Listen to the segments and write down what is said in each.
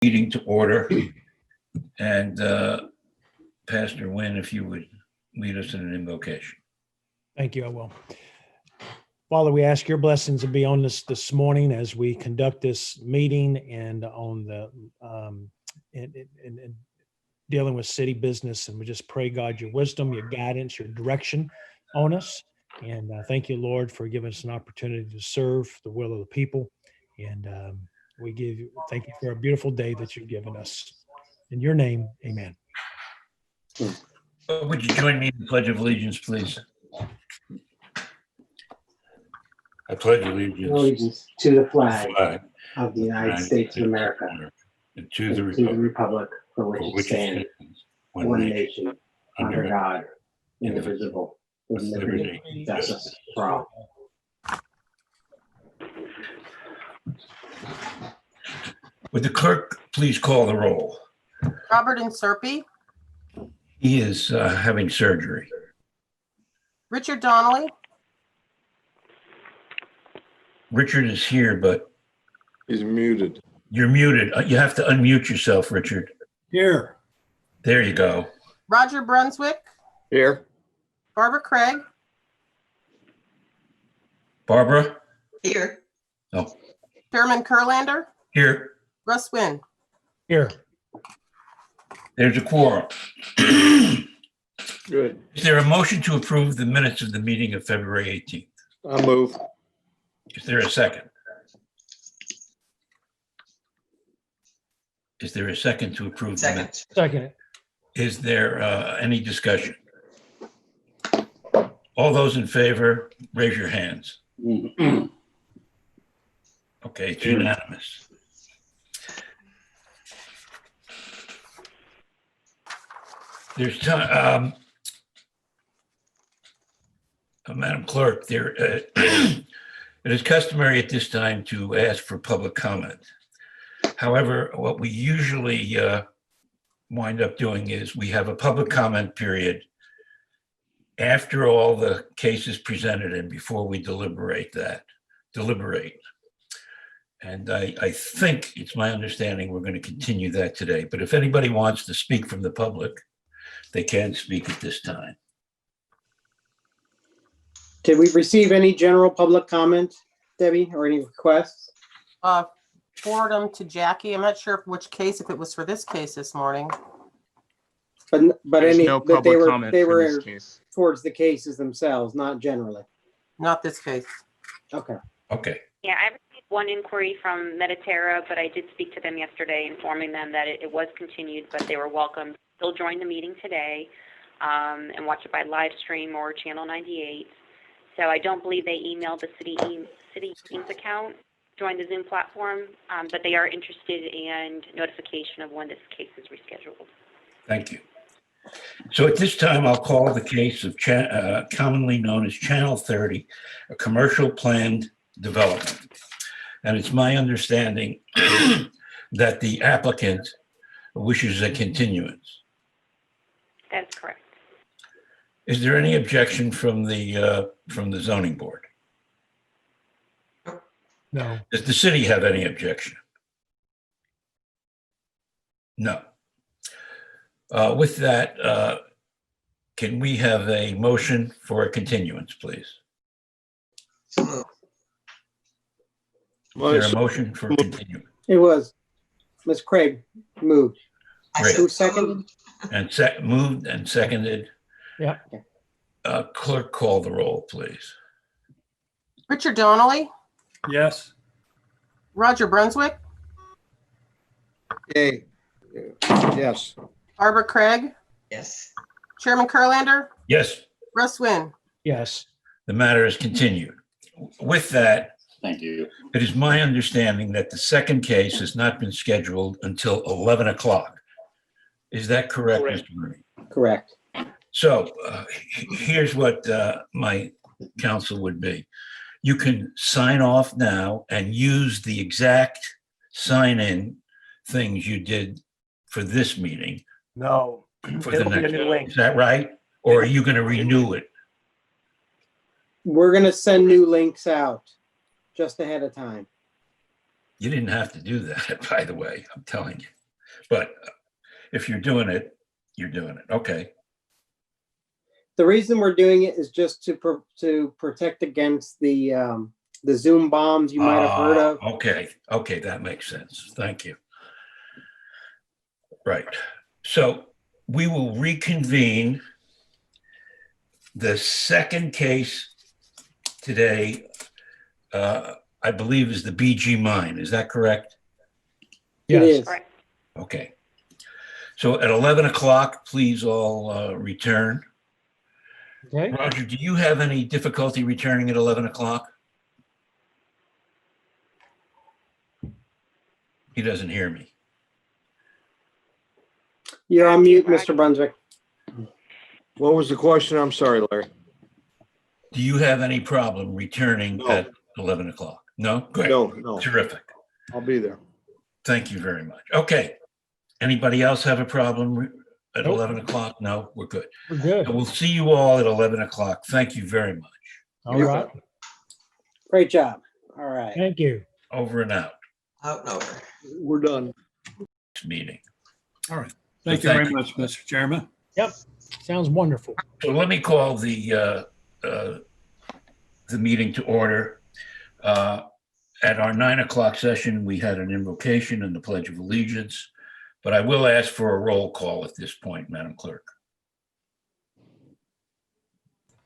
Meeting to order. And Pastor Wynn, if you would lead us in an invocation. Thank you, I will. Father, we ask your blessings to be on this morning as we conduct this meeting and on the and dealing with city business. And we just pray, God, your wisdom, your guidance, your direction on us. And thank you, Lord, for giving us an opportunity to serve the will of the people. And thank you for a beautiful day that you've given us. In your name, amen. Would you join me in the Pledge of Allegiance, please? I pledge allegiance to the flag of the United States of America and to the republic for which it stands, one nation, under God, indivisible, with liberty and justice for all. Would the clerk please call the roll? Robert Inserpi. He is having surgery. Richard Donnelly. Richard is here, but he's muted. You're muted. You have to unmute yourself, Richard. Here. There you go. Roger Brunswick. Here. Barbara Craig. Barbara? Here. Oh. Chairman Kurlander. Here. Russ Wynn. Here. There's a quorum. Good. Is there a motion to approve the minutes of the meeting of February 18th? I'll move. Is there a second? Is there a second to approve the minutes? Second. Is there any discussion? All those in favor, raise your hands. Okay, it's unanimous. There's time, Madam Clerk, it is customary at this time to ask for public comment. However, what we usually wind up doing is we have a public comment period after all the cases presented and before we deliberate. And I think it's my understanding we're going to continue that today. But if anybody wants to speak from the public, they can speak at this time. Did we receive any general public comment, Debbie, or any requests? Forward them to Jackie. I'm not sure which case, if it was for this case this morning. But There's any no that public comment they for were this case. towards the cases themselves, not generally. Not this case. Okay. Okay. Yeah, I received one inquiry from Mediterra, but I did speak to them yesterday, informing them that it was continued, but they were welcome to still join the meeting today and watch it by live stream or Channel 98. So I don't believe they emailed the city Teams account, joined the Zoom platform, but they are interested in notification of when this case is rescheduled. Thank you. So at this time, I'll call the case of commonly known as Channel 30, a commercial planned development. And it's my understanding that the applicant wishes a continuance. That's correct. Is there any objection from the zoning board? No. Does the city have any objection? No. With that, can we have a motion for a continuance, please? Is there a motion for continuance? It was Ms. Craig moved. Great. Who seconded? And moved and seconded. Yeah. Clerk, call the roll, please. Richard Donnelly. Yes. Roger Brunswick. Yay. Yes. Barbara Craig. Yes. Chairman Kurlander. Yes, Russ Wynn. Yes. the matter is continued. With that, Thank you. it is my understanding that the second case has not been scheduled until 11 o'clock. Is that correct, Correct. Mr. Mooney? Correct. So here's what my counsel would be. You can sign off now and use the exact sign-in things you did for this meeting. No. For the It'll be a next new one. link. Is that right? Or are you going to renew it? We're going to send new links out just ahead of time. You didn't have to do that, by the way, I'm telling you. But if you're doing it, you're doing it. Okay. The reason we're doing it is just to protect against the Zoom bombs you might have heard of. Okay. Okay. That makes sense. Thank you. Right. So we will reconvene. The second case today, I believe, is the BG mine. Is that correct? It Yes. is. Correct. Okay. So at 11 o'clock, please all return. Okay. Roger, do you have any difficulty returning at 11 o'clock? He doesn't hear me. You're on mute, Mr. Brunswick. What was the question? I'm sorry, Larry. Do you have any problem returning No. at 11 o'clock? No? Great. No, Terrific. I'll be there. Thank you very much. Okay. Anybody else have a problem at Nope. 11 o'clock? No, we're good. We're good. So we'll see you all at 11 o'clock. Thank you very much. All right. Great job. All right. Thank you. Over and out. Out and over. We're done. This meeting. All right. Thank So you very much, Mr. Chairman. Yep. Sounds wonderful. So let me call the meeting to order. At our 9 o'clock session, we had an invocation and the Pledge of Allegiance, but I will ask for a roll call at this point, Madam Clerk.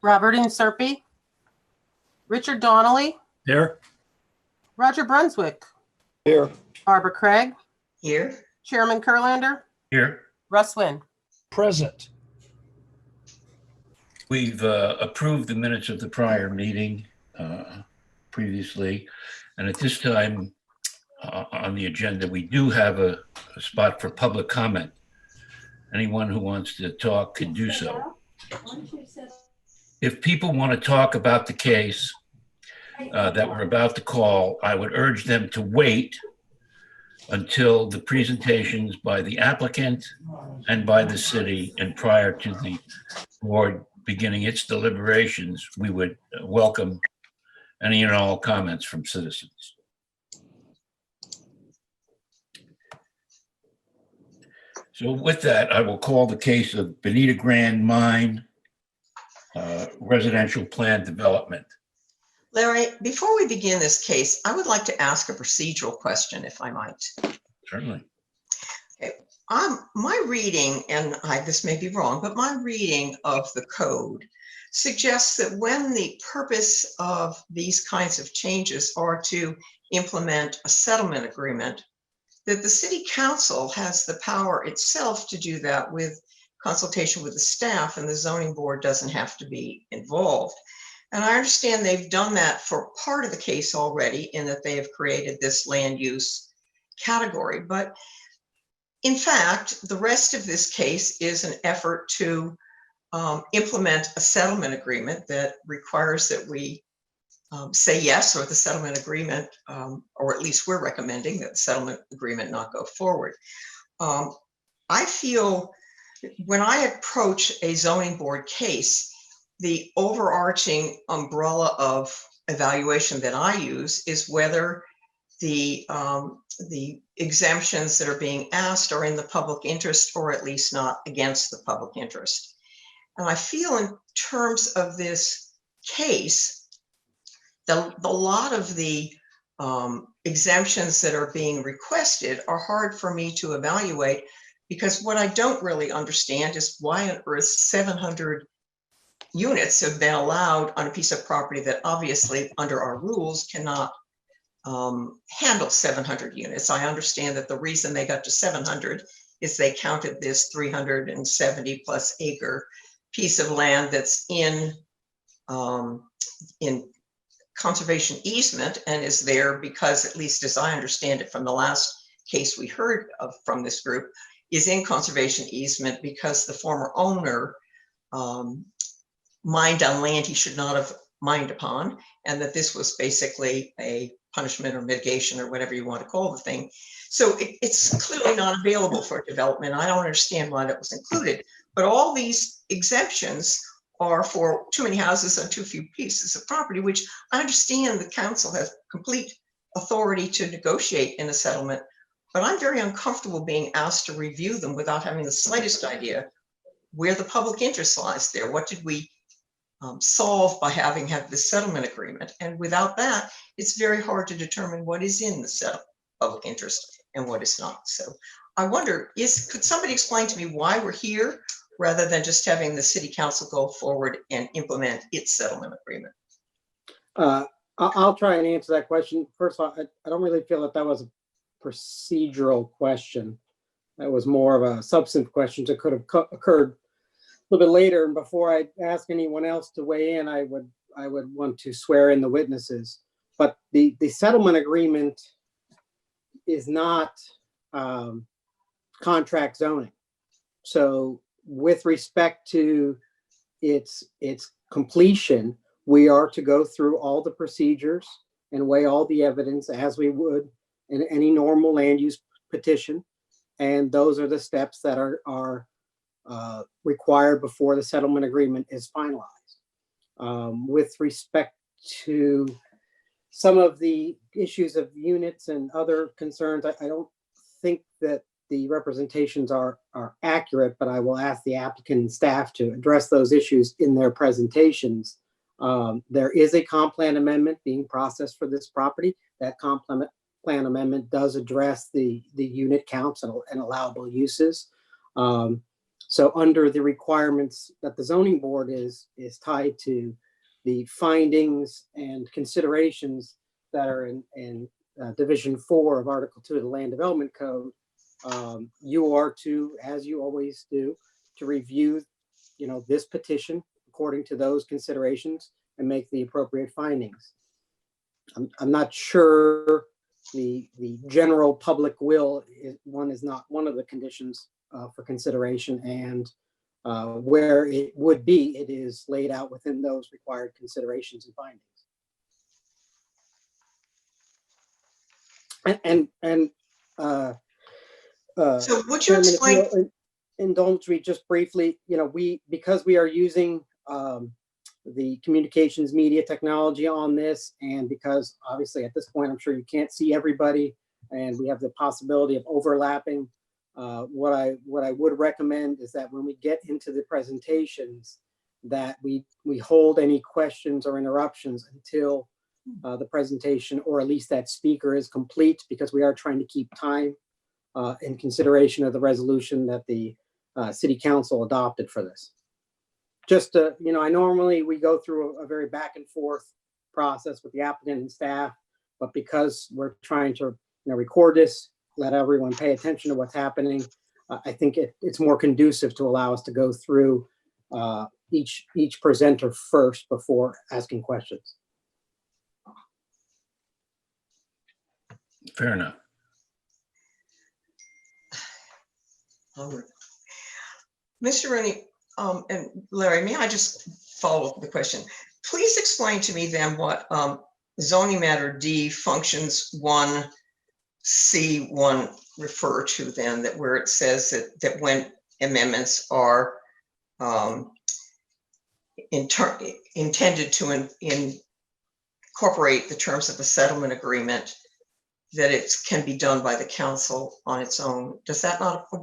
Robert Inserpi, Richard Donnelly, Here? Roger Brunswick, Here. Barbara Craig, Here? Chairman Kurlander, Here, Russ Wynn. Present. we've approved the minutes of the prior meeting previously, and at this time on the agenda, we do have a spot for public comment. Anyone who wants to talk can do so. If people want to talk about the case that we're about to call, I would urge them to wait until the presentations by the applicant and by the city, and prior to the board beginning its deliberations, we would welcome any and all comments from citizens. So with that, I will call the case of Bonita Grand Mine residential plan development. Larry, before we begin this case, I would like to ask a procedural question, if I might. Certainly. My reading, and this may be wrong, but my reading of the code suggests that when the purpose of these kinds of changes are to implement a settlement agreement, that the city council has the power itself to do that with consultation with the staff, and the zoning board doesn't have to be involved. And I understand they've done that for part of the case already, in that they have created this land use category. But in fact, the rest of this case is an effort to implement a settlement agreement that requires that we say yes, or the settlement agreement, or at least we're recommending that the settlement agreement not go forward. I feel when I approach a zoning board case, the overarching umbrella of evaluation that I use is whether the exemptions that are being asked are in the public interest, or at least not against the public interest. And I feel in terms of this case, the lot of the exemptions that are being requested are hard for me to evaluate, because what I don't really understand is why on earth 700 units have been allowed on a piece of property that obviously under our rules cannot handle 700 units. I understand that the reason they got to 700 is they counted this 370 plus acre piece of land that's in conservation easement, and is there because, at least as I understand it from the last case we heard of from this group, is in conservation easement because the former owner mined on land he should not have mined upon, and that this was basically a punishment or mitigation or whatever you want to call the thing. So it's clearly not available for development. I don't understand why that was included, but all these exemptions are for too many houses on too few pieces of property, which I understand the council has complete authority to negotiate in a settlement, but I'm very uncomfortable being asked to review them without having the slightest idea where the public interest lies there. What did we solve by having had this settlement agreement? And without that, it's very hard to determine what is in the public interest and what is not. So I wonder, could somebody explain to me why we're here rather than just having the city council go forward and implement its settlement agreement? I'll try and answer that question. First of all, I don't really feel that was a procedural question. That was more of a substantive question that could have occurred a little bit later. And before I ask anyone else to weigh in, I would want to swear in the witnesses. But the settlement agreement is not contract zoning. So with respect to its completion, we are to go through all the procedures and weigh all the evidence as we would in any normal land use petition. And those are the steps that are required before the settlement agreement is finalized. With respect to some of the issues of units and other concerns, I don't think that the representations are accurate, but I will ask the applicant and staff to address those issues in their presentations. There is a comp plan amendment being processed for this property. That comp plan amendment does address the unit counts and allowable uses. So under the requirements that the zoning board is tied to the findings and considerations that are in Division 4 of Article 2 of the Land Development Code, you are to, as you always do, to review, this petition according to those considerations and make the appropriate findings. I'm not sure the general public will is not one of the conditions for consideration, and where it would be, it is laid out within those required considerations and findings. So would you Chairman, if explain? you'll indulge me just briefly, because we are using the communications media technology on this, and because obviously at this point, I'm sure you can't see everybody, and we have the possibility of overlapping. What I would recommend is that when we get into the presentations, that we hold any questions or interruptions until the presentation, or at least that speaker, is complete, because we are trying to keep time in consideration of the resolution that the city council adopted for this. Just I normally we go through a very back and forth process with the applicant and staff, but because we're trying to record this, let everyone pay attention to what's happening, I think it's more conducive to allow us to go through each presenter first before asking questions. Fair enough. Mr. Rooney and Larry, may I just follow up the question? Please explain to me then what zoning matter D functions 1C1 refer to then, that where it says that when amendments are intended to incorporate the terms of the settlement agreement, that it can be done by the council on its own.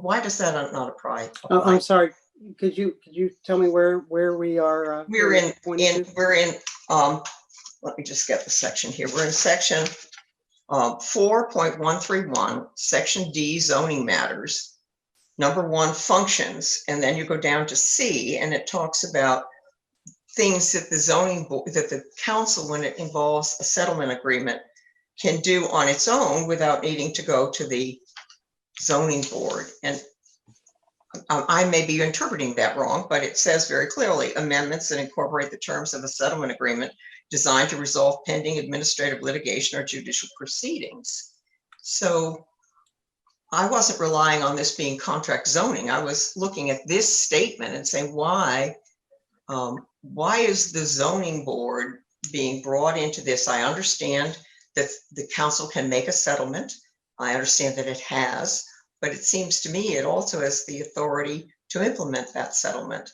Why does that not apply? I'm sorry. Could you tell me where we are? We're in, let me just get the section here. We're in section 4.131, section D, zoning matters, number 1, functions, and then you go down to C, and it talks about things that the zoning board, that the council, when it involves a settlement agreement, can do on its own without needing to go to the zoning board. And I may be interpreting that wrong, but it says very clearly, amendments that incorporate the terms of a settlement agreement designed to resolve pending administrative litigation or judicial proceedings. So I wasn't relying on this being contract zoning. I was looking at this statement and saying, why is the zoning board being brought into this? I understand that the council can make a settlement. I understand that it has, but it seems to me it also has the authority to implement that settlement.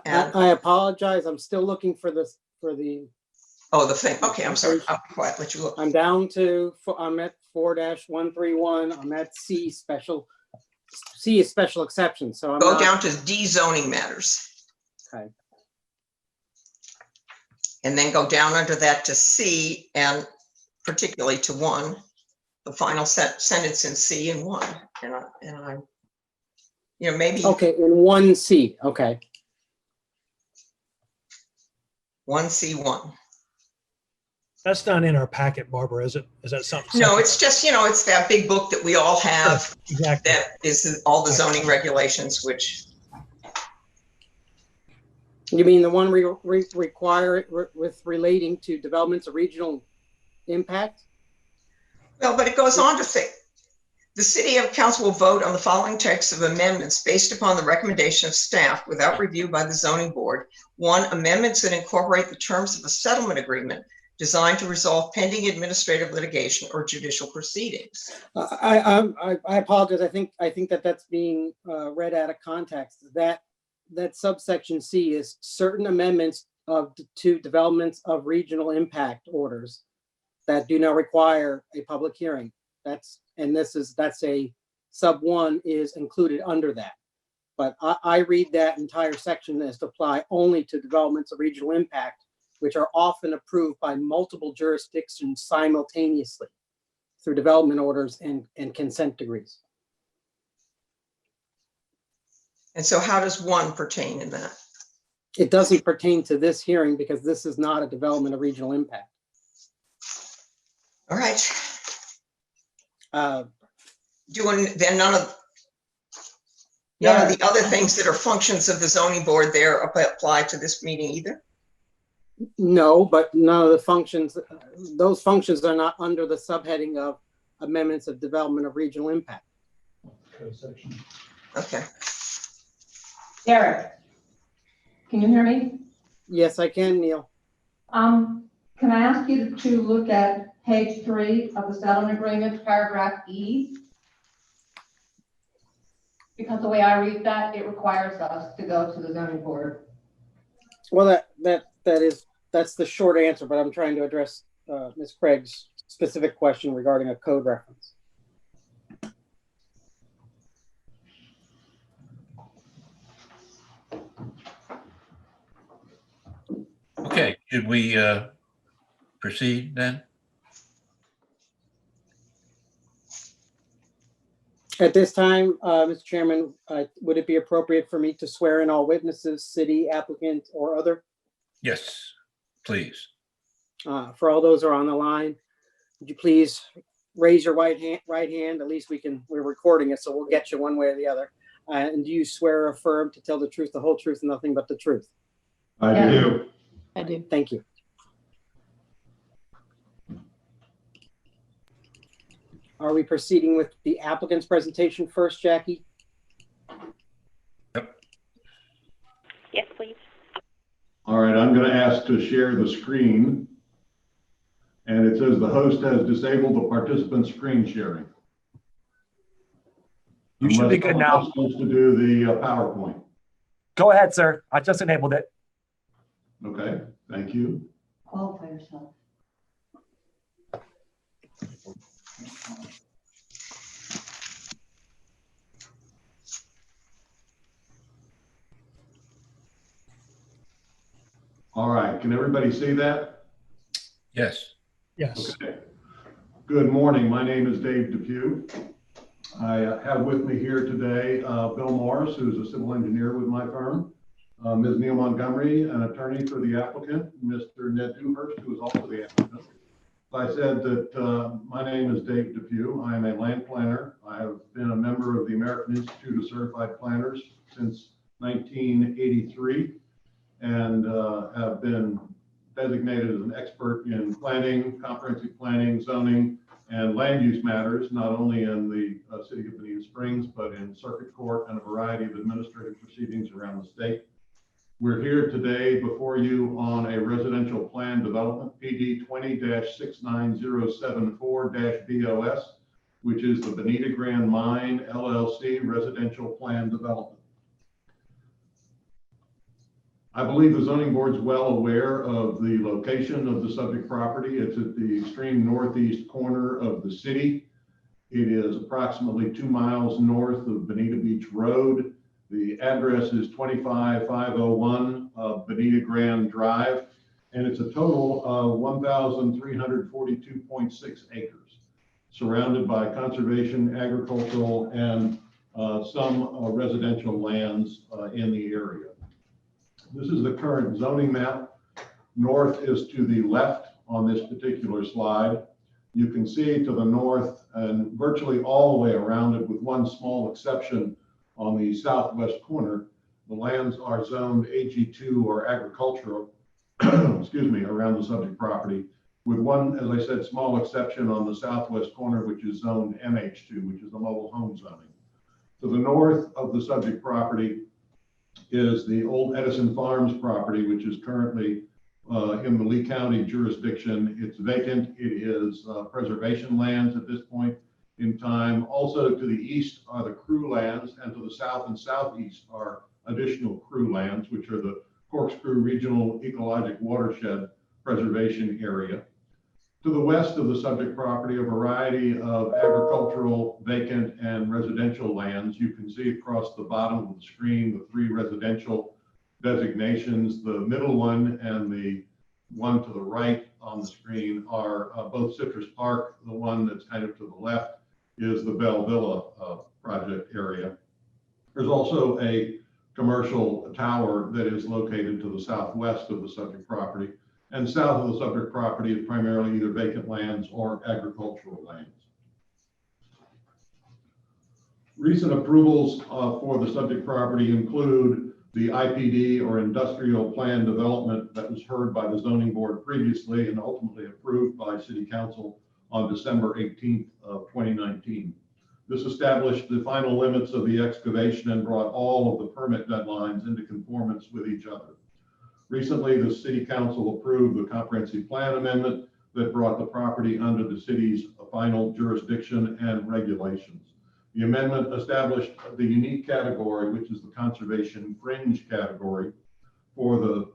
And I apologize. I'm still looking for the Oh, the thing. Okay, I'm sorry. I'll be quiet, let you look. I'm down to, I'm at 4-131. I'm at C is special exception. So I'm Go not, down to D zoning matters. Okay. And then go down under that to C and particularly to 1, the final sentence in C and 1. And I, maybe okay, in 1C, okay. 1C1. That's not in our packet, Barbara, is it? Is that something? No, separate? it's just, it's that big book that we all have Exactly. that is all the zoning regulations, which, You mean the one require with relating to developments of regional impact? well, but it goes on to say, the city council will vote on the following text of amendments based upon the recommendation of staff without review by the zoning board. 1, amendments that incorporate the terms of a settlement agreement designed to resolve pending administrative litigation or judicial proceedings. I apologize. I think that's being read out of context. That subsection C is certain amendments to developments of regional impact orders that do not require a public hearing. That's a sub 1 is included under that. But I read that entire section as to apply only to developments of regional impact, which are often approved by multiple jurisdictions simultaneously through development orders and consent decrees. And so how does 1 pertain in that? It doesn't pertain to this hearing because this is not a development of regional impact. All right. Uh, Then none of the other things that are functions of the zoning board there apply to this meeting either? No, but none of the functions, those functions are not under the subheading of amendments of development of regional impact. Okay. Derek, can you hear me? Yes, I can, Neil. Can I ask you to look at page 3 of the settlement agreement, paragraph E? Because the way I read that, it requires us to go to the zoning board. Well, that's the short answer, but I'm trying to address Ms. Craig's specific question regarding a code reference. Okay, should we proceed then? At this time, Mr. Chairman, would it be appropriate for me to swear in all witnesses, city applicant or other? Yes, please. For all those who are on the line, would you please raise your right hand? At least we're recording it, so we'll get you one way or the other. And do you swear or affirm to tell the truth, the whole truth, and nothing but the truth? I do. I do. Thank you. Are we proceeding with the applicant's presentation first, Jackie? Yes, please. All right, I'm going to ask to share the screen. And it says the host has disabled the participant screen sharing. You should be good now. Supposed to do the PowerPoint. Go ahead, sir. I just enabled it. Okay, thank you. Qualify yourself. All right, can everybody see that? Yes. Yes. Okay. Good morning. My name is Dave Depew. I have with me here today Bill Morris, who's a civil engineer with my firm, Ms. Neil Montgomery, an attorney for the applicant, Mr. Ned Dewhurst, who is also the applicant. I said that my name is Dave Depew. I am a land planner. I have been a member of the American Institute of Certified Planners since 1983 and have been designated as an expert in planning, comprehensive planning, zoning, and land use matters, not only in the city of Bonita Springs, but in circuit court and a variety of administrative proceedings around the state. We're here today before you on a residential plan development, PD 20-69074-BOS, which is the Bonita Grand Mine LLC residential plan development. I believe the zoning board's well aware of the location of the subject property. It's at the extreme northeast corner of the city. It is approximately 2 miles north of Bonita Beach Road. The address is 25501 Bonita Grand Drive, and it's a total of 1,342.6 acres, surrounded by conservation, agricultural, and some residential lands in the area. This is the current zoning map. North is to the left on this particular slide. You can see to the north and virtually all the way around it, with one small exception on the southwest corner, the lands are zoned AG2 or agricultural, excuse me, around the subject property, with one, as I said, small exception on the southwest corner, which is zoned MH2, which is the mobile home zoning. To the north of the subject property is the old Edison Farms property, which is currently in the Lee County jurisdiction. It's vacant. It is preservation lands at this point in time. Also to the east are the crew lands, and to the south and southeast are additional crew lands, which are the Corkscrew Regional Ecologic Watershed Preservation Area. To the west of the subject property, a variety of agricultural, vacant, and residential lands. You can see across the bottom of the screen the 3 residential designations. The middle one and the one to the right on the screen are both Citrus Park. The one that's kind of to the left is the Bell Villa project area. There's also a commercial tower that is located to the southwest of the subject property. And south of the subject property is primarily either vacant lands or agricultural lands. Recent approvals for the subject property include the IPD or industrial plan development that was heard by the zoning board previously and ultimately approved by City Council on December 18th of 2019. This established the final limits of the excavation and brought all of the permit deadlines into conformance with each other. Recently, the City Council approved the comprehensive plan amendment that brought the property under the city's final jurisdiction and regulations. The amendment established the unique category, which is the conservation fringe category, for the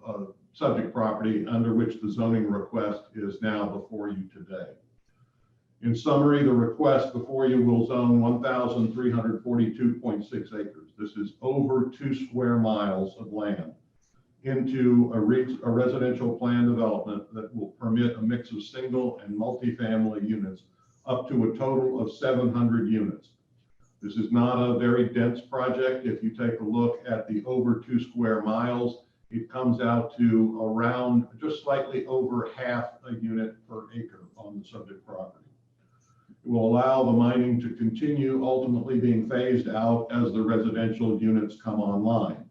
subject property under which the zoning request is now before you today. In summary, the request before you will zone 1,342.6 acres. This is over 2 square miles of land into a residential plan development that will permit a mix of single and multifamily units up to a total of 700 units. This is not a very dense project. If you take a look at the over 2 square miles, it comes out to around just slightly over half a unit per acre on the subject property. It will allow the mining to continue, ultimately being phased out as the residential units come online.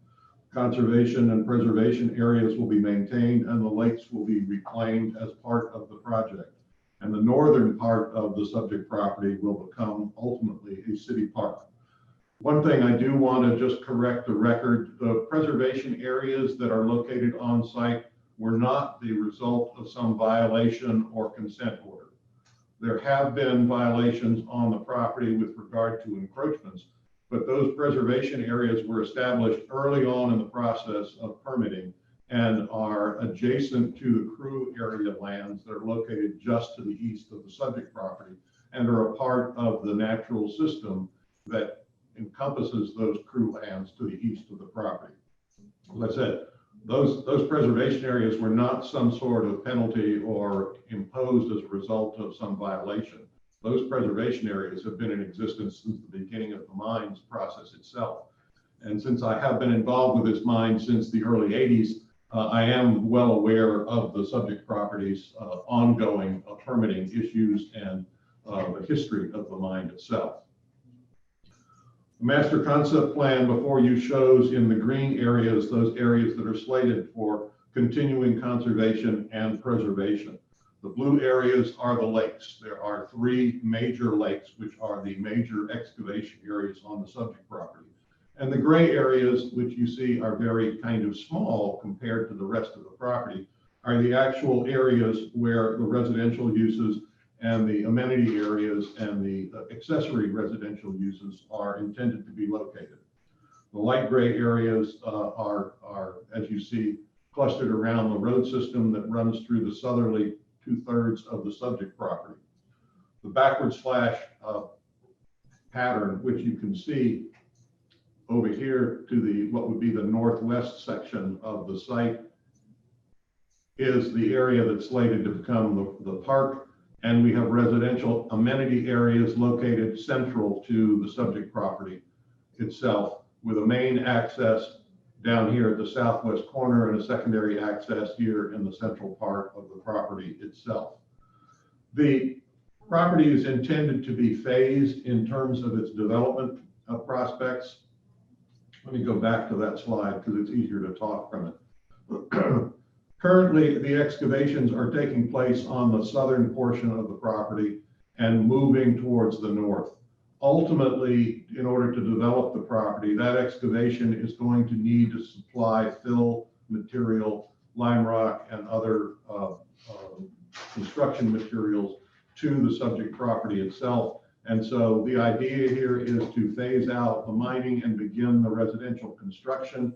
Conservation and preservation areas will be maintained and the lakes will be reclaimed as part of the project. And the northern part of the subject property will become ultimately a city park. One thing I do want to just correct the record, the preservation areas that are located on site were not the result of some violation or consent order. There have been violations on the property with regard to encroachments, but those preservation areas were established early on in the process of permitting and are adjacent to the crew area lands that are located just to the east of the subject property and are a part of the natural system that encompasses those crew lands to the east of the property. As I said, those preservation areas were not some sort of penalty or imposed as a result of some violation. Those preservation areas have been in existence since the beginning of the mine's process itself. And since I have been involved with this mine since the early 80s, I am well aware of the subject property's ongoing permitting issues and the history of the mine itself. The master concept plan before you shows in the green areas, those areas that are slated for continuing conservation and preservation. The blue areas are the lakes. There are 3 major lakes, which are the major excavation areas on the subject property. And the gray areas, which you see are very kind of small compared to the rest of the property, are the actual areas where the residential uses and the amenity areas and the accessory residential uses are intended to be located. The light gray areas are, as you see, clustered around the road system that runs through the southerly 2/3 of the subject property. The backward slash pattern, which you can see over here to the what would be the northwest section of the site, is the area that's slated to become the park. And we have residential amenity areas located central to the subject property itself, with a main access down here at the southwest corner and a secondary access here in the central part of the property itself. The property is intended to be phased in terms of its development prospects. Let me go back to that slide because it's easier to talk from it. Currently, the excavations are taking place on the southern portion of the property and moving towards the north. Ultimately, in order to develop the property, that excavation is going to need to supply fill material, lime rock, and other construction materials to the subject property itself. And so the idea here is to phase out the mining and begin the residential construction.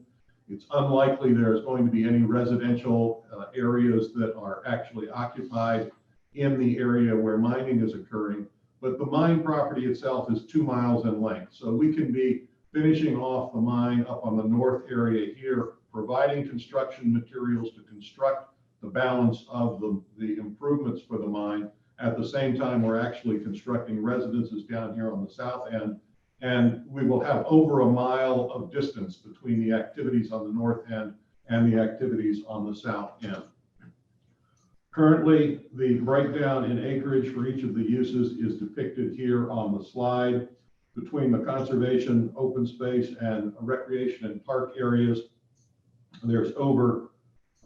It's unlikely there's going to be any residential areas that are actually occupied in the area where mining is occurring, but the mine property itself is 2 miles in length. So we can be finishing off the mine up on the north area here, providing construction materials to construct the balance of the improvements for the mine. At the same time, we're actually constructing residences down here on the south end, and we will have over 1 mile of distance between the activities on the north end and the activities on the south end. Currently, the breakdown in acreage for each of the uses is depicted here on the slide. Between the conservation, open space, and recreation and park areas, there's over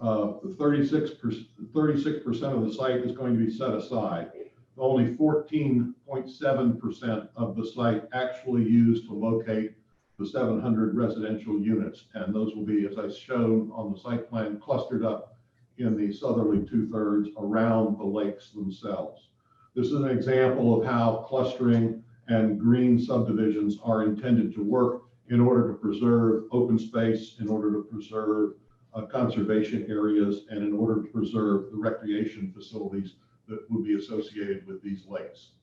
36% of the site is going to be set aside. Only 14.7% of the site actually used to locate the 700 residential units. And those will be, as I showed on the site plan, clustered up in the southerly 2/3 around the lakes themselves. This is an example of how clustering and green subdivisions are intended to work in order to preserve open space, in order to preserve conservation areas, and in order to preserve the recreation facilities that would be associated with these lakes.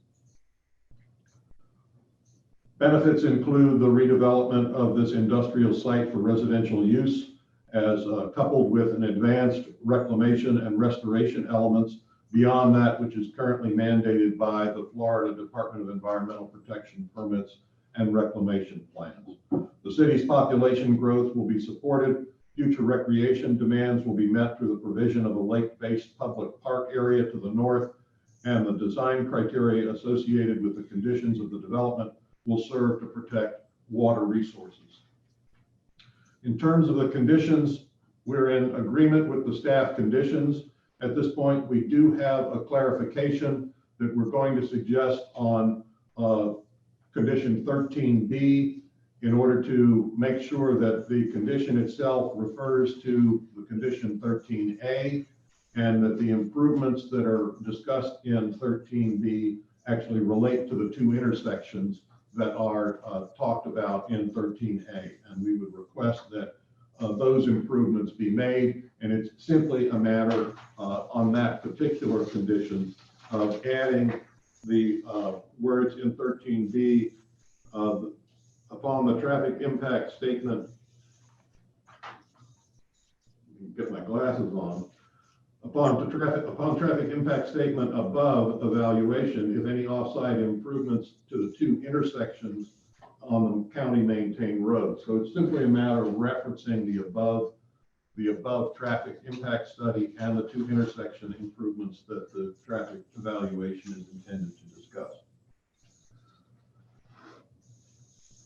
Benefits include the redevelopment of this industrial site for residential use, as coupled with an advanced reclamation and restoration elements beyond that which is currently mandated by the Florida Department of Environmental Protection permits and reclamation plans. The city's population growth will be supported. Future recreation demands will be met through the provision of a lake-based public park area to the north, and the design criteria associated with the conditions of the development will serve to protect water resources. In terms of the conditions, we're in agreement with the staff conditions. At this point, we do have a clarification that we're going to suggest on condition 13B, in order to make sure that the condition itself refers to the condition 13A, and that the improvements that are discussed in 13B actually relate to the 2 intersections that are talked about in 13A. And we would request that those improvements be made. And it's simply a matter on that particular condition of adding the words in 13B upon the traffic impact statement. Get my glasses on. Upon traffic impact statement above evaluation, if any off-site improvements to the 2 intersections on the county maintained road. So it's simply a matter of referencing the above traffic impact study and the 2 intersection improvements that the traffic evaluation is intended to discuss.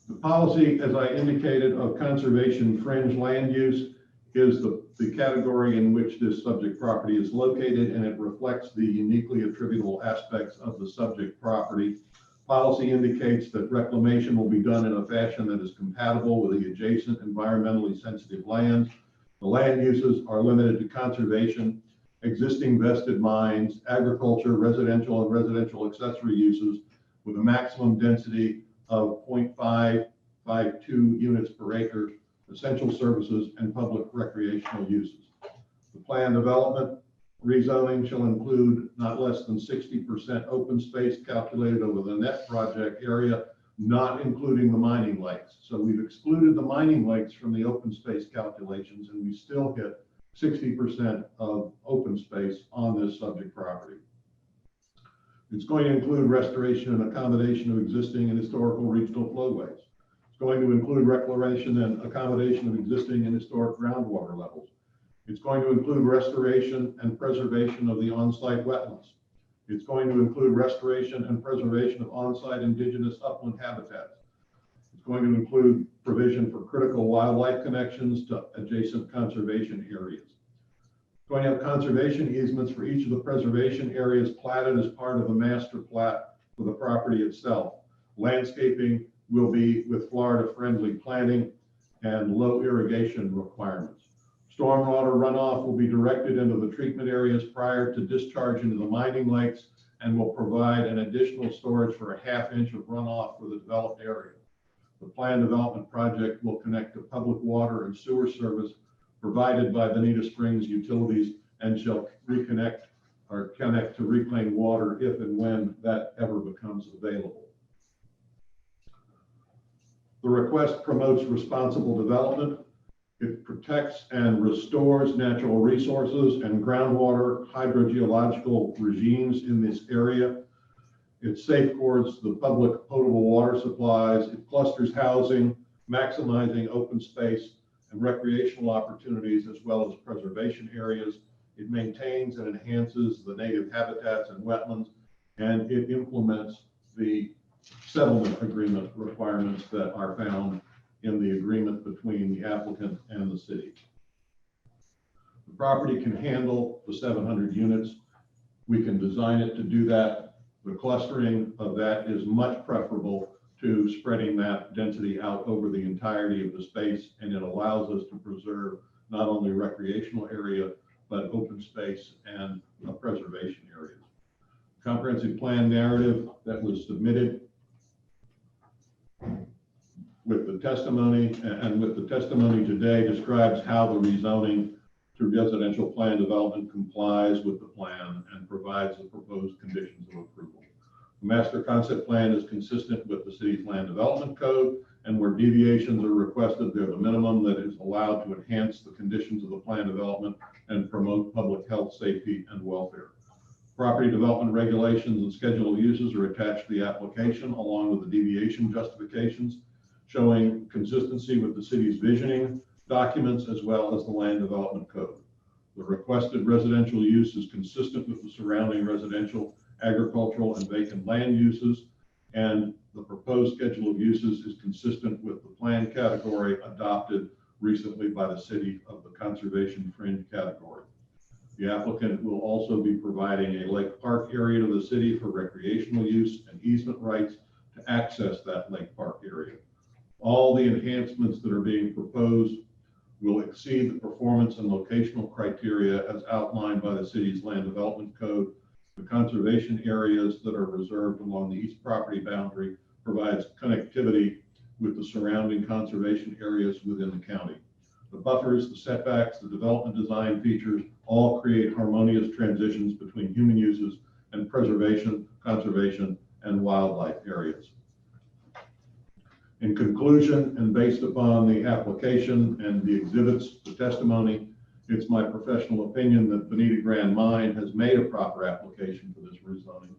The policy, as I indicated, of conservation fringe land use is the category in which this subject property is located, and it reflects the uniquely attributable aspects of the subject property. Policy indicates that reclamation will be done in a fashion that is compatible with the adjacent environmentally sensitive lands. The land uses are limited to conservation, existing vested mines, agriculture, residential, and residential accessory uses, with a maximum density of 0.5 0.52 units per acre, essential services, and public recreational uses. The planned development rezoning shall include not less than 60% open space calculated over the net project area, not including the mining lakes. So we've excluded the mining lakes from the open space calculations, and we still hit 60% of open space on this subject property. It's going to include restoration and accommodation of existing and historical regional flowways. It's going to include reclamation and accommodation of existing and historic groundwater levels. It's going to include restoration and preservation of the on-site wetlands. It's going to include restoration and preservation of on-site indigenous upland habitats. It's going to include provision for critical wildlife connections to adjacent conservation areas. It's going to have conservation easements for each of the preservation areas platted as part of the master plat for the property itself. Landscaping will be with Florida-friendly planting and low irrigation requirements. Stormwater runoff will be directed into the treatment areas prior to discharge into the mining lakes and will provide an additional storage for a ½ inch of runoff for the developed area. The planned development project will connect to public water and sewer service provided by Bonita Springs Utilities and shall reconnect or connect to reclaimed water if and when that ever becomes available. The request promotes responsible development. It protects and restores natural resources and groundwater hydrogeological regimes in this area. It safeguards the public potable water supplies. It clusters housing, maximizing open space and recreational opportunities, as well as preservation areas. It maintains and enhances the native habitats and wetlands, and it implements the settlement agreement requirements that are found in the agreement between the applicant and the city. The property can handle the 700 units. We can design it to do that. The clustering of that is much preferable to spreading that density out over the entirety of the space, and it allows us to preserve not only recreational area, but open space and preservation areas. Comprehensive plan narrative that was submitted with the testimony and with the testimony today describes how the rezoning to residential plan development complies with the plan and provides the proposed conditions of approval. The master concept plan is consistent with the city's land development code, and where deviations are requested, they're the minimum that is allowed to enhance the conditions of the plan development and promote public health, safety, and welfare. Property development regulations and schedule of uses are attached to the application, along with the deviation justifications, showing consistency with the city's visioning documents as well as the land development code. The requested residential use is consistent with the surrounding residential, agricultural, and vacant land uses, and the proposed schedule of uses is consistent with the plan category adopted recently by the city of the conservation fringe category. The applicant will also be providing a lake park area to the city for recreational use and easement rights to access that lake park area. All the enhancements that are being proposed will exceed the performance and locational criteria as outlined by the city's land development code. The conservation areas that are reserved along the east property boundary provides connectivity with the surrounding conservation areas within the county. The buffers, the setbacks, the development design features all create harmonious transitions between human uses and preservation, conservation, and wildlife areas. In conclusion, and based upon the application and the exhibits, the testimony, it's my professional opinion that Bonita Grand Mine has made a proper application for this rezoning.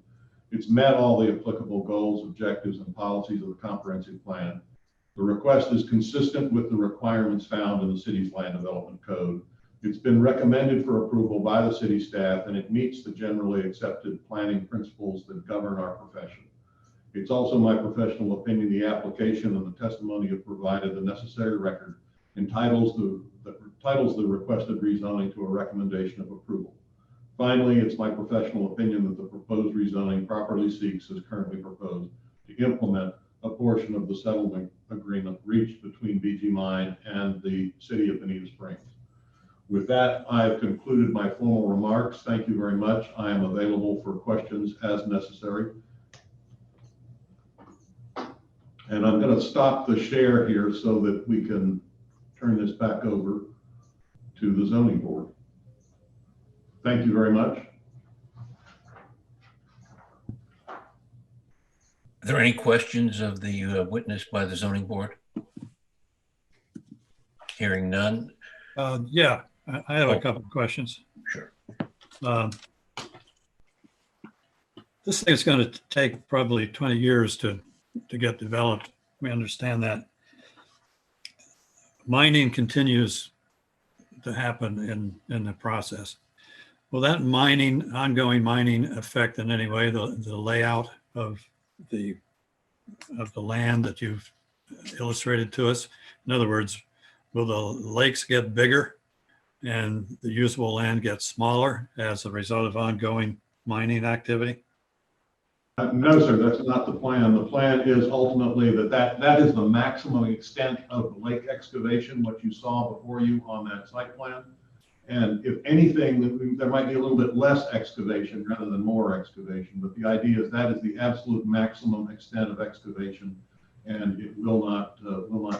It's met all the applicable goals, objectives, and policies of the comprehensive plan. The request is consistent with the requirements found in the city's land development code. It's been recommended for approval by the city staff, and it meets the generally accepted planning principles that govern our profession. It's also my professional opinion the application and the testimony have provided the necessary record entitles the requested rezoning to a recommendation of approval. Finally, it's my professional opinion that the proposed rezoning properly seeks, as currently proposed, to implement a portion of the settlement agreement reached between BG Mine and the city of Bonita Springs. With that, I've concluded my formal remarks. Thank you very much. I am available for questions as necessary. And I'm going to stop the share here so that we can turn this back over to the zoning board. Thank you very much. Are there any questions of the witness by the zoning board? Hearing none. Yeah, I have Oh. a couple of questions. Sure. This thing's going to take probably 20 years to get developed. We understand that. Mining continues to happen in the process. Will that ongoing mining affect in any way the layout of the land that you've illustrated to us? In other words, will the lakes get bigger and the usable land get smaller as a result of ongoing mining activity? No, sir, that's not the plan. The plan is ultimately that is the maximum extent of the lake excavation, what you saw before you on that site plan. And if anything, there might be a little bit less excavation rather than more excavation, but the idea is that is the absolute maximum extent of excavation, and it will not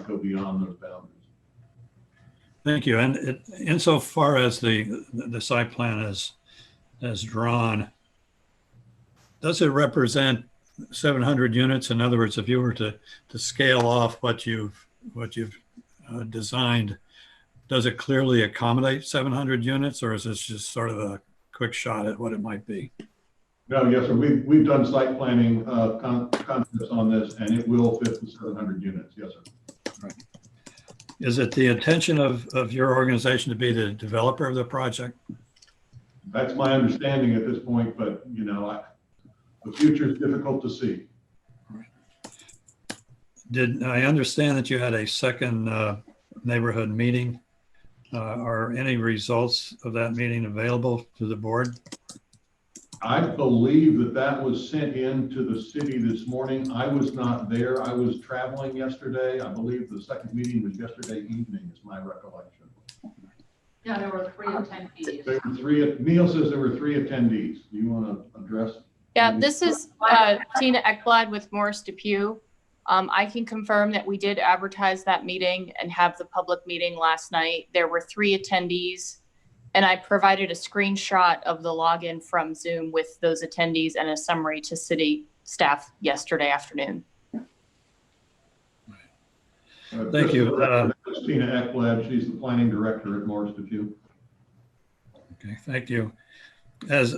go beyond those boundaries. Thank you. And insofar as the site plan is drawn, does it represent 700 units? In other words, if you were to scale off what you've designed, does it clearly accommodate 700 units, or is this just sort of a quick shot at what it might be? No, yes, sir. We've done site planning concepts on this, and it will fit the 700 units. Yes, sir. Right. Is it the intention of your organization to be the developer of the project? That's my understanding at this point, but you know, the future is difficult to see. Did I understand that you had a second neighborhood meeting? Are any results of that meeting available to the board? I believe that was sent in to the city this morning. I was not there. I was traveling yesterday. I believe the second meeting was yesterday evening, is my recollection. Yeah, there were 3 attendees. There were 3. Neil says there were 3 attendees. Do you want to address? Yeah, this is Tina Ekblad with Morris Depew. I can confirm that we did advertise that meeting and have the public meeting last night. There were 3 attendees, and I provided a screenshot of the login from Zoom with those attendees and a summary to city staff yesterday afternoon. Thank you. Tina Ekblad, she's the planning director at Morris Depew. Okay, thank you. As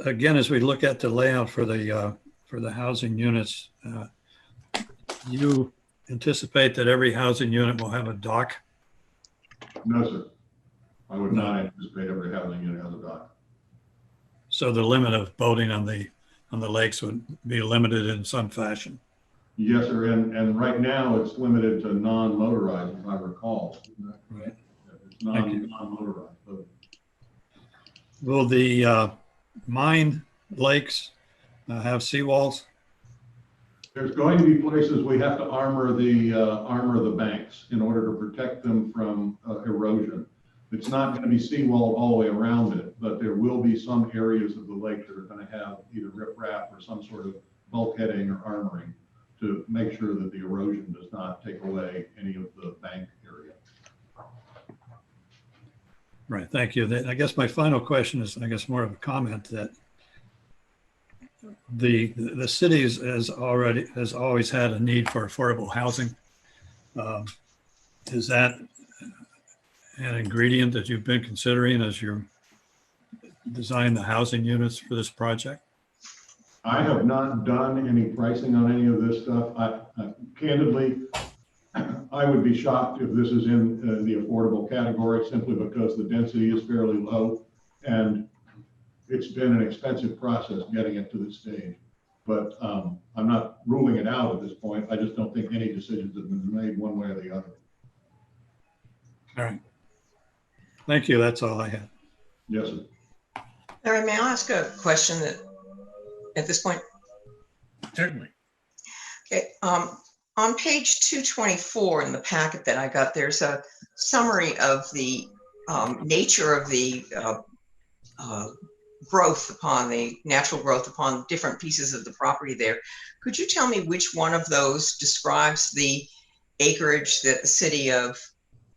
we look at the layout for the housing units, you anticipate that every housing unit will have a dock? No, sir. I would not anticipate every housing unit has a dock. So the limit of boating on the lakes would be limited in some fashion? Yes, sir. And right now it's limited to non-motorized, if I recall. Right. It's non-motorized. Will the mine lakes have seawalls? There's going to be places we have to armor the banks in order to protect them from erosion. It's not going to be seawalled all the way around it, but there will be some areas of the lake that are going to have either riprap or some sort of bulkheading or armoring to make sure that the erosion does not take away any of the bank area. Right, thank you. I guess my final question is, more of a comment that the city has always had a need for affordable housing. Is that an ingredient that you've been considering as you design the housing units for this project? I have not done any pricing on any of this stuff. Candidly, I would be shocked if this is in the affordable category simply because the density is fairly low and it's been an expensive process getting it to this stage. But I'm not ruling it out at this point. I just don't think any decisions have been made one way or the other. All right. Thank you. That's all I had. Yes, sir. Larry, may I ask a question at this point? Certainly. Okay. On page 224 in the packet that I got, there's a summary of the nature of the growth upon the natural growth upon different pieces of the property there. Could you tell me which one of those describes the acreage that the city of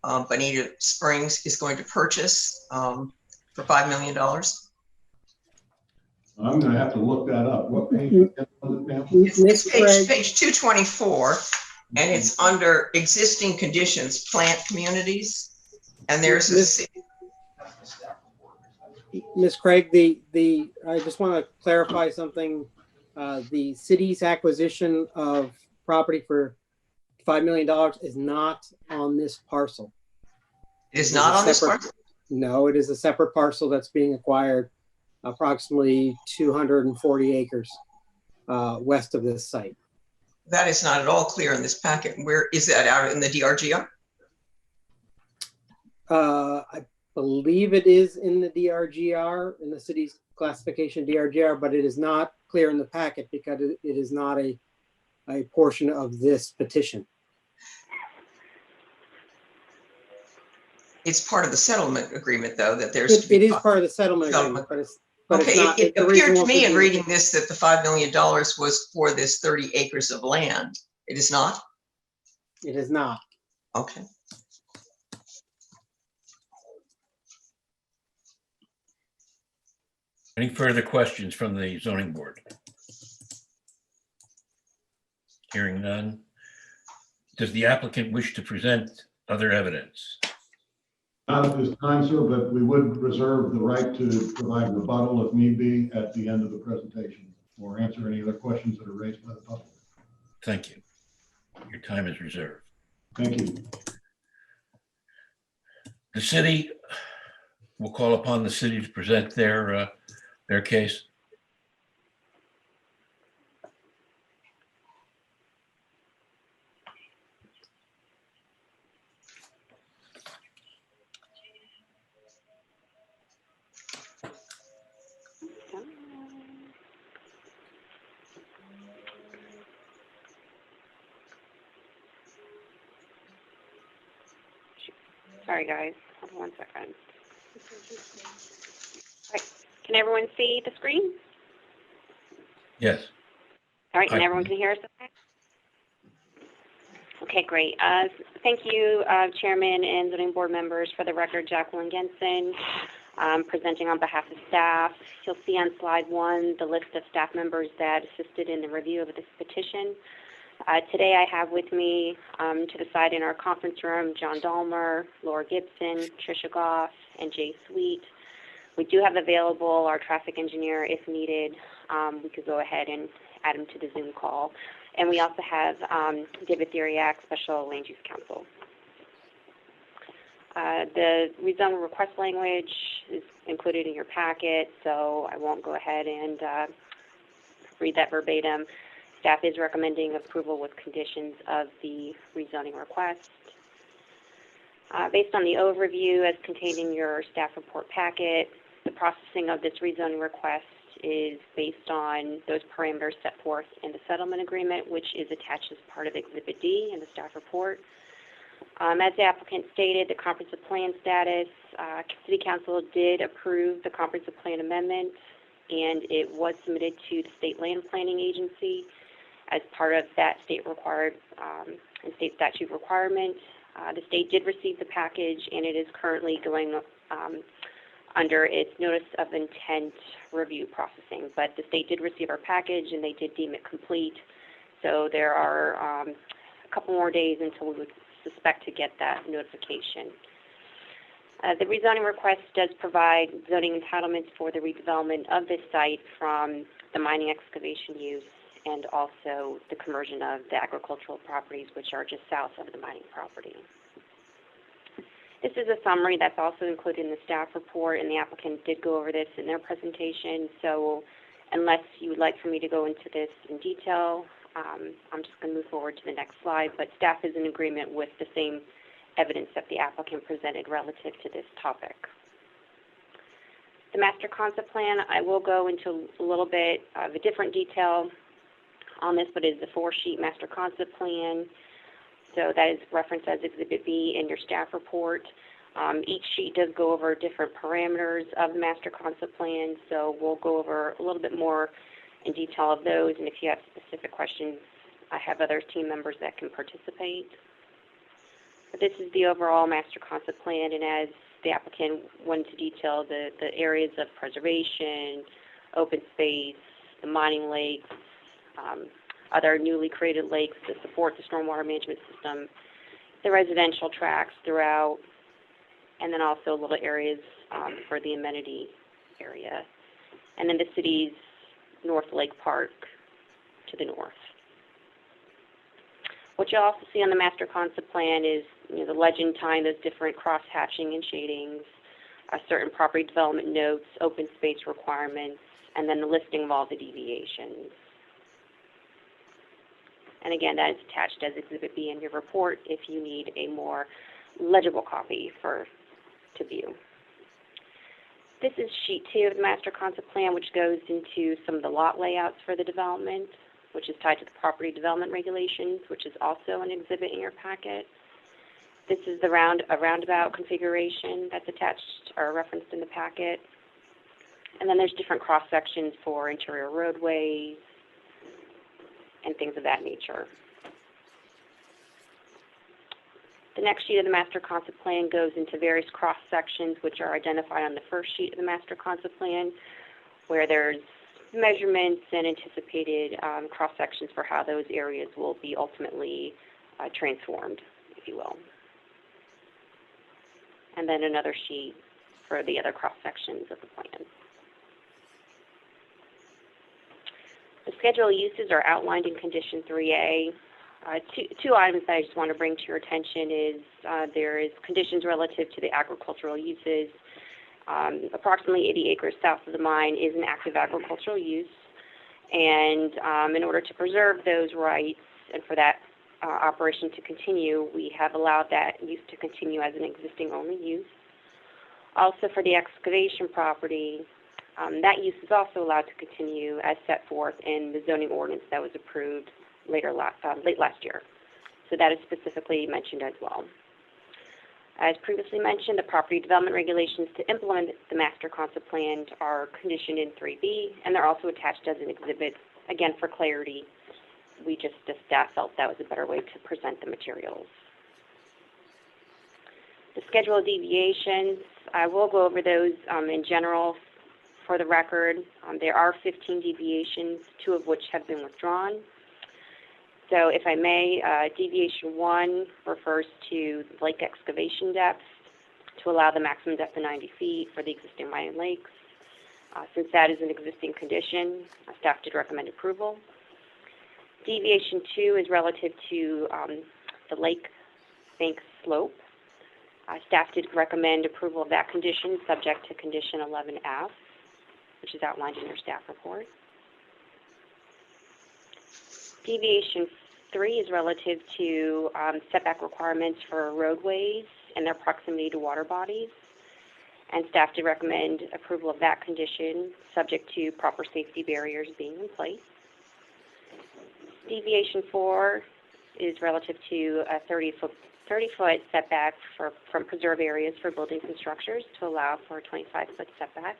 Bonita Springs is going to purchase for $5 million? I'm gonna have to look that up. What page? It's page 224, and it's under existing conditions, plant communities. And there's a Ms. Craig, I just want to clarify something. The city's acquisition of property for $5 million is not on this parcel. It is not on this parcel? No, it is a separate parcel that's being acquired, approximately 240 acres west of this site. That is not at all clear in this packet. Where is that, out in the DRGR? I believe it is in the DRGR, in the city's classification DRGR, but it is not clear in the packet because it is not a portion of this petition. It's part of the settlement agreement, though, that there's. It is part of the settlement agreement, but okay, it's not. It appeared to me in reading this that the $5 million was for this 30 acres of land. It is not? It is not. Okay. Any further questions from the zoning board? Hearing none. Does the applicant wish to present other evidence? Not at this time, sir, but we would reserve the right to provide rebuttal if need be at the end of the presentation or answer any other questions that are raised by the public. Thank you. Your time is reserved. Thank you. The city, we'll call upon the city to present their case. Sorry, guys. Hold on 1 second. All right. Can everyone see the screen? Yes. All right, and Hi. everyone can hear us okay? Okay, great. Thank you, Chairman and zoning board members. For the record, Jacqueline Genson, presenting on behalf of staff. You'll see on slide 1 the list of staff members that assisted in the review of this petition. Today I have with me to the side in our conference room, John Dahmer, Laura Gibson, Tricia Goff, and Jay Sweet. We do have available our traffic engineer if needed. We could go ahead and add him to the Zoom call. And we also have David Theriak, Special Land Use Counsel. The rezone request language is included in your packet, so I won't go ahead and read that verbatim. Staff is recommending approval with conditions of the rezoning request. Based on the overview as contained in your staff report packet, the processing of this rezoning request is based on those parameters set forth in the settlement agreement, which is attached as part of Exhibit D in the staff report. As the applicant stated, the comprehensive plan status, City Council did approve the comprehensive plan amendment, and it was submitted to the State Land Planning Agency as part of that state required and state statute requirement. The state did receive the package, and it is currently going under its notice of intent review processing. But the state did receive our package, and they did deem it complete. So there are a couple more days until we would suspect to get that notification. The rezoning request does provide zoning entitlements for the redevelopment of this site from the mining excavation use and also the conversion of the agricultural properties, which are just south of the mining property. This is a summary that's also included in the staff report, and the applicant did go over this in their presentation. So unless you would like for me to go into this in detail, I'm just going to move forward to the next slide, but staff is in agreement with the same evidence that the applicant presented relative to this topic. The master concept plan, I will go into a little bit of a different detail on this, but it is a 4-sheet master concept plan. So that is referenced as Exhibit B in your staff report. Each sheet does go over different parameters of the master concept plan, so we'll go over a little bit more in detail of those, and if you have specific questions, I have other team members that can participate. But this is the overall master concept plan, and as the applicant went into detail, the areas of preservation, open space, the mining lakes, other newly created lakes that support the stormwater management system, the residential tracts throughout, and then also little areas for the amenity area. And then the city's North Lake Park to the north. What you'll also see on the master concept plan is the legend tying those different cross-hatching and shadings, certain property development notes, open space requirements, and then the listing of all the deviations. And again, that is attached as Exhibit B in your report if you need a more legible copy to view. This is sheet 2 of the master concept plan, which goes into some of the lot layouts for the development, which is tied to the property development regulations, which is also an exhibit in your packet. This is a roundabout configuration that's attached or referenced in the packet. And then there's different cross sections for interior roadways and things of that nature. The next sheet of the master concept plan goes into various cross sections which are identified on the first sheet of the master concept plan, where there's measurements and anticipated cross sections for how those areas will be ultimately transformed, if you will. And then another sheet for the other cross sections of the plan. The schedule of uses are outlined in condition 3A. Two items that I just want to bring to your attention is there is conditions relative to the agricultural uses. Approximately 80 acres south of the mine is an active agricultural use, and in order to preserve those rights and for that operation to continue, we have allowed that use to continue as an existing only use. Also for the excavation property, that use is also allowed to continue as set forth in the zoning ordinance that was approved late last year. So that is specifically mentioned as well. As previously mentioned, the property development regulations to implement the master concept plan are conditioned in 3B, and they're also attached as an exhibit, again, for clarity. The staff felt that was a better way to present the materials. The schedule of deviations, I will go over those in general for the record. There are 15 deviations, 2 of which have been withdrawn. So if I may, deviation 1 refers to lake excavation depth to allow the maximum depth of 90 feet for the existing mining lakes. Since that is an existing condition, staff did recommend approval. Deviation 2 is relative to the lake bank slope. Staff did recommend approval of that condition subject to condition 11F, which is outlined in your staff report. Deviation 3 is relative to setback requirements for roadways and their proximity to water bodies. And staff did recommend approval of that condition subject to proper safety barriers being in place. Deviation 4 is relative to a 30-foot setback from preserve areas for buildings and structures to allow for a 25-foot setback.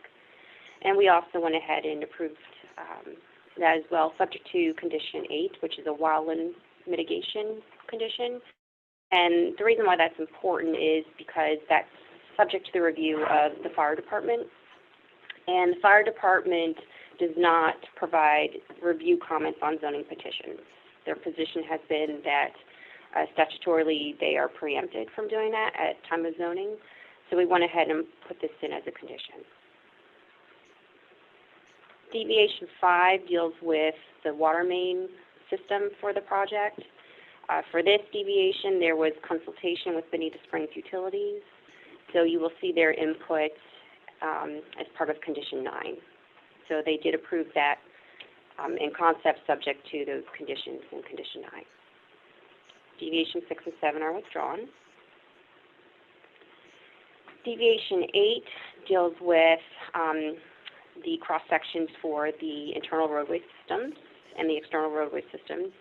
And we also went ahead and approved that as well, subject to condition 8, which is a wildland mitigation condition. And the reason why that's important is because that's subject to the review of the fire department. And the fire department does not provide review comments on zoning petitions. Their position has been that statutorily they are preempted from doing that at time of zoning. So we went ahead and put this in as a condition. Deviation 5 deals with the water main system for the project. For this deviation, there was consultation with Bonita Springs Utilities. So you will see their input as part of condition 9. So they did approve that in concept subject to those conditions in condition 9. Deviation 6 and 7 are withdrawn. Deviation 8 deals with the cross sections for the internal roadway systems and the external roadway systems.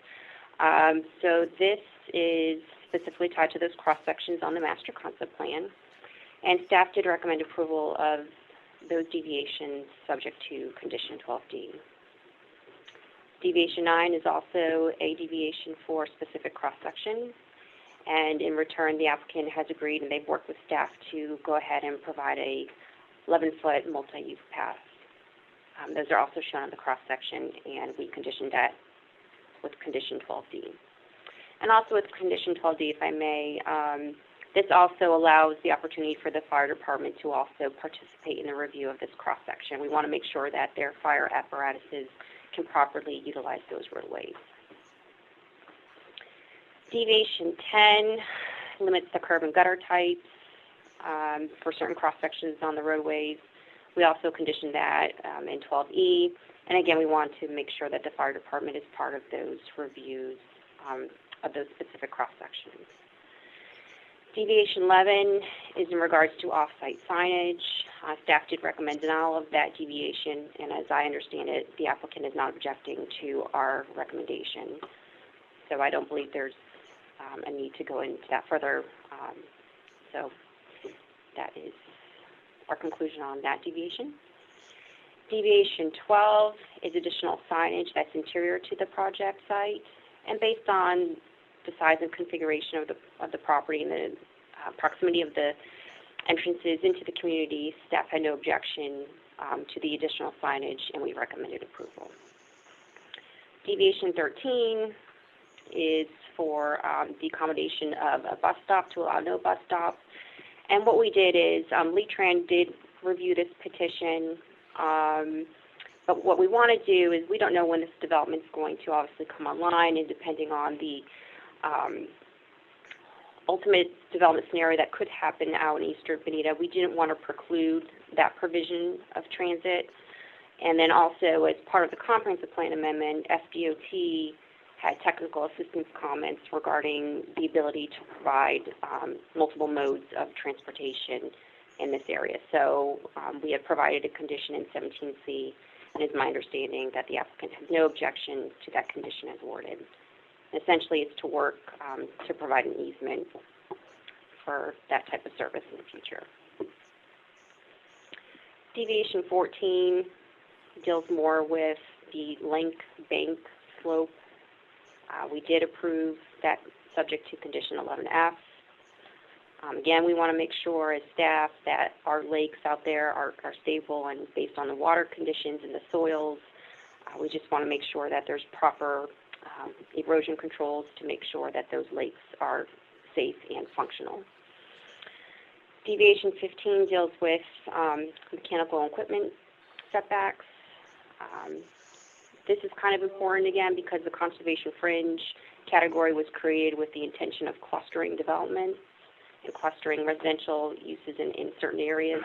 So this is specifically tied to those cross sections on the master concept plan. And staff did recommend approval of those deviations subject to condition 12D. Deviation 9 is also a deviation for specific cross-section. And in return, the applicant has agreed, and they've worked with staff to go ahead and provide a 11-foot multi-use path. Those are also shown on the cross-section, and we conditioned that with condition 12D. And also with condition 12D, if I may, this also allows the opportunity for the fire department to also participate in the review of this cross-section. We want to make sure that their fire apparatuses can properly utilize those roadways. Deviation 10 limits the curb and gutter types for certain cross-sections on the roadways. We also conditioned that in 12E. And again, we want to make sure that the fire department is part of those reviews of those specific cross-sections. Deviation 11 is in regards to off-site signage. Staff did recommend denial of that deviation, and as I understand it, the applicant is not objecting to our recommendation. So I don't believe there's a need to go into that further. So that is our conclusion on that deviation. Deviation 12 is additional signage that's interior to the project site, and based on the size and configuration of the property and the proximity of the entrances into the community, staff had no objection to the additional signage, and we recommended approval. Deviation 13 is for the accommodation of a bus stop to allow no bus stops. And what we did is, Lee-Tran did review this petition, but what we want to do is we don't know when this development is going to obviously come online, and depending on the ultimate development scenario that could happen out in eastern Bonita, we didn't want to preclude that provision of transit. And then also, as part of the comprehensive plan amendment, FDOT had technical assistance comments regarding the ability to provide multiple modes of transportation in this area. So we have provided a condition in 17C, and it's my understanding that the applicant has no objection to that condition as worded. Essentially, it's to work to provide an easement for that type of service in the future. Deviation 14 deals more with the link bank slope. We did approve that subject to condition 11F. Again, we want to make sure as staff that our lakes out there are stable and based on the water conditions and the soils. We just want to make sure that there's proper erosion controls to make sure that those lakes are safe and functional. Deviation 15 deals with mechanical equipment setbacks. This is kind of important again because the conservation fringe category was created with the intention of clustering development and clustering residential uses in certain areas.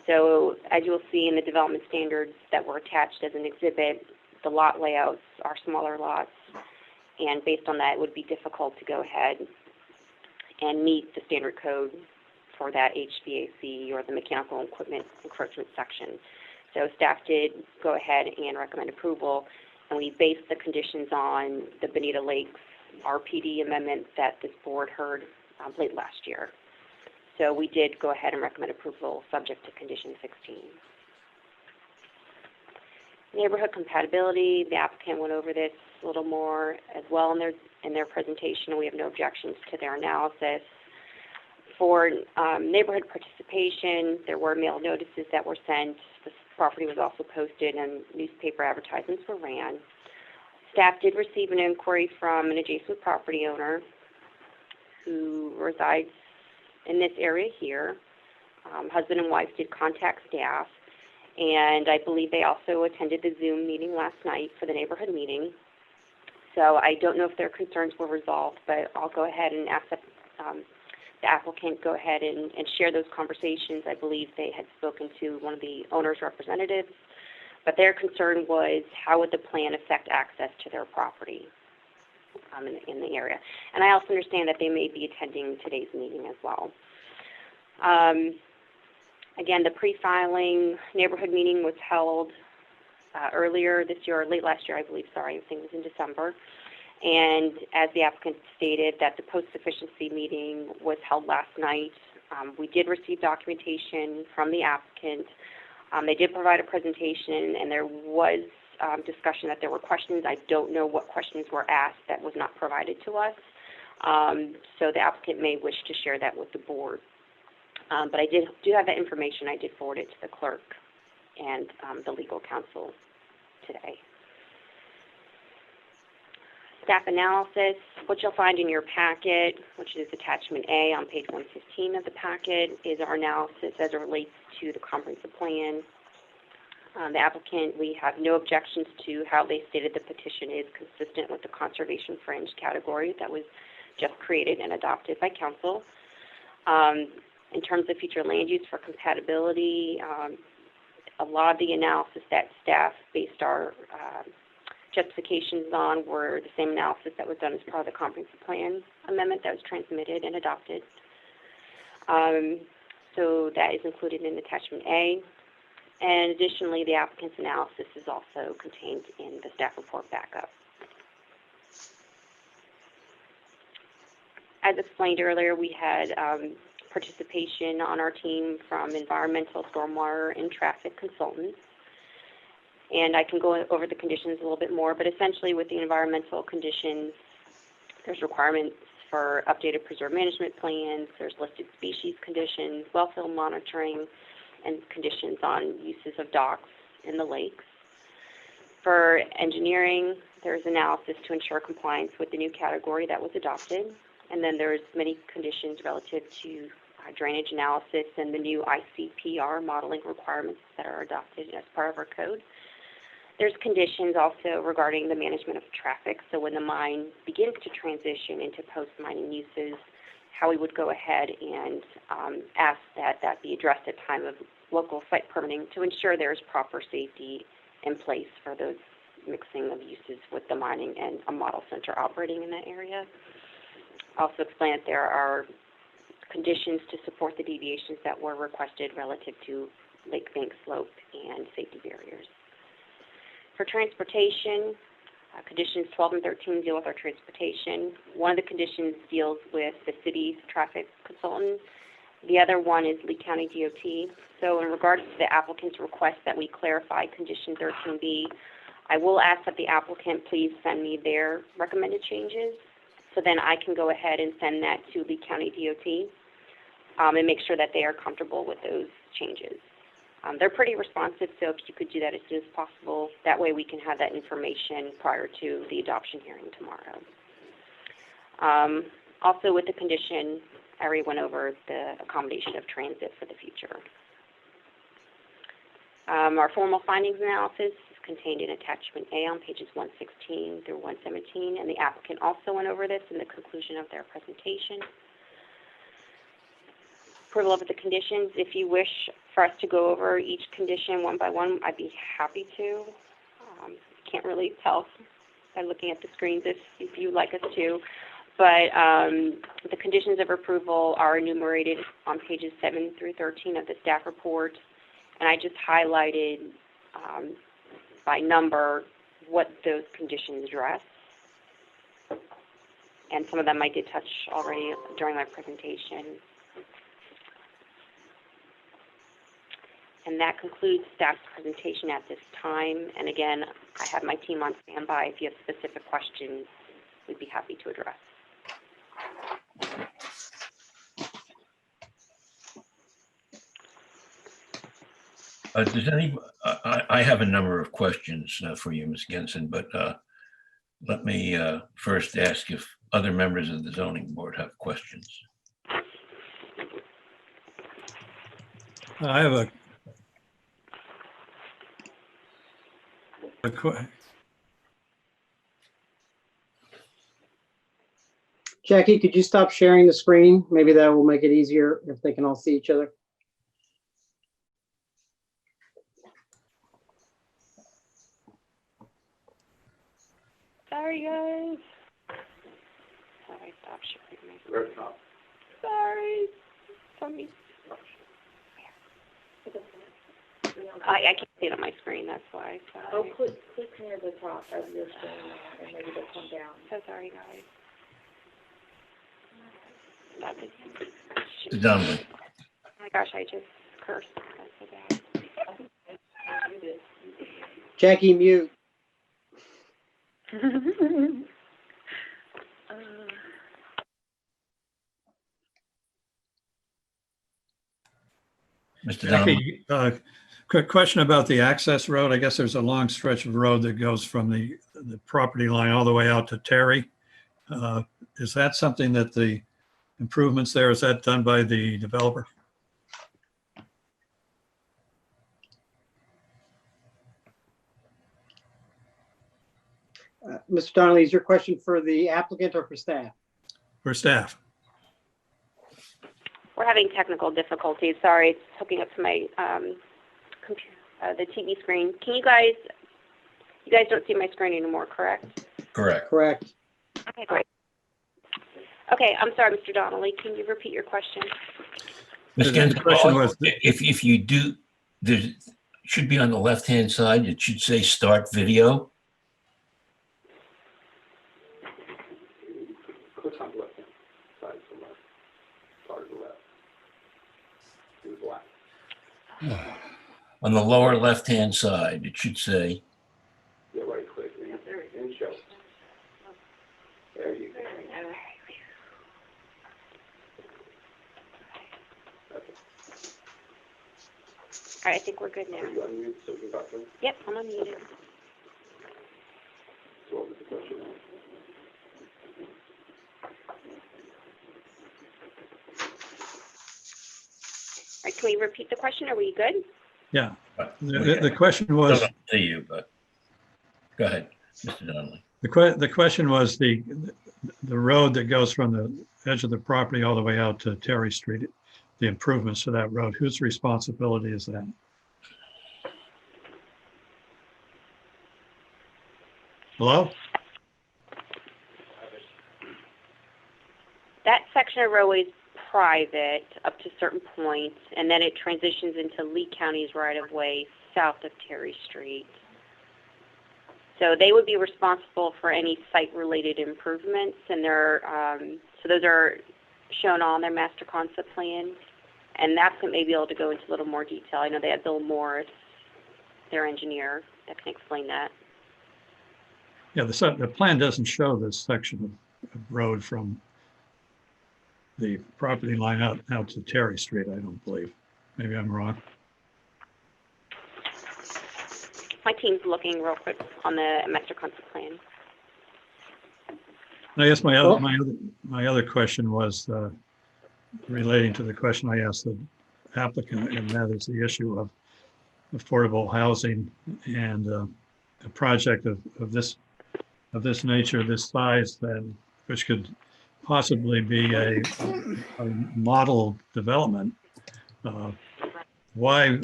So as you'll see in the development standards that were attached as an exhibit, the lot layouts are smaller lots, and based on that, it would be difficult to go ahead and meet the standard code for that HVAC or the mechanical equipment encroachment section. So staff did go ahead and recommend approval, and we based the conditions on the Bonita Lakes RPD amendment that this board heard late last year. So we did go ahead and recommend approval subject to condition 16. Neighborhood compatibility, the applicant went over this a little more as well in their presentation. We have no objections to their analysis. For neighborhood participation, there were mail notices that were sent. The property was also posted and newspaper advertisements were ran. Staff did receive an inquiry from an adjacent property owner who resides in this area here. Husband and wife did contact staff, and I believe they also attended the Zoom meeting last night for the neighborhood meeting. So I don't know if their concerns were resolved, but I'll go ahead and ask that the applicant go ahead and share those conversations. I believe they had spoken to one of the owner's representatives, but their concern was how would the plan affect access to their property in the area. And I also understand that they may be attending today's meeting as well. Again, the pre-filing neighborhood meeting was held earlier this year, or late last year, I believe, sorry, I think it was in December. And as the applicant stated, that the post-sufficiency meeting was held last night We did receive documentation from the applicant. They did provide a presentation, and there was discussion that there were questions. I don't know what questions were asked that was not provided to us. So the applicant may wish to share that with the board. But I do have that information. I did forward it to the clerk and the legal counsel today. Staff analysis, what you'll find in your packet, which is attachment A on page 115 of the packet, is our analysis as it relates to the comprehensive plan. The applicant, we have no objections to how they stated the petition is consistent with the conservation fringe category that was just created and adopted by council. In terms of future land use for compatibility, a lot of the analysis that staff based our justifications on were the same analysis that was done as part of the comprehensive plan amendment that was transmitted and adopted. So that is included in attachment A. And additionally, the applicant's analysis is also contained in the staff report backup. As explained earlier, we had participation on our team from environmental, stormwater, and traffic consultants. And I can go over the conditions a little bit more, but essentially with the environmental conditions, there's requirements for updated preserve management plans, there's listed species conditions, wellfield monitoring, and conditions on uses of docks in the lakes. For engineering, there's analysis to ensure compliance with the new category that was adopted. And then there's many conditions relative to drainage analysis and the new ICPR modeling requirements that are adopted as part of our code. There's conditions also regarding the management of traffic. So when the mine begins to transition into post-mining uses, how we would go ahead and ask that that be addressed at time of local site permitting to ensure there's proper safety in place for those mixing of uses with the mining and a model center operating in that area. Also explain that there are conditions to support the deviations that were requested relative to lake bank slope and safety barriers. For transportation, conditions 12 and 13 deal with our transportation. One of the conditions deals with the city's traffic consultant. The other one is Lee County DOT. So in regards to the applicant's request that we clarify condition 13B, I will ask that the applicant please send me their recommended changes, so then I can go ahead and send that to Lee County DOT and make sure that they are comfortable with those changes. They're pretty responsive, so if you could do that as soon as possible, that way we can have that information prior to the adoption hearing tomorrow. Also with the condition, I already went over the accommodation of transit for the future. Our formal findings analysis is contained in attachment A on pages 116 through 117, and the applicant also went over this in the conclusion of their presentation. Approval of the conditions. If you wish for us to go over each condition one by one, I'd be happy to. Can't really tell by looking at the screens if you'd like us to. But the conditions of approval are enumerated on pages 7 through 13 of the staff report. And I just highlighted by number what those conditions address. And some of them I did touch already during my presentation. And that concludes staff's presentation at this time. And again, I have my team on standby. If you have specific questions, we'd be happy to address. Does any? I have a number of questions for you, Ms. Gensen, but let me first ask if other members of the zoning board have questions. I have a Jackie, could you stop sharing the screen? Maybe that will make it easier if they can all see each other. Sorry, guys. Sorry, stop sharing my screen. Sorry. Somebody. I can't see it on my screen, that's why. Sorry. Oh, click near the top of your screen and maybe they'll come down. So sorry, guys. Donnelly. gosh, I just cursed. That's so bad. Jackie, mute. Mr. Donnelly. Jackie, quick question about the access road. I guess there's a long stretch of road that goes from the property line all the way out to Terry. Is that something that the improvements there, is that done by the developer? Mr. Donnelly, is your question for the applicant or for staff? For staff. We're having technical difficulties. Sorry, it's hooking up to my computer, the TV screen. Can you guys don't see my screen anymore, correct? Correct. Correct. Okay, great. Okay, I'm sorry, Mr. Donnelly. Can you repeat your question? Ms. The question was, if you do, there should be on the left-hand side, it should say start video. Click on the left-hand side from left. Start to the left. Do black. On the lower left-hand side, it should say. Yeah, right click and show. There you go. All right, I think we're good now. Are you unmuted so we can talk to him? Yep, I'm unmuted. So what was the question? All right, can we repeat the question? Are we good? yeah, the question was, Don't see you, but go ahead, Mr. Donnelly. the question was the road that goes from the edge of the property all the way out to Terry Street, the improvements to that road, whose responsibility is that? Hello? That section of roadway is private up to certain points, and then it transitions into Lee County's right-of-way south of Terry Street. So they would be responsible for any site-related improvements, and so those are shown on their master concept plan, and that's what may be able to go into a little more detail. I know they have Bill Morris, their engineer, that can explain that. Yeah, the plan doesn't show this section of road from the property line out to Terry Street, I don't believe. Maybe I'm wrong. My team's looking real quick on the master concept plan. I guess my other question was relating to the question I asked the applicant, and that is the issue of affordable housing and a project of this nature, this size, which could possibly be a model development. Why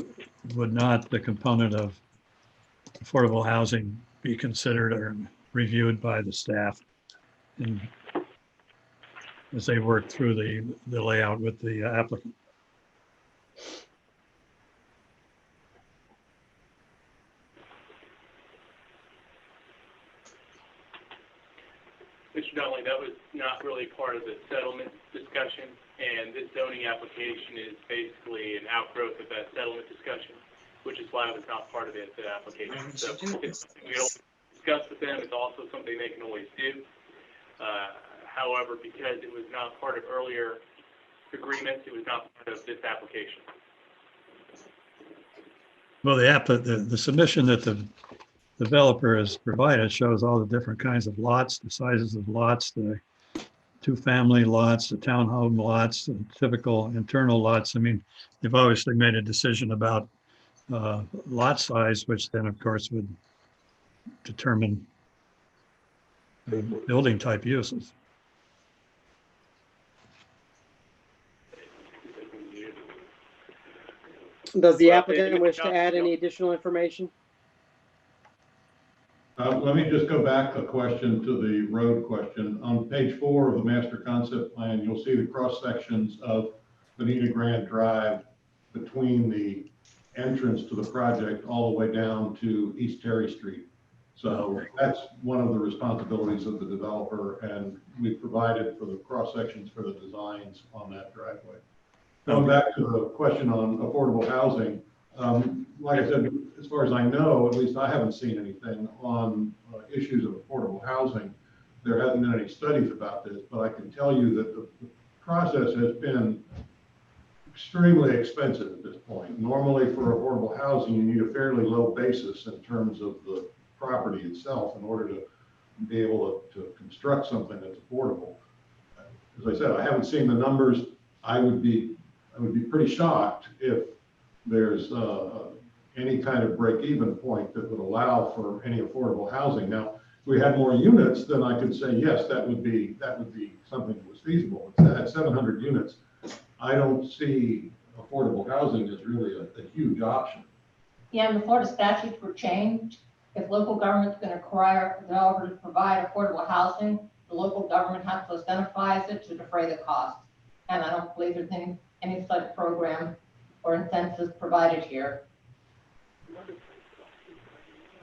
would not the component of affordable housing be considered or reviewed by the staff as they work through the layout with the applicant? Mr. Donnelly, that was not really part of the settlement discussion, and this zoning application is basically an outgrowth of that settlement discussion, which is why it was not part of the application. So it's something we don't discuss with them. It's also something they can always do. However, because it was not part of earlier agreements, it was not part of this application. Well, the submission that the developer has provided shows all the different kinds of lots, the sizes of lots, the two-family lots, the townhome lots, the typical internal lots. I mean, they've obviously made a decision about lot size, which then, of course, would determine building type uses. Does the applicant wish to add any additional information? Let me just go back a question to the road question. On page 4 of the master concept plan, you'll see the cross sections of Bonita Grand Drive between the entrance to the project all the way down to East Terry Street. So that's one of the responsibilities of the developer, and we've provided for the cross sections for the designs on that driveway. Going back to the question on affordable housing, like I said, as far as I know, at least I haven't seen anything on issues of affordable housing. There hasn't been any studies about this, but I can tell you that the process has been extremely expensive at this point. Normally for affordable housing, you need a fairly low basis in terms of the property itself in order to be able to construct something that's affordable. As I said, I haven't seen the numbers. I would be pretty shocked if there's any kind of break-even point that would allow for any affordable housing. Now, if we had more units, then I could say, yes, that would be something that was feasible. At 700 units, I don't see affordable housing as really a huge option. Yeah, and before the statutes were changed, if local government's going to require a developer to provide affordable housing, the local government has to identify it to defray the cost. And I don't believe there's any such program or incentives provided here.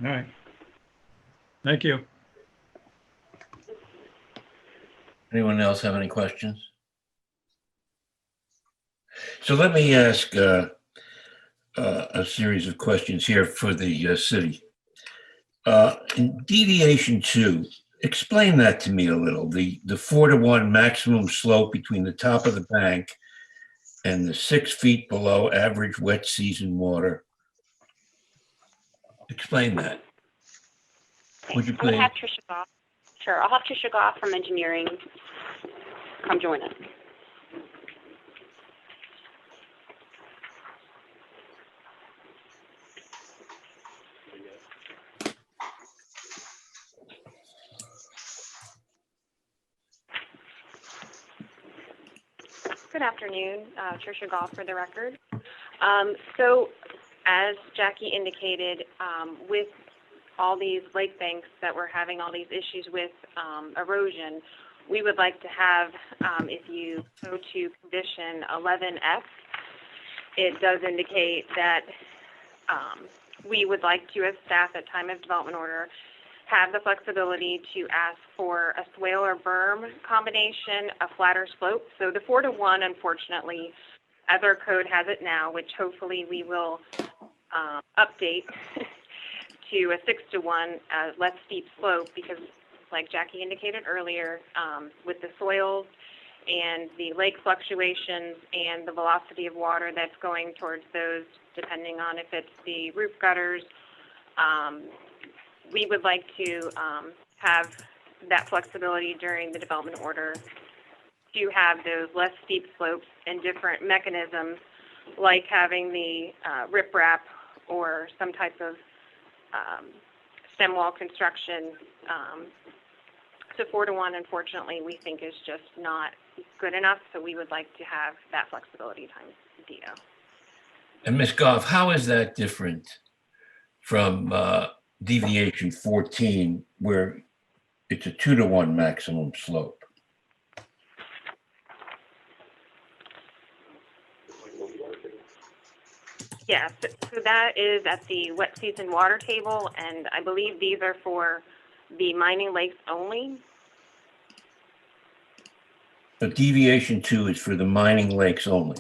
All right. Thank you. Anyone else have any questions? So let me ask a series of questions here for the city. In deviation 2, explain that to me a little. The 4-to-1 maximum slope between the top of the bank and the 6 feet below average wet season water. Explain that. Would you I'm gonna please? have Tricia Goff. Sure, I'll have Tricia Goff from engineering come join us. Good afternoon, Tricia Goff for the record. So as Jackie indicated, with all these lake banks that we're having all these issues with erosion, we would like to have, if you go to condition 11F, it does indicate that we would like to, as staff at time of development order, have the flexibility to ask for a swale or berm combination, a flatter slope. So the 4-to-1, unfortunately, as our code has it now, which hopefully we will update to a 6-to-1, less steep slope, because like Jackie indicated earlier, with the soils and the lake fluctuations and the velocity of water that's going towards those, depending on if it's the roof gutters, we would like to have that flexibility during the development order to have those less steep slopes and different mechanisms, like having the riprap or some type of stem wall construction. So 4-to-1, unfortunately, we think is just not good enough. So we would like to have that flexibility times DO. And Ms. Goff, how is that different from deviation 14, where it's a 2-to-1 maximum slope? Yes, so that is at the wet season water table, and I believe these are for the mining lakes only. But deviation 2 is for the mining lakes only.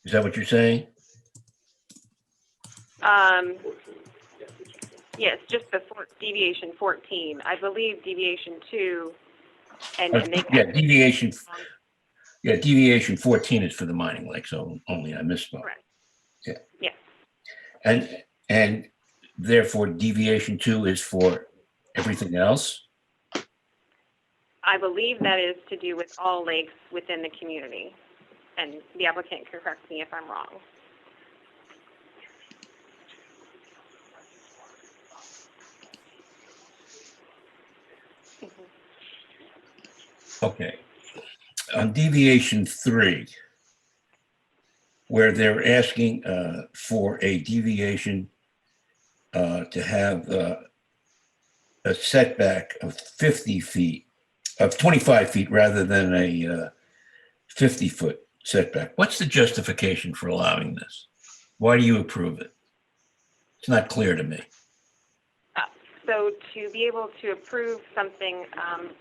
Is that what you're saying? Yes, just the deviation 14. I believe deviation 2, and they deviation 14 is for the mining lakes only. I misspoke. Correct. Yeah. Yeah. And therefore deviation 2 is for everything else? I believe that is to do with all lakes within the community, and the applicant can correct me if I'm wrong. Okay. On deviation 3, where they're asking for a deviation to have a setback of 50 feet, of 25 feet rather than a 50-foot setback. What's the justification for allowing this? Why do you approve it? It's not clear to me. So to be able to approve something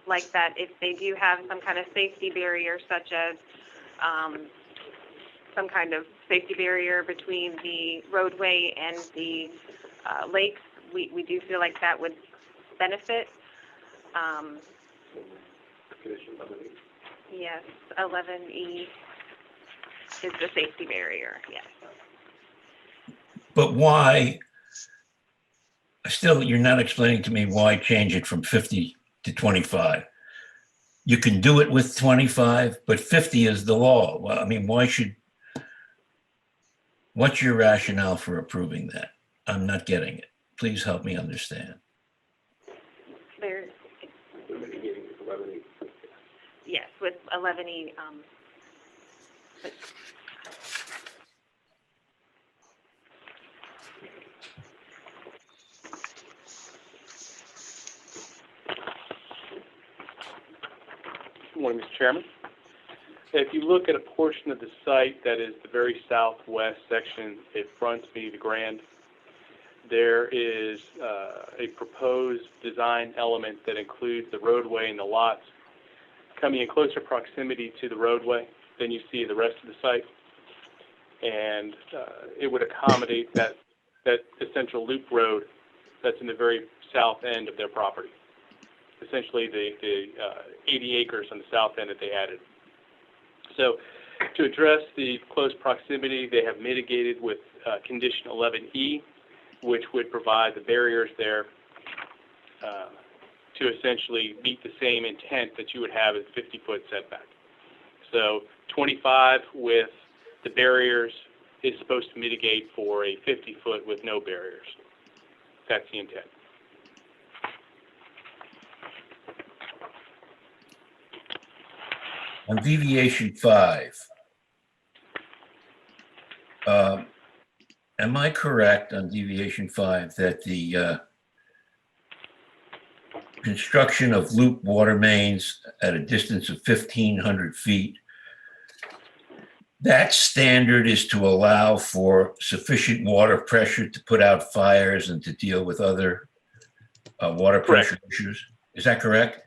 like that, if they do have some kind of safety barrier, such as some kind of safety barrier between the roadway and the lakes. We do feel like that would benefit. Yes, 11E is the safety barrier, yes. But why, still, you're not explaining to me why change it from 50 to 25. You can do it with 25, but 50 is the law. Well, I mean, what's your rationale for approving that? I'm not getting it. Please help me understand. There's, yes, with 11E, but Good morning, Mr. Chairman. If you look at a portion of the site that is the very southwest section, it fronts me the Grand. There is a proposed design element that includes the roadway and the lots coming in closer proximity to the roadway than you see the rest of the site. And it would accommodate that essential loop road that's in the very south end of their property. Essentially the 80 acres on the south end that they added. So to address the close proximity, they have mitigated with condition 11E, which would provide the barriers there to essentially meet the same intent that you would have as a 50-foot setback. So 25 with the barriers is supposed to mitigate for a 50-foot with no barriers. That's the intent. On deviation 5, am I correct on deviation 5 that the construction of loop water mains at a distance of 1,500 feet, that standard is to allow for sufficient water pressure to put out fires and to deal with other water pressure issues? Is that correct?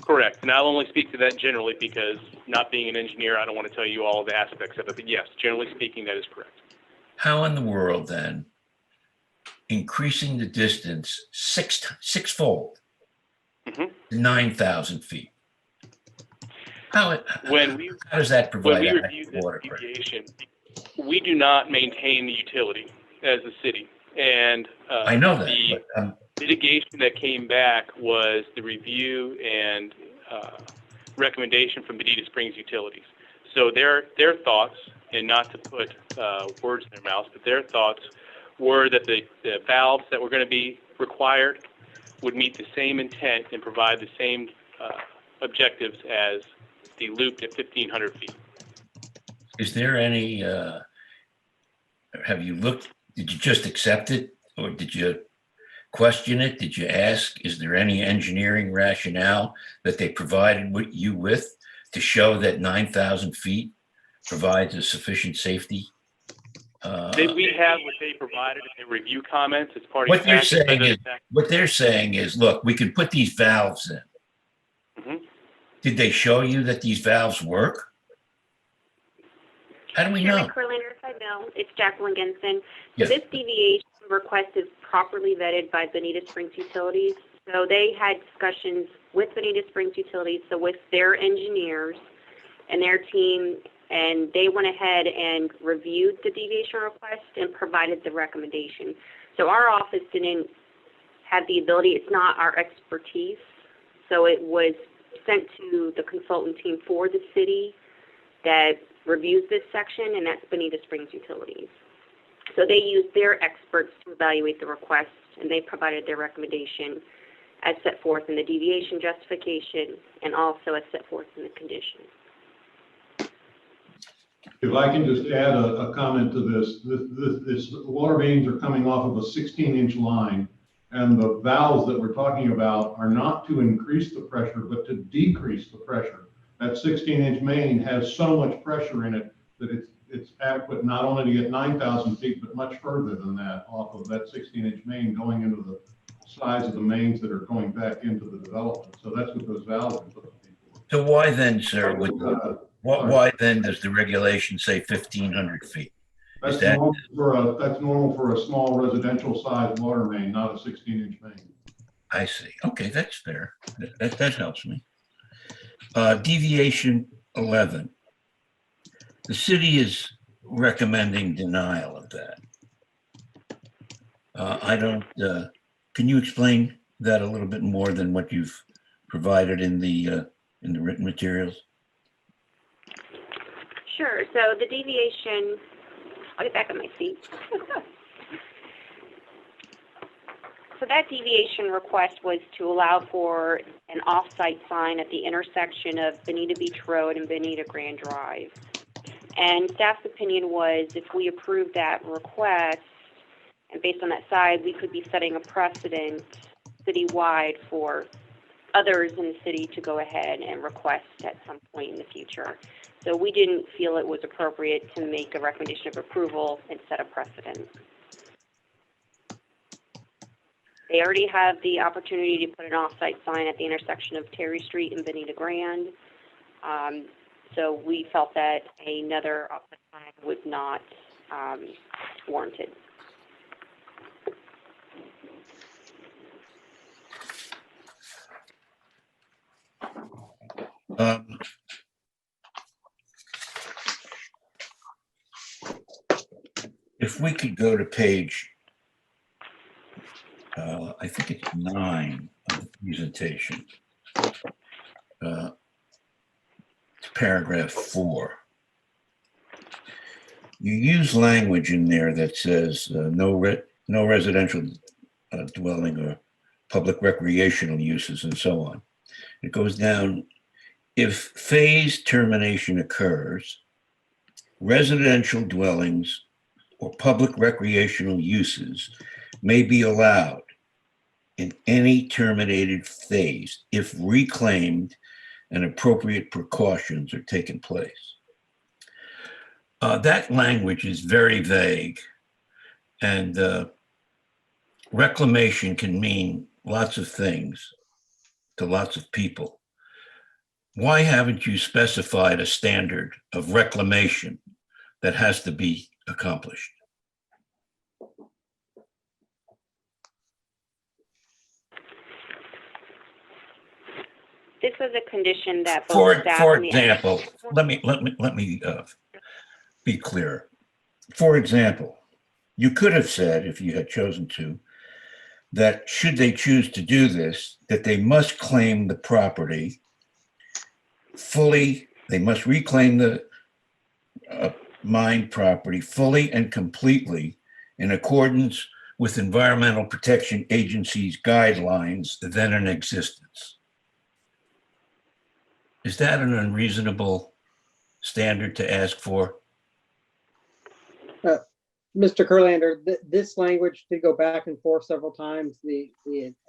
Correct. And I'll only speak to that generally because not being an engineer, I don't want to tell you all the aspects of it. But yes, generally speaking, that is correct. How in the world then, increasing the distance sixfold to 9,000 feet? How does that provide when we review this water pressure? deviation, we do not maintain the utility as a city. And I know that. The mitigation that came back was the review and recommendation from Bonita Springs Utilities. So their thoughts, and not to put words in their mouths, but their thoughts were that the valves that were going to be required would meet the same intent and provide the same objectives as the loop at 1,500 feet. Is there any, have you looked, did you just accept it? Or did you question it? Did you ask? Is there any engineering rationale that they provided you with to show that 9,000 feet provides a sufficient safety? We have what they provided in their review comments as part of What they're saying is, look, we can put these valves in. Mm-hmm. Did they show you that these valves work? How do we know? Chairman Kurlander, if I know, it's Jacqueline Genson. Yes. This deviation request is properly vetted by Bonita Springs Utilities. So they had discussions with Bonita Springs Utilities, so with their engineers and their team, and they went ahead and reviewed the deviation request and provided the recommendation. So our office didn't have the ability, it's not our expertise. So it was sent to the consultant team for the city that reviews this section, and that's Bonita Springs Utilities. So they used their experts to evaluate the request, and they provided their recommendation as set forth in the deviation justification and also as set forth in the condition. If I can just add a comment to this, this water mains are coming off of a 16-inch line, and the valves that we're talking about are not to increase the pressure, but to decrease the pressure. That 16-inch main has so much pressure in it that it's adequate not only to get 9,000 feet, but much further than that off of that 16-inch main going into the size of the mains that are going back into the development. So that's what those valves are put in for. So why then, sir, Why then does the regulation say 1,500 feet? That's Is that, normal for a small residential sized water main, not a 16-inch main. I see. Okay, that's fair. That helps me. Deviation 11. The city is recommending denial of that. Can you explain that a little bit more than what you've provided in the written materials? Sure. So the deviation, I'll get back on my seat. So that deviation request was to allow for an off-site sign at the intersection of Bonita Beach Road and Bonita Grand Drive. And staff's opinion was if we approved that request, and based on that side, we could be setting a precedent citywide for others in the city to go ahead and request at some point in the future. So we didn't feel it was appropriate to make a recommendation of approval and set a precedent. They already have the opportunity to put an off-site sign at the intersection of Terry Street and Bonita Grand. So we felt that another off-site sign was not warranted. If we could go to page, I think it's 9 of the presentation. It's paragraph 4. You use language in there that says no residential dwelling or public recreational uses and so on. It goes down, if phase termination occurs, residential dwellings or public recreational uses may be allowed in any terminated phase if reclaimed and appropriate precautions are taken place. That language is very vague, and reclamation can mean lots of things to lots of people. Why haven't you specified a standard of reclamation that has to be accomplished? This was a condition that both staff For and the example, let me be clear. For example, you could have said, if you had chosen to, that should they choose to do this, that they must claim the property fully, they must reclaim the mined property fully and completely in accordance with Environmental Protection Agency's guidelines then in existence. Is that an unreasonable standard to ask for? Mr. Kurlander, this language did go back and forth several times. The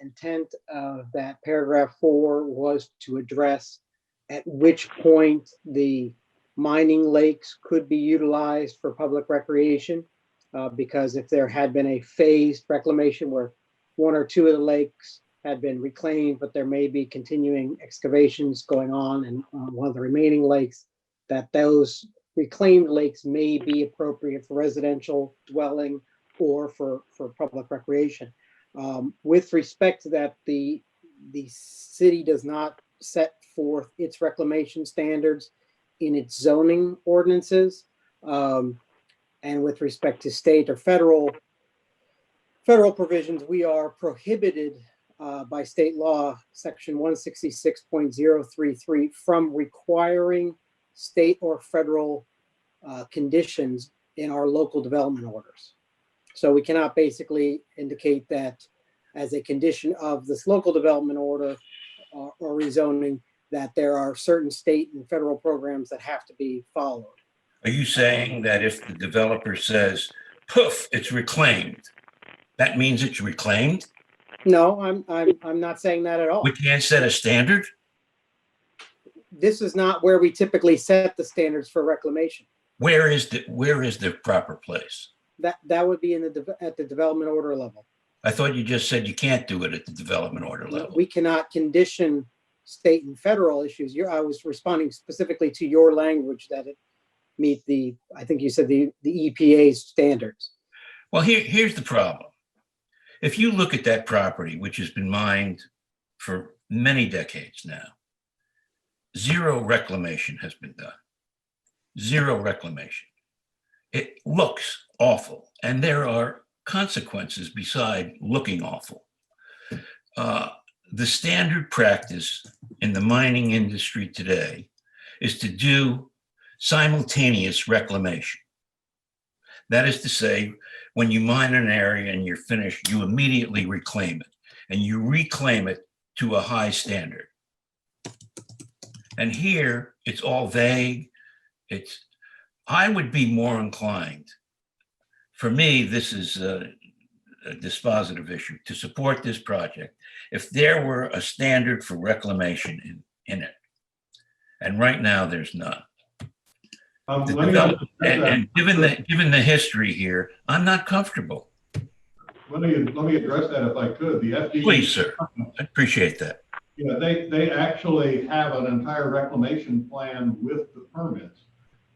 intent of that paragraph 4 was to address at which point the mining lakes could be utilized for public recreation, because if there had been a phased reclamation where 1 or 2 of the lakes had been reclaimed, but there may be continuing excavations going on in one of the remaining lakes, that those reclaimed lakes may be appropriate for residential dwelling or for public recreation. With respect to that, the city does not set forth its reclamation standards in its zoning ordinances. And with respect to state or federal provisions, we are prohibited by state law, section 166.033, from requiring state or federal conditions in our local development orders. So we cannot basically indicate that as a condition of this local development order or rezoning, that there are certain state and federal programs that have to be followed. Are you saying that if the developer says, poof, it's reclaimed, that means it's reclaimed? No, I'm not saying that at all. We can't set a standard? This is not where we typically set the standards for reclamation. Where is the proper place? That would be at the development order level. I thought you just said you can't do it at the development order level. We cannot condition state and federal issues. I was responding specifically to your language that it meet I think you said the EPA standards. Well, here's the problem. If you look at that property, which has been mined for many decades now, zero reclamation has been done. Zero reclamation. It looks awful, and there are consequences beside looking awful. The standard practice in the mining industry today is to do simultaneous reclamation. That is to say, when you mine an area and you're finished, you immediately reclaim it, and you reclaim it to a high standard. And here, it's all vague. I would be more inclined, for me, this is a dispositive issue, to support this project if there were a standard for reclamation in it. And right now, there's none. And given the history here, I'm not comfortable. Let me address that if I could. The FDE. Please, sir. I appreciate that. Yeah, they actually have an entire reclamation plan with the permits.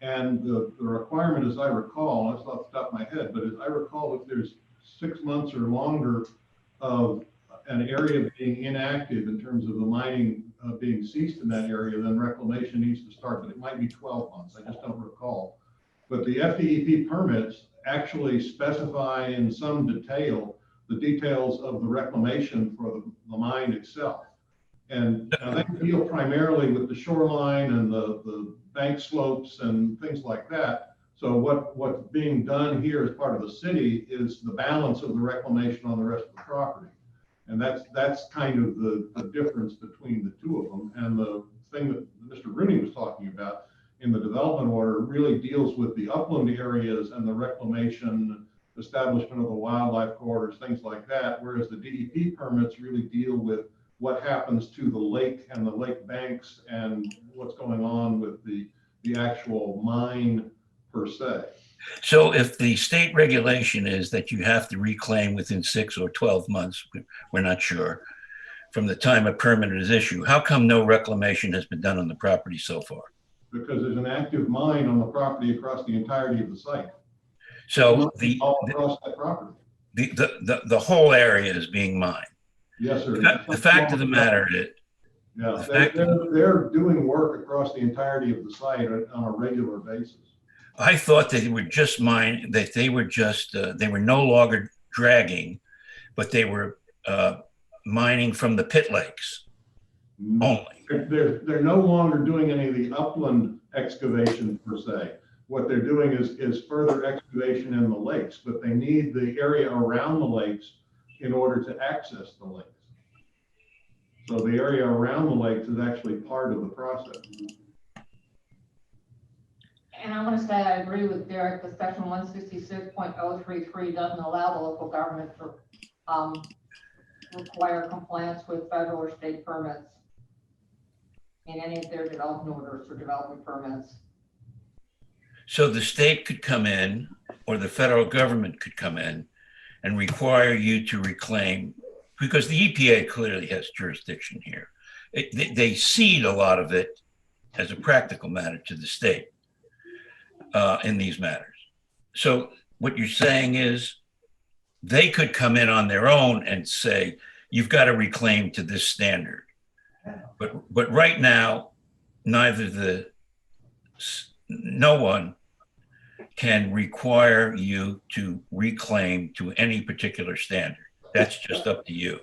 And the requirement, as I recall, that's off the top of my head, but as I recall, if there's 6 months or longer of an area being inactive in terms of the mining being ceased in that area, then reclamation needs to start, but it might be 12 months. I just don't recall. But the FDEP permits actually specify in some detail the details of the reclamation for the mine itself. And they deal primarily with the shoreline and the bank slopes and things like that. So what's being done here as part of the city is the balance of the reclamation on the rest of the property. And that's kind of the difference between the two of them. And the thing that Mr. Rooney was talking about in the development order really deals with the upland areas and the reclamation, establishment of the wildlife corridors, things like that. Whereas the DEP permits really deal with what happens to the lake and the lake banks and what's going on with the actual mine per se. So if the state regulation is that you have to reclaim within 6 or 12 months, we're not sure, from the time a permit is issued, how come no reclamation has been done on the property so far? Because there's an active mine on the property across the entirety of the site. So all across that property. The whole area is being mined. Yes, sir. The fact of the matter is, yeah, they're doing work across the entirety of the site on a regular basis. I thought they were just mining, that they were just, they were no longer dragging, but they were mining from the pit lakes only. They're no longer doing any of the upland excavation per se. What they're doing is further excavation in the lakes, but they need the area around the lakes in order to access the lakes. So the area around the lakes is actually part of the process. And I want to say I agree with Derek, the section 166.033 doesn't allow the local government to require compliance with federal or state permits in any of their development orders or development permits. So the state could come in, or the federal government could come in and require you to reclaim, because the EPA clearly has jurisdiction here. They cede a lot of it as a practical matter to the state in these matters. So what you're saying is they could come in on their own and say, you've got to reclaim to this standard. But right now, no one can require you to reclaim to any particular standard. That's just up to you.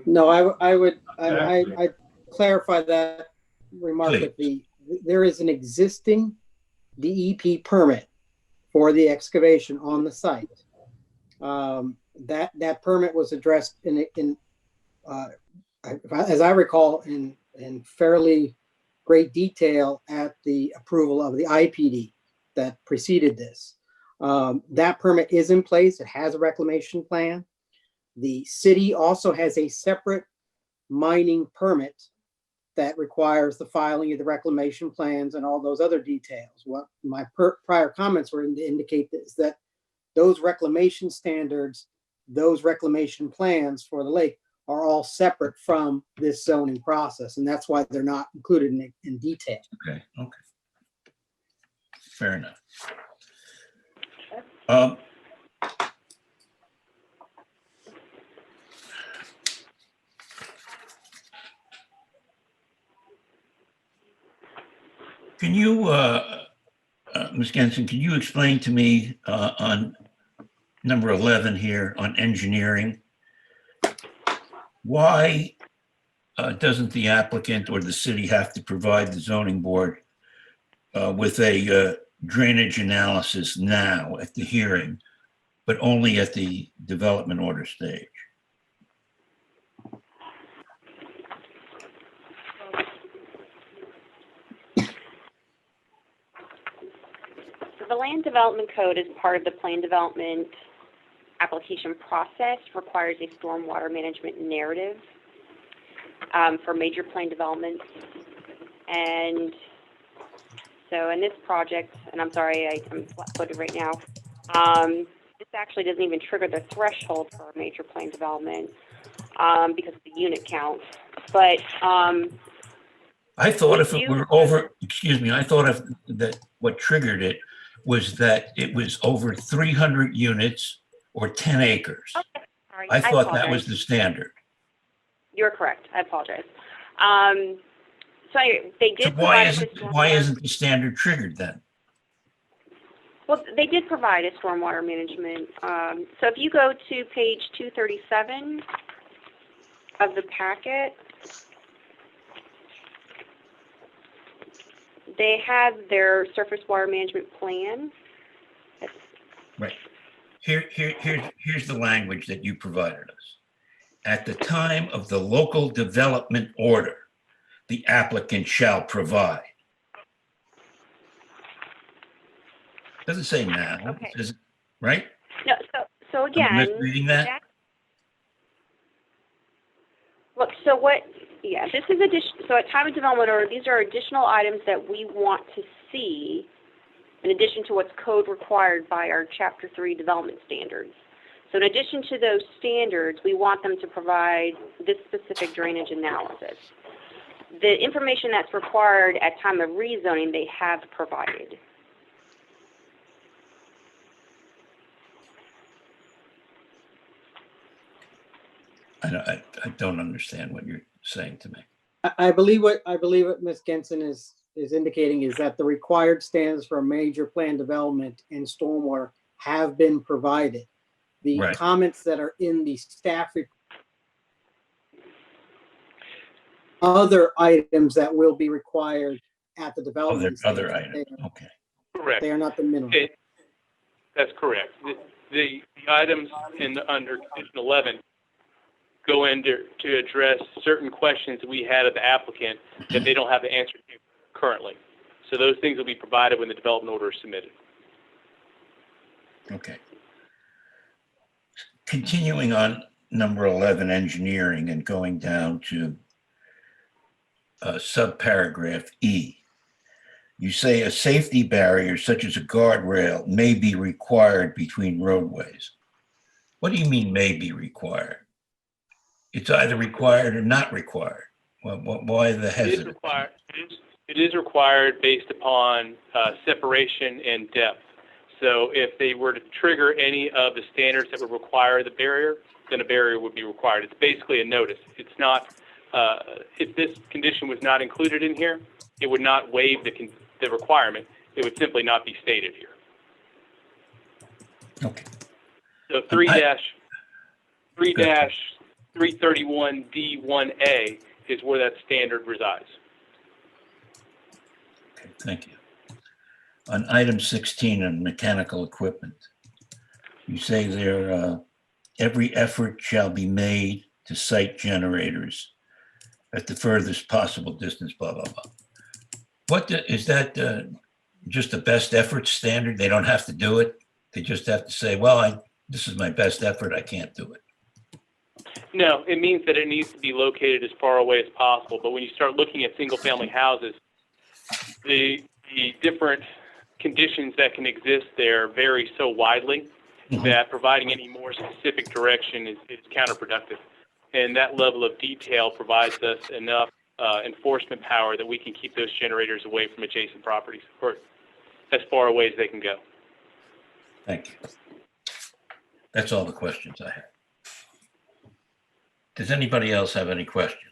No, I clarify that remark that there is an existing DEP permit for the excavation on the site. That permit was addressed as I recall, in fairly great detail at the approval of the IPD that preceded this. That permit is in place. It has a reclamation plan. The city also has a separate mining permit that requires the filing of the reclamation plans and all those other details. What my prior comments were to indicate is that those reclamation standards, those reclamation plans for the lake are all separate from this zoning process, and that's why they're not included in detail. Okay, okay. Fair enough. Can you, Ms. Gensen, can you explain to me on number 11 here on engineering, why doesn't the applicant or the city have to provide the zoning board with a drainage analysis now at the hearing, but only at the development order stage? So the land development code is part of the plan development application process, requires a stormwater management narrative for major plan developments. And so in this project, and I'm sorry, I'm flat-footed right now, this actually doesn't even trigger the threshold for a major plan development because of the unit count. But I thought if it were over, excuse me, I thought if that what triggered it was that it was over 300 units or 10 acres. Okay, sorry, I thought that apologize. was the standard. You're correct. I apologize. So they did So provide us with why stormwater. isn't the standard triggered then? Well, they did provide a stormwater management. So if you go to page 237 of the packet, they have their surface water management plan. Right. Here's the language that you provided us. At the time of the local development order, the applicant shall provide. Doesn't say now, Okay. it says, right? No, so again, Am I misreading that? Look, so what, yeah, this is so at time of development order, these are additional items that we want to see in addition to what's code required by our Chapter 3 development standards. So in addition to those standards, we want them to provide this specific drainage analysis. The information that's required at time of rezoning, they have provided. I don't understand what you're saying to me. I believe what Ms. Gensen is indicating is that the required standards for a major plan development and stormwater have been provided. The Right. comments that are in the staff report, other items that will be required at the development. Other stage. items, okay. Correct. They are not the minimum. That's correct. The items under condition 11 go into to address certain questions we had of the applicant that they don't have the answer to currently. So those things will be provided when the development order is submitted. Okay. Continuing on number 11, engineering, and going down to subparagraph E. You say a safety barrier such as a guardrail may be required between roadways. What do you mean may be required? It's either required or not required. Why the hesitancy? It is required based upon separation and depth. So if they were to trigger any of the standards that would require the barrier, then a barrier would be required. It's basically a notice. It's not, if this condition was not included in here, it would not waive the requirement. It would simply not be stated here. Okay. So 3-331D1A is where that standard resides. Okay, thank you. On item 16 on mechanical equipment, you say there, every effort shall be made to site generators at the furthest possible distance, blah, blah, blah. Is that just a best effort standard? They don't have to do it? They just have to say, well, this is my best effort, I can't do it. No, it means that it needs to be located as far away as possible. But when you start looking at single-family houses, the different conditions that can exist there vary so widely that providing any more specific direction is counterproductive. And that level of detail provides us enough enforcement power that we can keep those generators away from adjacent properties, or as far away as they can go. Thank you. That's all the questions I have. Does anybody else have any questions?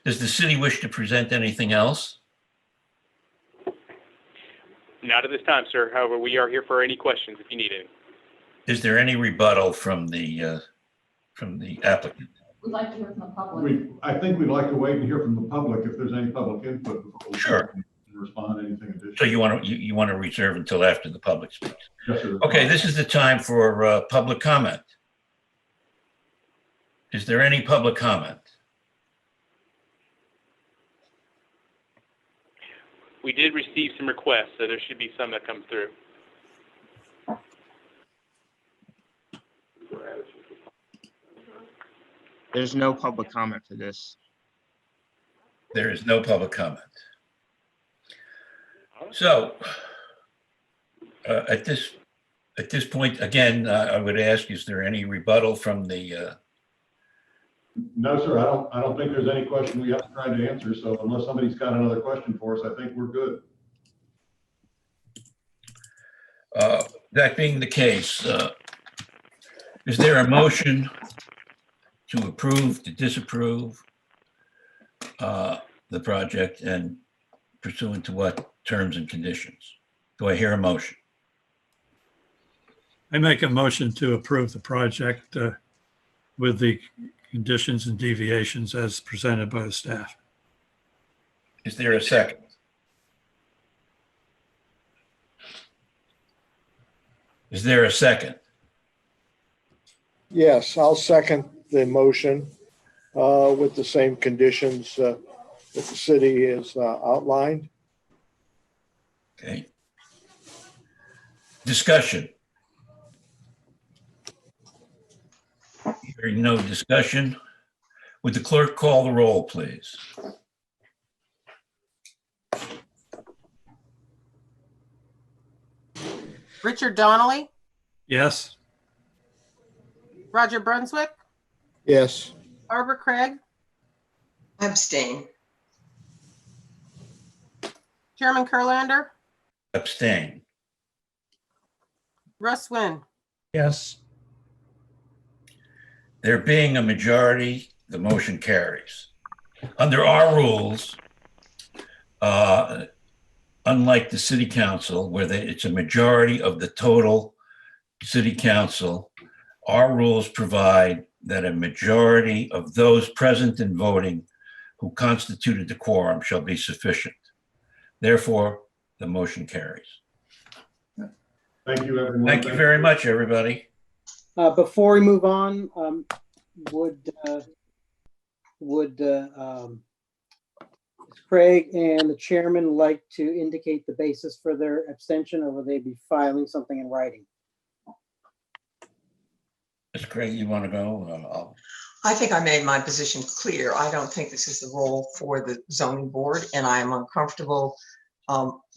Does the city wish to present anything else? Not at this time, sir. However, we are here for any questions if you need any. Is there any rebuttal from the applicant? We'd like to hear from the public. I think we'd like to wait and hear from the public if there's any public input before we Sure. respond to anything additional. So you want to reserve until after the public speaks? Yes, sir. Okay, this is the time for public comment. Is there any public comment? We did receive some requests, so there should be some that come through. There's no public comment for this. There is no public comment. So at this point, again, I would ask, is there any rebuttal from the No, sir, I don't think there's any question we have to try to answer. So unless somebody's got another question for us, I think we're good. that being the case, is there a motion to approve, to disapprove the project, and pursuant to what terms and conditions? Do I hear a motion? I make a motion to approve the project with the conditions and deviations as presented by the staff. Is there a second? Is there a second? Yes, I'll second the motion with the same conditions that the city has outlined. Okay. Discussion. Hearing no discussion, would the clerk call the roll, please? Richard Donnelly, Yes. Roger Brunswick, Yes. Barbara Craig, Abstain. Chairman Kurlander, Abstain. Russ Wynn. Yes. There being a majority, the motion carries. Under our rules, unlike the city council, where it's a majority of the total city council, our rules provide that a majority of those present and voting who constituted the quorum shall be sufficient. Therefore, the motion carries. Thank you, everyone. Thank you very much, everybody. Before we move on, would Craig and the chairman like to indicate the basis for their abstention, or will they be filing something in writing? Mr. Craig, you want to go? I think I made my position clear. I don't think this is the role for the zoning board, and I am uncomfortable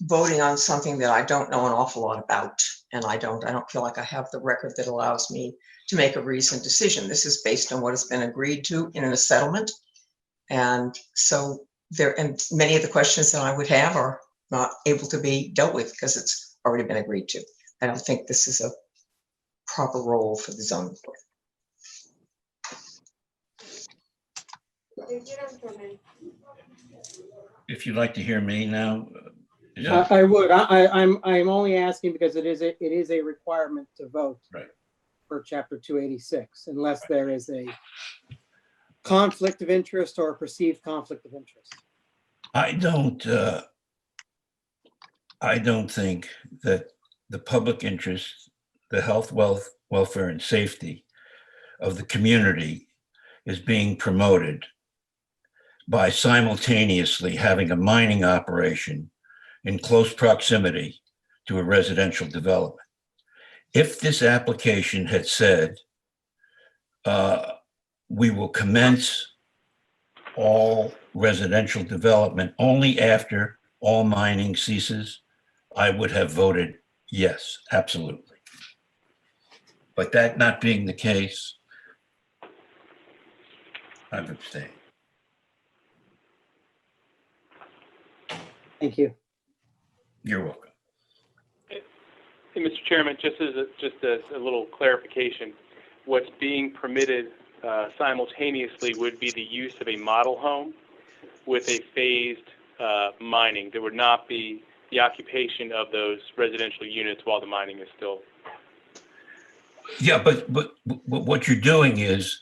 voting on something that I don't know an awful lot about. And I don't feel like I have the record that allows me to make a reasoned decision. This is based on what has been agreed to in a settlement. And so and many of the questions that I would have are not able to be dealt with because it's already been agreed to. I don't think this is a proper role for the zoning board. If you'd like to hear me now. I would. I'm only asking because it is a requirement to vote for Chapter 286, unless there is a conflict of interest or a perceived conflict of interest. I don't think that the public interest, the health, welfare, and safety of the community is being promoted by simultaneously having a mining operation in close proximity to a residential development. If this application had said, we will commence all residential development only after all mining ceases, I would have voted yes, absolutely. But that not being the case, I've abstained. Thank you. You're welcome. Hey, Mr. Chairman, just a little clarification. What's being permitted simultaneously would be the use of a model home with a phased mining. There would not be the occupation of those residential units while the mining is still. Yeah, but what you're doing is,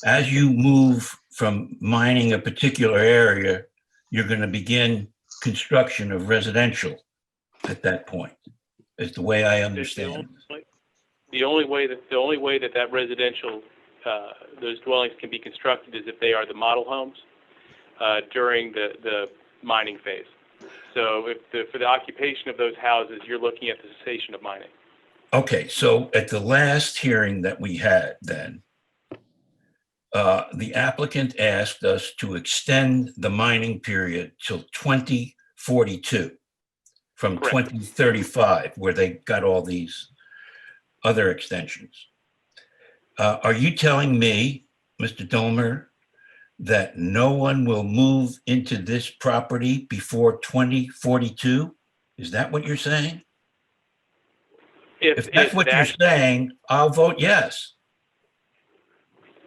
as you move from mining a particular area, you're going to begin construction of residential at that point, is the way I understand it. The only way that residential, those dwellings can be constructed is if they are the model homes during the mining phase. So for the occupation of those houses, you're looking at the cessation of mining. Okay, so at the last hearing that we had then, the applicant asked us to extend the mining period till 2042 from Correct. 2035, where they got all these other extensions. Are you telling me, Mr. Dolmer, that no one will move into this property before 2042? Is that what you're saying? If that's what you're saying, I'll vote yes.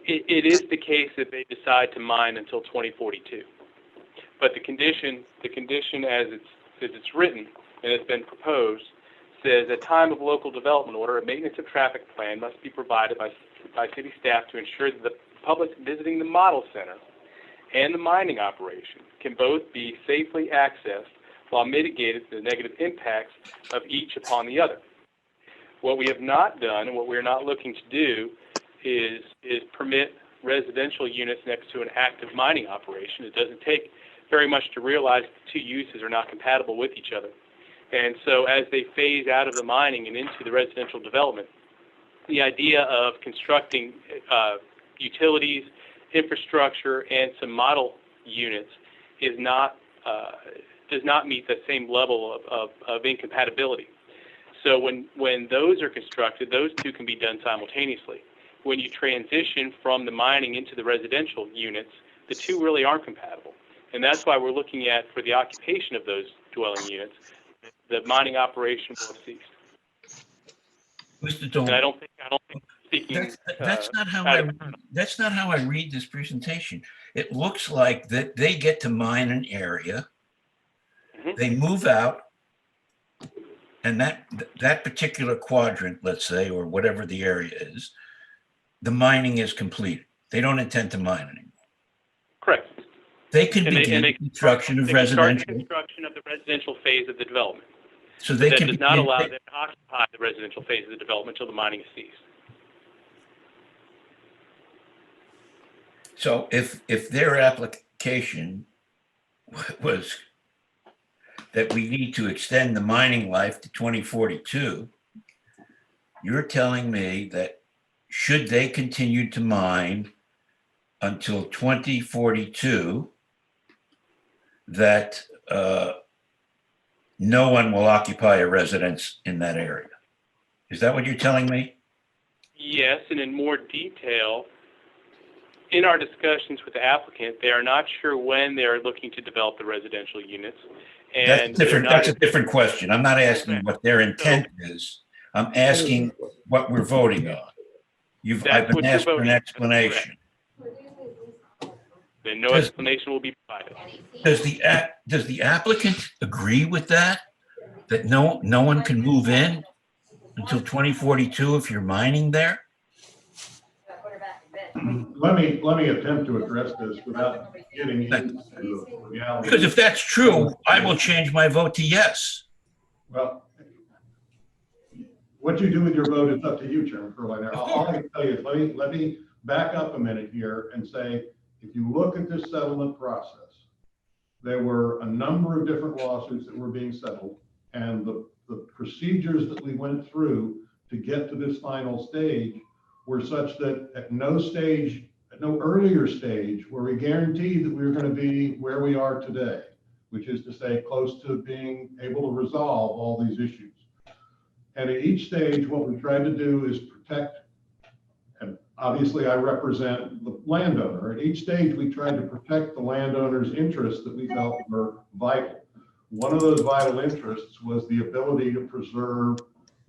It is the case if they decide to mine until 2042. But the condition as it's written and it's been proposed says at time of local development order, a maintenance of traffic plan must be provided by city staff to ensure that the public visiting the model center and the mining operation can both be safely accessed while mitigating the negative impacts of each upon the other. What we have not done and what we're not looking to do is permit residential units next to an active mining operation. It doesn't take very much to realize the two uses are not compatible with each other. And so as they phase out of the mining and into the residential development, the idea of constructing utilities, infrastructure, and some model units is not does not meet the same level of incompatibility. So when those are constructed, those two can be done simultaneously. When you transition from the mining into the residential units, the two really aren't compatible. And that's why we're looking at, for the occupation of those dwelling units, the mining operation will have ceased. Mr. Dolmer, And I don't think speaking. That's not how I read this presentation. It looks like that they get to mine an area, they move out, and that particular quadrant, let's say, or whatever the area is, the mining is completed. They don't intend to mine anymore. Correct. They can begin construction of residential. Construction of the residential phase of the development. So they that can does not begin- allow them to occupy the residential phase of the development until the mining is ceased. So if their application was that we need to extend the mining life to 2042, you're telling me that should they continue to mine until 2042, that no one will occupy a residence in that area. Is that what you're telling me? Yes, and in more detail, in our discussions with the applicant, they are not sure when they are looking to develop the residential units. And That's a different question. I'm not asking what their intent is. I'm asking what we're voting on. I've been asked for an explanation. Then no explanation will be provided. Does the applicant agree with that? That no one can move in until 2042 if you're mining there? Let me attempt to address this without getting into the legality. Because if that's true, I will change my vote to yes. Well, what you do with your vote is up to you, Chairman Furliner. All I can tell you is let me back up a minute here and say, if you look at this settlement process, there were a number of different lawsuits that were being settled, and the procedures that we went through to get to this final stage were such that at no earlier stage were we guaranteed that we were going to be where we are today, which is to say close to being able to resolve all these issues. And at each stage, what we tried to do is protect obviously I represent the landowner. At each stage, we tried to protect the landowner's interests that we felt were vital. One of those vital interests was the ability to preserve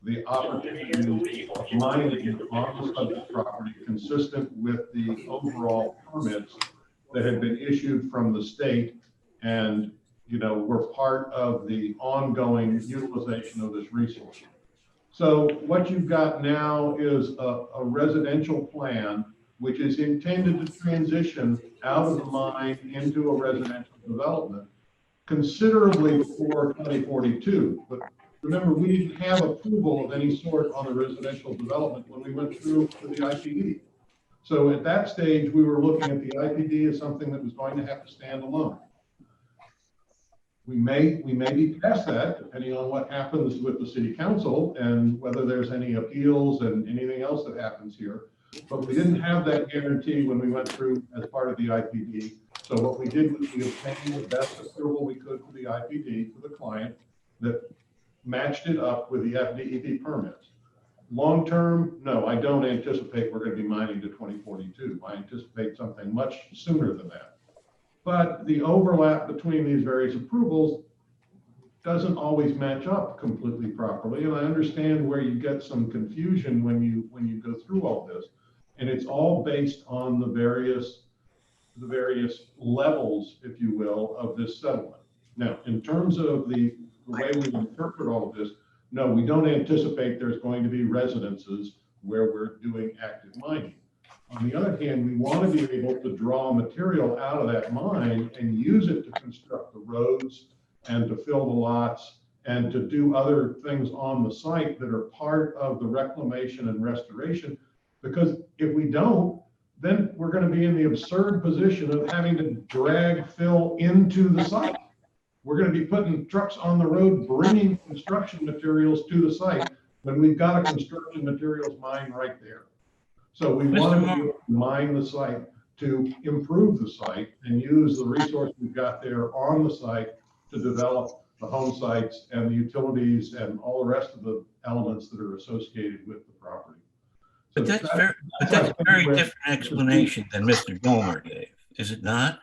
the opportunity of mining on the subject property consistent with the overall permits that had been issued from the state and, were part of the ongoing utilization of this resource. So what you've got now is a residential plan, which is intended to transition out of the mine into a residential development considerably before 2042. But remember, we didn't have approval of any sort on the residential development when we went through to the IPD. So at that stage, we were looking at the IPD as something that was going to have to stand alone. We may be past that, depending on what happens with the city council and whether there's any appeals and anything else that happens here. But we didn't have that guarantee when we went through as part of the IPD. So what we did was we obtained the best approval we could for the IPD for the client that matched it up with the FDEP permits. Long term, no, I don't anticipate we're going to be mining to 2042. I anticipate something much sooner than that. But the overlap between these various approvals doesn't always match up completely properly. And I understand where you get some confusion when you go through all this. And it's all based on the various levels, if you will, of this settlement. Now, in terms of the way we interpret all of this, no, we don't anticipate there's going to be residences where we're doing active mining. On the other hand, we want to be able to draw material out of that mine and use it to construct the roads and to fill the lots and to do other things on the site that are part of the reclamation and restoration. Because if we don't, then we're going to be in the absurd position of having to drag fill into the site. We're going to be putting trucks on the road, bringing construction materials to the site when we've got a construction materials mine right there. So we want to mine the site to improve the site and use the resource we've got there on the site to develop the home sites and the utilities and all the rest of the elements that are associated with the property. But that's a very different explanation than Mr. Dolmer gave, is it not?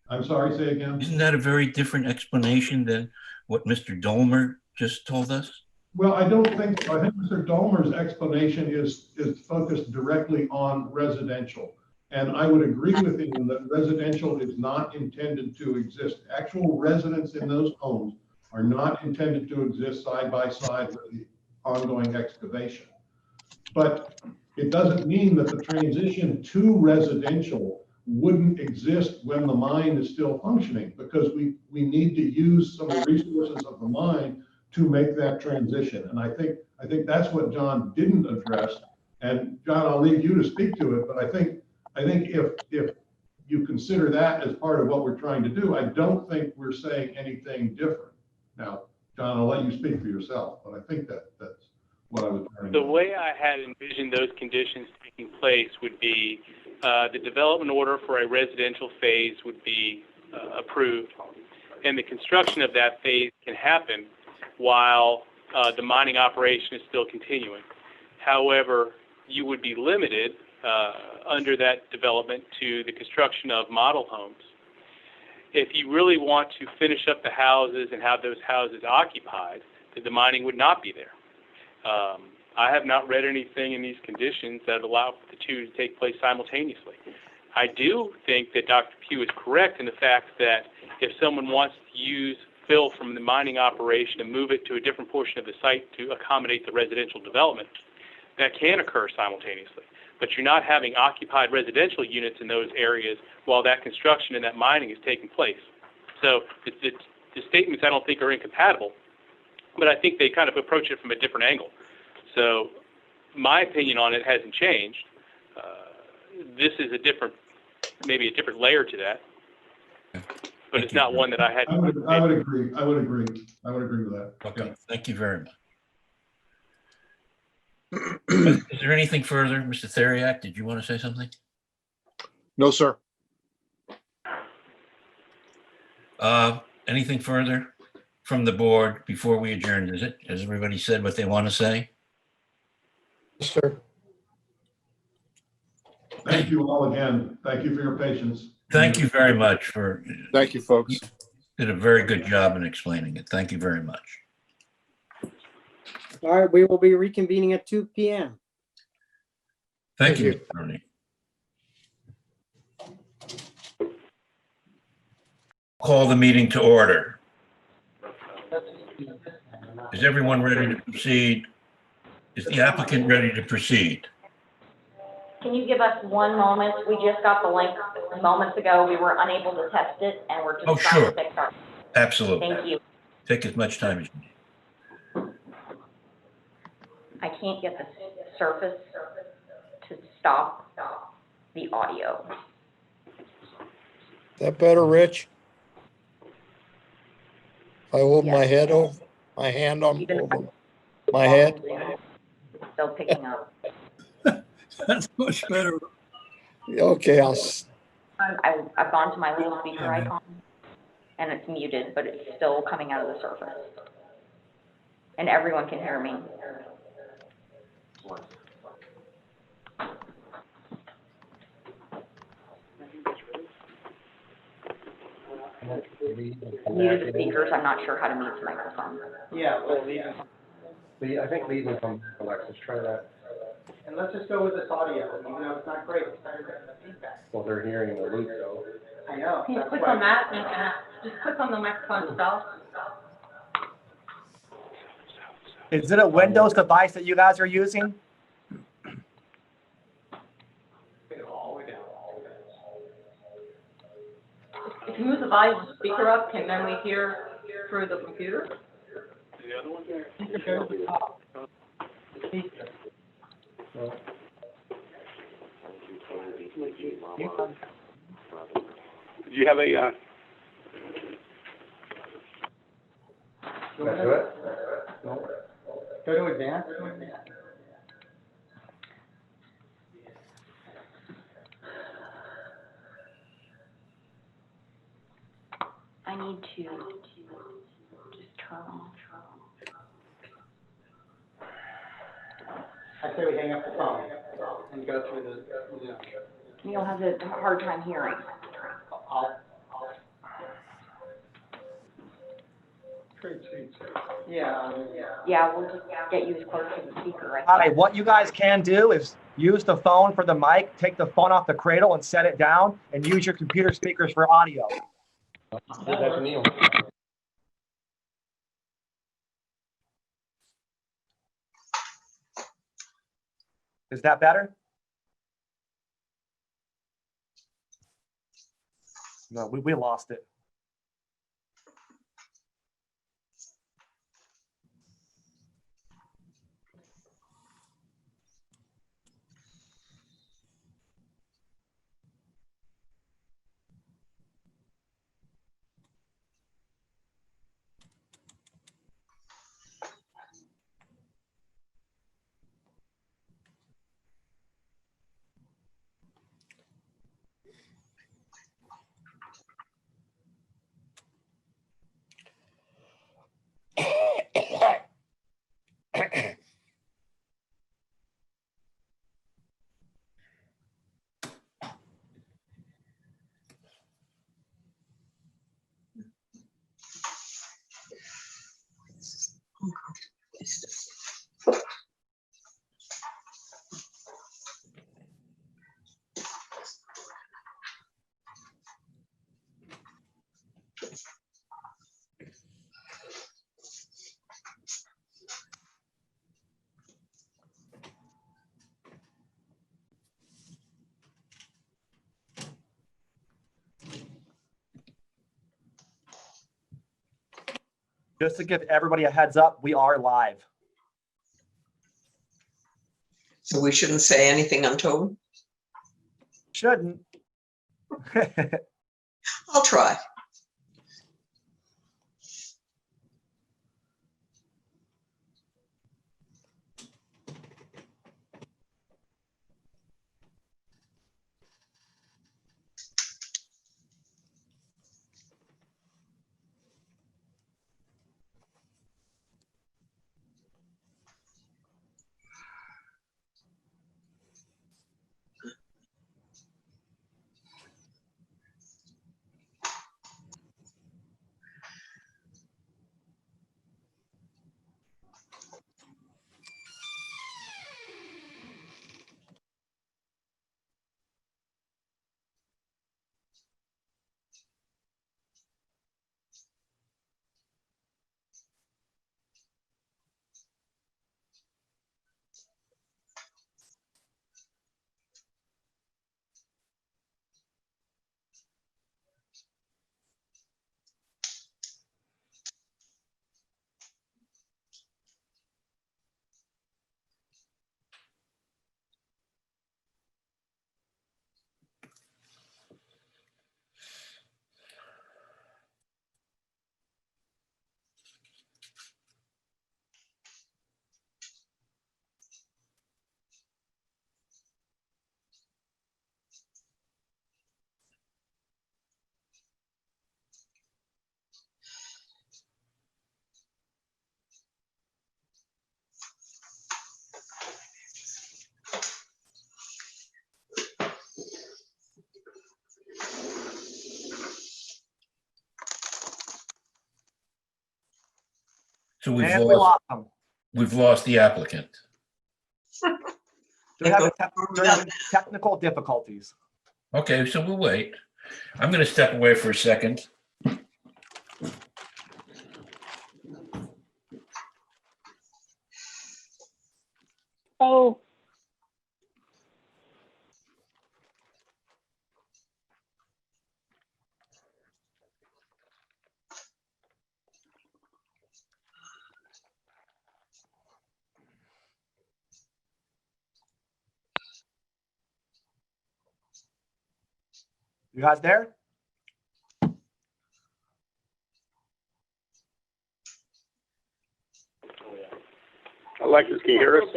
I'm sorry, say again? Isn't that a very different explanation than what Mr. Dolmer just told us? Well, I don't think so. I think Mr. Dolmer's explanation is focused directly on residential. And I would agree with him that residential is not intended to exist. Actual residents in those homes are not intended to exist side by side with the ongoing excavation. But it doesn't mean that the transition to residential wouldn't exist when the mine is still functioning, because we need to use some of the resources of the mine to make that transition. And I think that's what John didn't address. And John, I'll leave you to speak to it, but I think if you consider that as part of what we're trying to do, I don't think we're saying anything different. Now, John, I'll let you speak for yourself, but I think that's what I was trying to do. The way I had envisioned those conditions taking place would be the development order for a residential phase would be approved, and the construction of that phase can happen while the mining operation is still continuing. However, you would be limited under that development to the construction of model homes. If you really want to finish up the houses and have those houses occupied, then the mining would not be there. I have not read anything in these conditions that allow the two to take place simultaneously. I do think that Dr. Pugh is correct in the fact that if someone wants to use fill from the mining operation and move it to a different portion of the site to accommodate the residential development, that can occur simultaneously. But you're not having occupied residential units in those areas while that construction and that mining is taking place. So the statements I don't think are incompatible, but I think they kind of approach it from a different angle. So my opinion on it hasn't changed. This is maybe a different layer to that, but it's not one that I had. I would agree. I would agree with that. Okay, yeah. Thank you very much. Is there anything further, Mr. Theriak? Did you want to say something? No, sir. Anything further from the board before we adjourn? Has everybody said what they want to say? Yes, sir. Thank you all again. Thank you for your patience. Thank you very much for, Thank you, folks. did a very good job in explaining it. Thank you very much. All right, we will be reconvening at 2 p.m. Thank you, Mr. Rooney. Call the meeting to order. Is everyone ready to proceed? Is the applicant ready to proceed? Can you give us one moment? We just got the link moments ago. We were unable to test it and we're just trying Sure. to fix our. Absolutely. Thank you. Take as much time as you need. I can't get the Surface to stop the audio. That better, Rich? If I hold my head over, my hand on over my head. Still picking up. That's much better. Okay, I've gone to my little speaker icon and it's muted, but it's still coming out of the Surface. And everyone can hear me. Muted the speakers. I'm not sure how to mute the microphone. Yeah, well, I think leave and come back, Alexis, try that. And let's just go with this audio, even though it's not great, it's better than the feedback. Well, they're hearing the loop though. I know. Can you that's click why- on that and just click on the microphone itself? Is it a Windows device that you guys are using? If you move the volume of the speaker up, can then we hear through the computer? The other one? Do you have a, That's it? Go to advanced. I need to just turn off. I say we hang up the phone and go through the Zoom. You'll have a hard time hearing. Yeah. Yeah, we'll just get you as close to the speaker. Right? All right, what you guys can do is use the phone for the mic, take the phone off the cradle and set it down, and use your computer speakers for audio. That's Neil. Is that better? No, we lost it. Just to give everybody a heads up, we are live. So we shouldn't say anything untoward? Shouldn't. I'll try. So And we lost them. we've lost the applicant. They're having technical difficulties. Okay, so we'll wait. I'm going to step away for a second. Oh. You guys there? Alexis, can you hear us?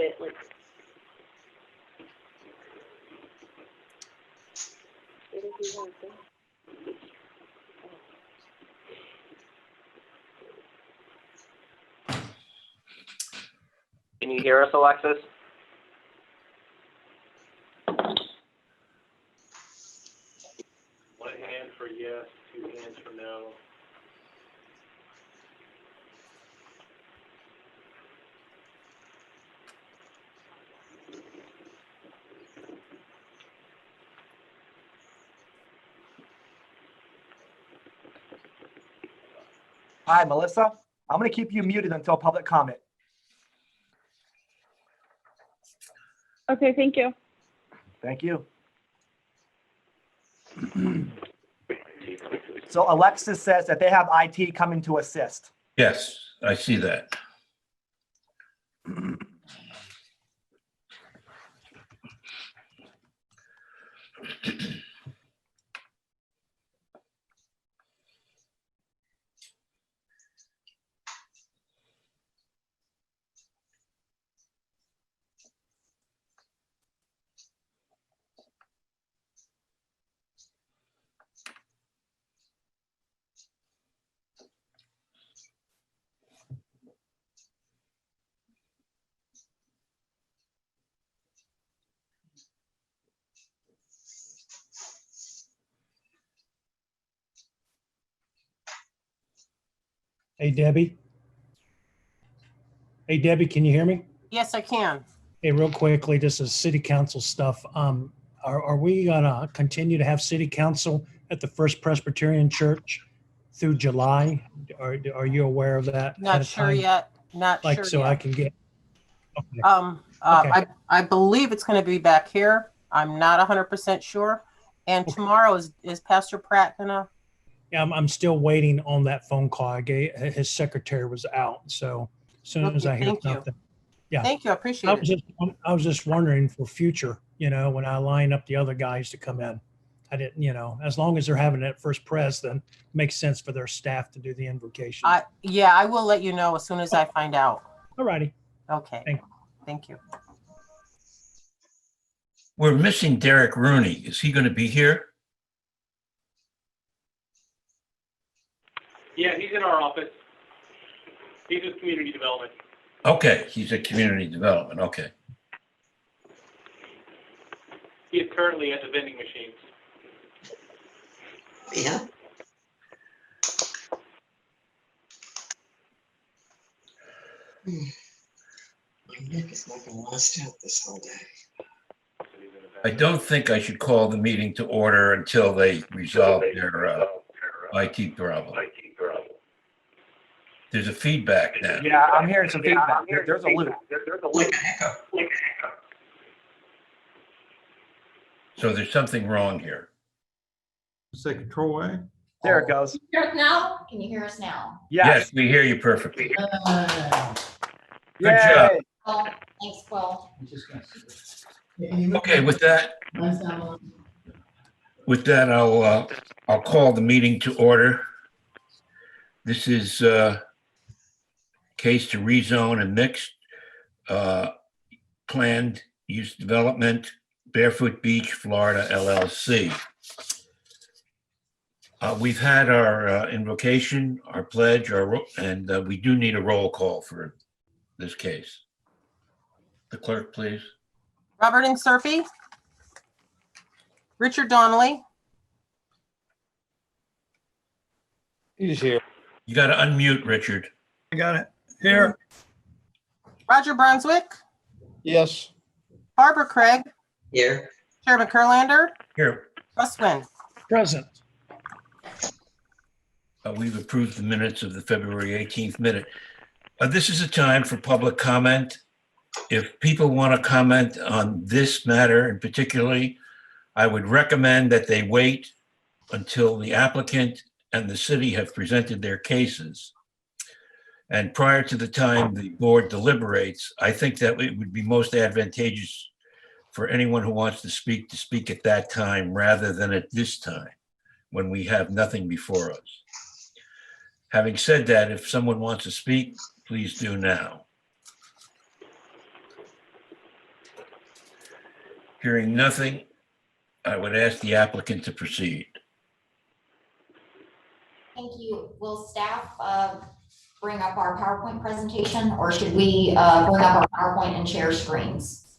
Can you hear us, Alexis? One hand for yes, two hands for no. Hi, Melissa. I'm going to keep you muted until public comment. Okay, thank you. Thank you. So Alexis says that they have IT coming to assist. Yes, I see that. Hey, Debbie. Hey, Debbie, can you hear me? Yes, I can. Hey, real quickly, this is city council stuff. Are we gonna continue to have city council at the First Presbyterian Church through July? Are you aware of that? ahead Not of sure time? yet. Not Like, sure so I yet. can get, okay. Okay. I believe it's going to be back here. I'm not 100% sure. And tomorrow is Pastor Pratt gonna? Yeah, I'm still waiting on that phone call. I gave, his secretary was out, so as soon as Okay, I hear thank you. something. Yeah. Thank you. I appreciate it. I was just wondering for future, when I line up the other guys to come in. I didn't, as long as they're having it first press, then it makes sense for their staff to do the invocation. Yeah, I will let you know as soon as I find out. All righty. Okay. Thank you. We're missing Derek Rooney. Is he going to be here? Yeah, he's in our office. He's with community development. Okay, he's at community development. Okay. He is currently at the vending machines. Yeah. My neck is not going to last out this whole day. I don't think I should call the meeting to order until they resolve their IT problem. There's a feedback now. Yeah, I'm hearing some feedback. There's a loop. Like an echo. So there's something wrong here. Say control way. There it goes. Hear us now? Can you hear us now? Yes, we hear you perfectly. Good Yay. job. Oh, thanks, Will. Okay, with that, I'll call the meeting to order. This is case to rezone and mixed planned use development, Barefoot Beach, Florida LLC. We've had our invocation, our pledge, and we do need a roll call for this case. The clerk, please. Robert Inserfi. Richard Donnelly. He's here. You got to unmute, Richard. I got it. Here. Roger Brunswick, Yes. Barbara Craig, Here. Chairman Kurlander, Here, Russ Wynn. Present. we've approved the minutes of the February 18th minute. This is a time for public comment. If people want to comment on this matter in particularly, I would recommend that they wait until the applicant and the city have presented their cases. And prior to the time the board deliberates, I think that it would be most advantageous for anyone who wants to speak at that time rather than at this time when we have nothing before us. Having said that, if someone wants to speak, please do now. Hearing nothing, I would ask the applicant to proceed. Thank you. Will staff bring up our PowerPoint presentation, or should we bring up our PowerPoint and share screens?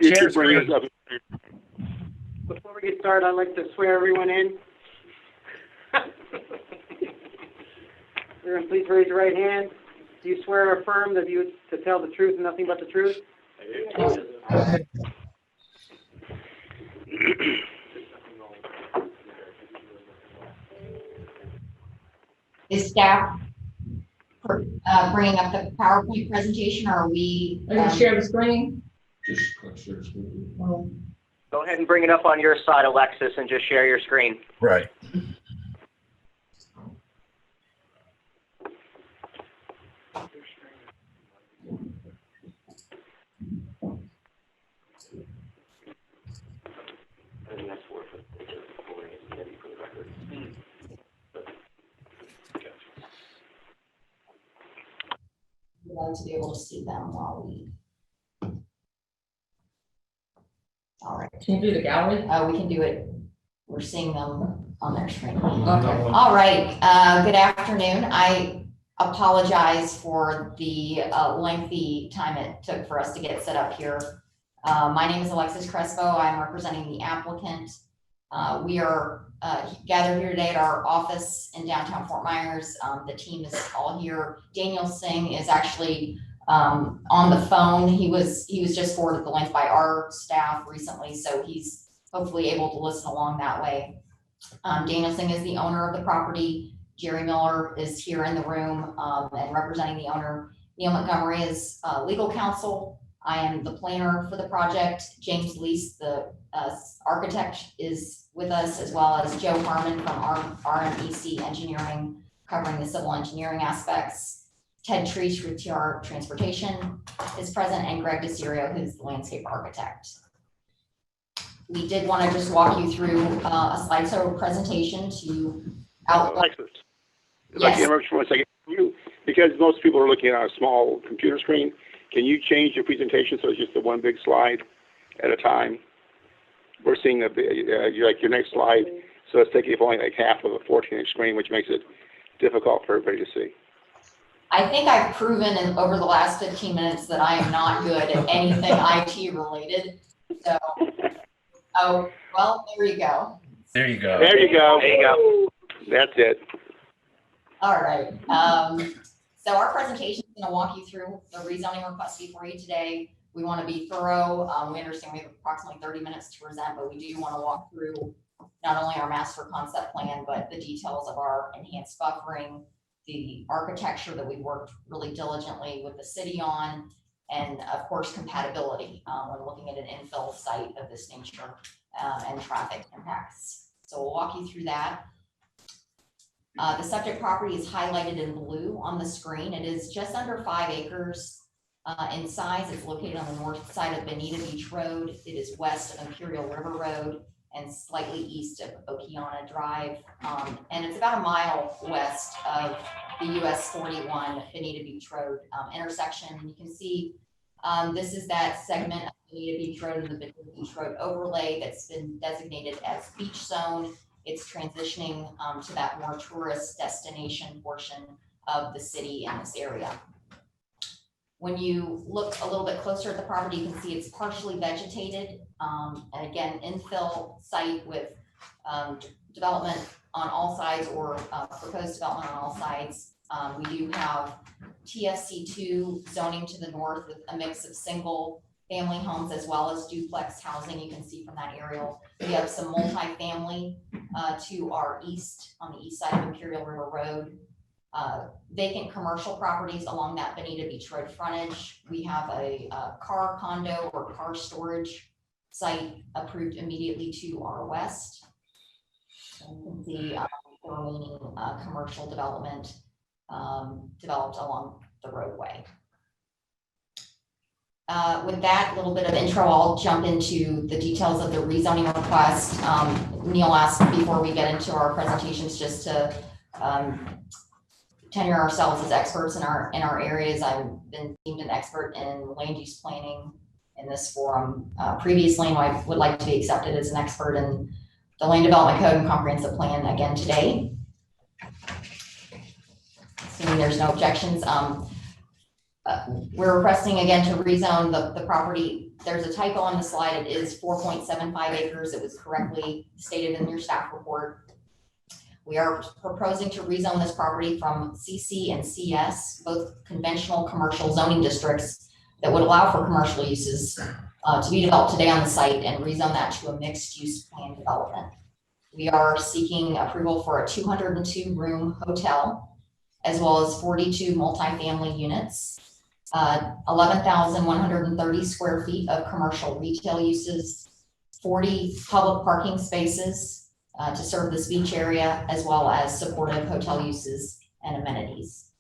You Share should bring us screen. up. Before we get started, I'd like to swear everyone in. Everyone, please raise your right hand. Do you swear or affirm that you to tell the truth and nothing but the truth? Is staff bringing up the PowerPoint presentation, or are we? Share the screen? Just click share screen. Go ahead and bring it up on your side, Alexis, and just share your screen. Right. We'd like to be able to see them while we. All right. Can you do the gallery? We can do it. We're seeing them on their screen. Okay. All right. Good afternoon. I apologize for the lengthy time it took for us to get set up here. My name is Alexis Crespo. I'm representing the applicant. We are gathered here today at our office in downtown Fort Myers. The team is all here. Daniel Singh is actually on the phone. He was just forwarded the link by our staff recently, so he's hopefully able to listen along that way. Daniel Singh is the owner of the property. Jerry Miller is here in the room and representing the owner. Neil Montgomery is legal counsel. I am the planner for the project. James Lease, the architect, is with us, as well as Joe Harmon from RMEC Engineering, covering the civil engineering aspects. Ted Treach with TR Transportation is present, and Greg DeCirio, who's the landscape architect. We did want to just walk you through a slideshow presentation to outline. Alexis, if I can interrupt you for 1 second. Because most people are looking at a small computer screen, can you change your presentation so it's just the one big slide at a time? We're seeing your next slide, so it's taking only like half of a 14-inch screen, which makes it difficult for everybody to see. I think I've proven over the last 15 minutes that I am not good at anything IT related. So, oh, well, there you go. There you go. There you go. There you go. That's it. All right. So our presentation is going to walk you through the rezoning request before you today. We want to be thorough. We understand we have approximately 30 minutes to present, but we do want to walk through not only our master concept plan, but the details of our enhanced buffering, the architecture that we worked really diligently with the city on, and of course, compatibility when looking at an infill site of this nature and traffic impacts. So we'll walk you through that. The subject property is highlighted in blue on the screen. It is just under 5 acres in size. It's located on the north side of Bonita Beach Road. It is west of Imperial River Road and slightly east of Okeana Drive. And it's about a mile west of the US 41 Bonita Beach Road intersection. You can see this is that segment of Bonita Beach Road and the Bonita Beach Road overlay that's been designated as beach zone. It's transitioning to that more tourist destination portion of the city in this area. When you look a little bit closer at the property, you can see it's partially vegetated. And again, infill site with development on all sides, or proposed development on all sides. We do have TFC2 zoning to the north with a mix of single family homes as well as duplex housing. You can see from that aerial. We have some multifamily to our east, on the east side of Imperial River Road. Vacant commercial properties along that Bonita Beach Road frontage. We have a car condo or car storage site approved immediately to our west. And you can see the remaining commercial development developed along the roadway. With that little bit of intro, I'll jump into the details of the rezoning request. Neil asked before we get into our presentations just to tenure ourselves as experts in our areas. I've been deemed an expert in land use planning in this forum previously, and I would like to be accepted as an expert in the Land Development Code and Comprehensive Plan again today. Assuming there's no objections. We're requesting again to rezone the property. There's a typo on the slide. It is 4.75 acres. It was correctly stated in your staff report. We are proposing to rezone this property from CC and CS, both conventional commercial zoning districts that would allow for commercial uses to be developed today on the site, and rezone that to a mixed use plan development. We are seeking approval for a 202 room hotel, as well as 42 multifamily units, 11,130 square feet of commercial retail uses, 40 public parking spaces to serve this beach area, as well as supportive hotel uses and amenities.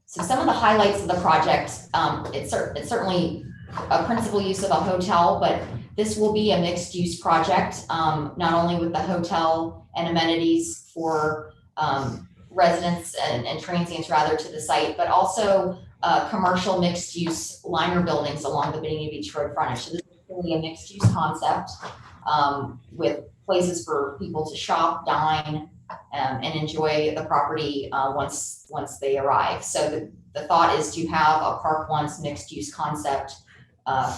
So some of the highlights of the project, it's certainly a principal use of a hotel, but this will be a mixed use project, not only with the hotel and amenities for residents and transients rather to the site, but also commercial mixed use liner buildings along the Bonita Beach Road frontage. So this is really a mixed use concept with places for people to shop, dine, and enjoy the property once they arrive. So the thought is to have a park once mixed use concept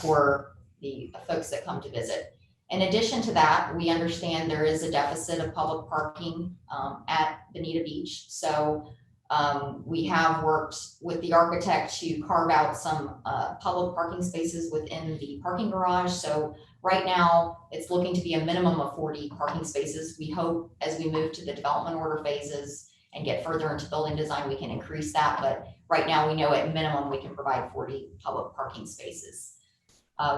for the folks that come to visit. In addition to that, we understand there is a deficit of public parking at Bonita Beach. So we have worked with the architect to carve out some public parking spaces within the parking garage. So right now, it's looking to be a minimum of 40 parking spaces. We hope as we move to the development order phases and get further into building design, we can increase that. But right now, we know at minimum, we can provide 40 public parking spaces.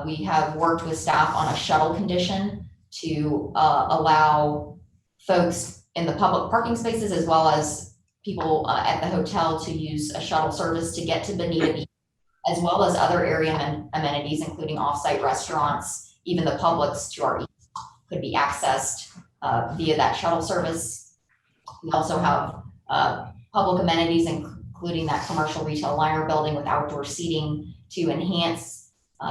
We have worked with staff on a shuttle condition to allow folks in the public parking spaces as well as people at the hotel to use a shuttle service to get to Bonita Beach, as well as other area amenities, including off-site restaurants. Even the Publix to our east could be accessed via that shuttle service. We also have public amenities, including that commercial retail liner building with outdoor seating to enhance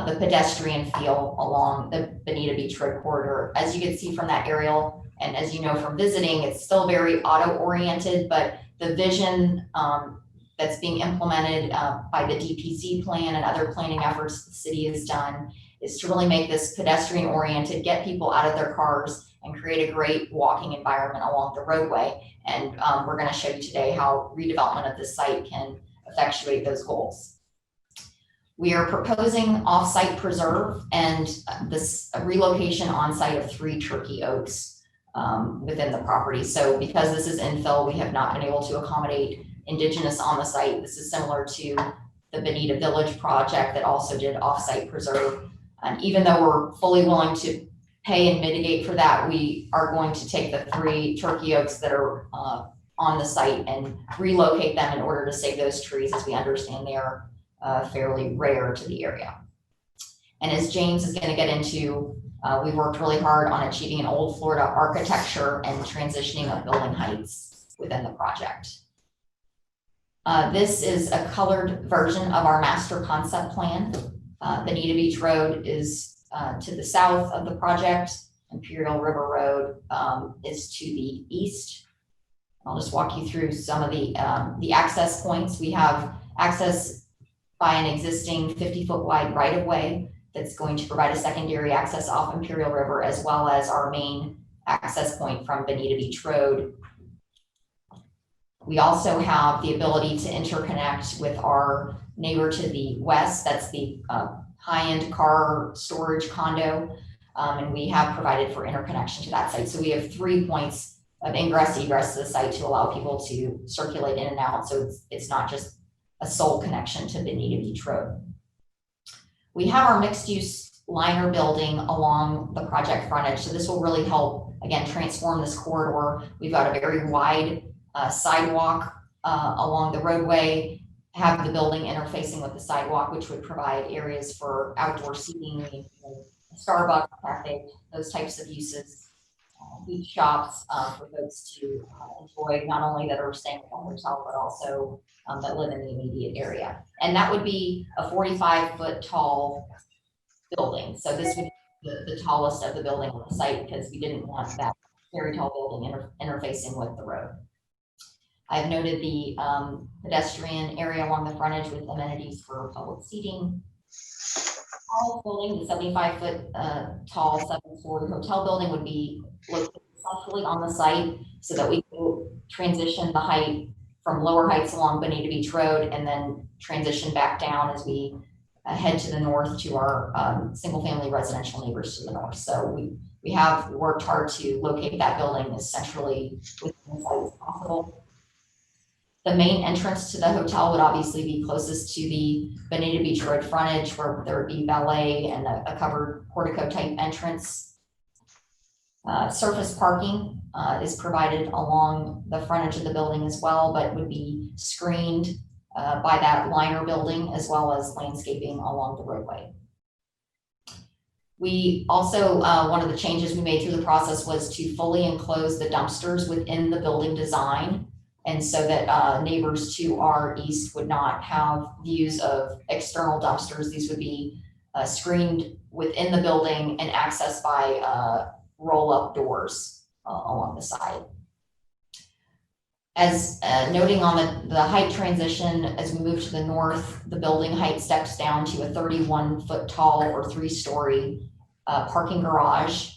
the pedestrian feel along the Bonita Beach Road corridor. As you can see from that aerial, and as you know from visiting, it's still very auto-oriented, but the vision that's being implemented by the DPZ plan and other planning efforts the city has done is to really make this pedestrian oriented, get people out of their cars and create a great walking environment along the roadway. And we're going to show you today how redevelopment of this site can effectuate those goals. We are proposing off-site preserve and this relocation on-site of 3 turkey oaks within the property. So because this is infill, we have not been able to accommodate indigenous on the site. This is similar to the Bonita Village project that also did off-site preserve. And even though we're fully willing to pay and mitigate for that, we are going to take the 3 turkey oaks that are on the site and relocate them in order to save those trees, as we understand they are fairly rare to the area. And as James is going to get into, we've worked really hard on achieving an old Florida architecture and transitioning of building heights within the project. This is a colored version of our master concept plan. Bonita Beach Road is to the south of the project. Imperial River Road is to the east. I'll just walk you through some of the access points. We have access by an existing 50-foot wide right-of-way that's going to provide a secondary access off Imperial River, as well as our main access point from Bonita Beach Road. We also have the ability to interconnect with our neighbor to the west. That's the high-end car storage condo. And we have provided for interconnection to that site. So we have 3 points of ingress egress to the site to allow people to circulate in and out. So it's not just a sole connection to Bonita Beach Road. We have our mixed use liner building along the project frontage. So this will really help, again, transform this corridor. We've got a very wide sidewalk along the roadway, have the building interfacing with the sidewalk, which would provide areas for outdoor seating, Starbucks, cafe, those types of uses, beach shops for folks to enjoy, not only that are staying at the hotel, but also that live in the immediate area. And that would be a 45-foot tall building. So this would be the tallest of the building on the site because we didn't want that very tall building interfacing with the road. I've noted the pedestrian area along the frontage with amenities for public seating. Tall building, the 75-foot tall 7-story hotel building would be located centrally on the site so that we could transition the height from lower heights along Bonita Beach Road and then transition back down as we head to the north to our single-family residential neighbors to the north. So we have worked hard to locate that building as centrally within the site as possible. The main entrance to the hotel would obviously be closest to the Bonita Beach Road frontage where there would be valet and a covered portico type entrance. Surface parking is provided along the frontage of the building as well, but would be screened by that liner building as well as landscaping along the roadway. We also, one of the changes we made through the process was to fully enclose the dumpsters within the building design. And so that neighbors to our east would not have views of external dumpsters. These would be screened within the building and accessed by roll-up doors along the side. As noting on the height transition, as we move to the north, the building height steps down to a 31-foot tall or 3-story parking garage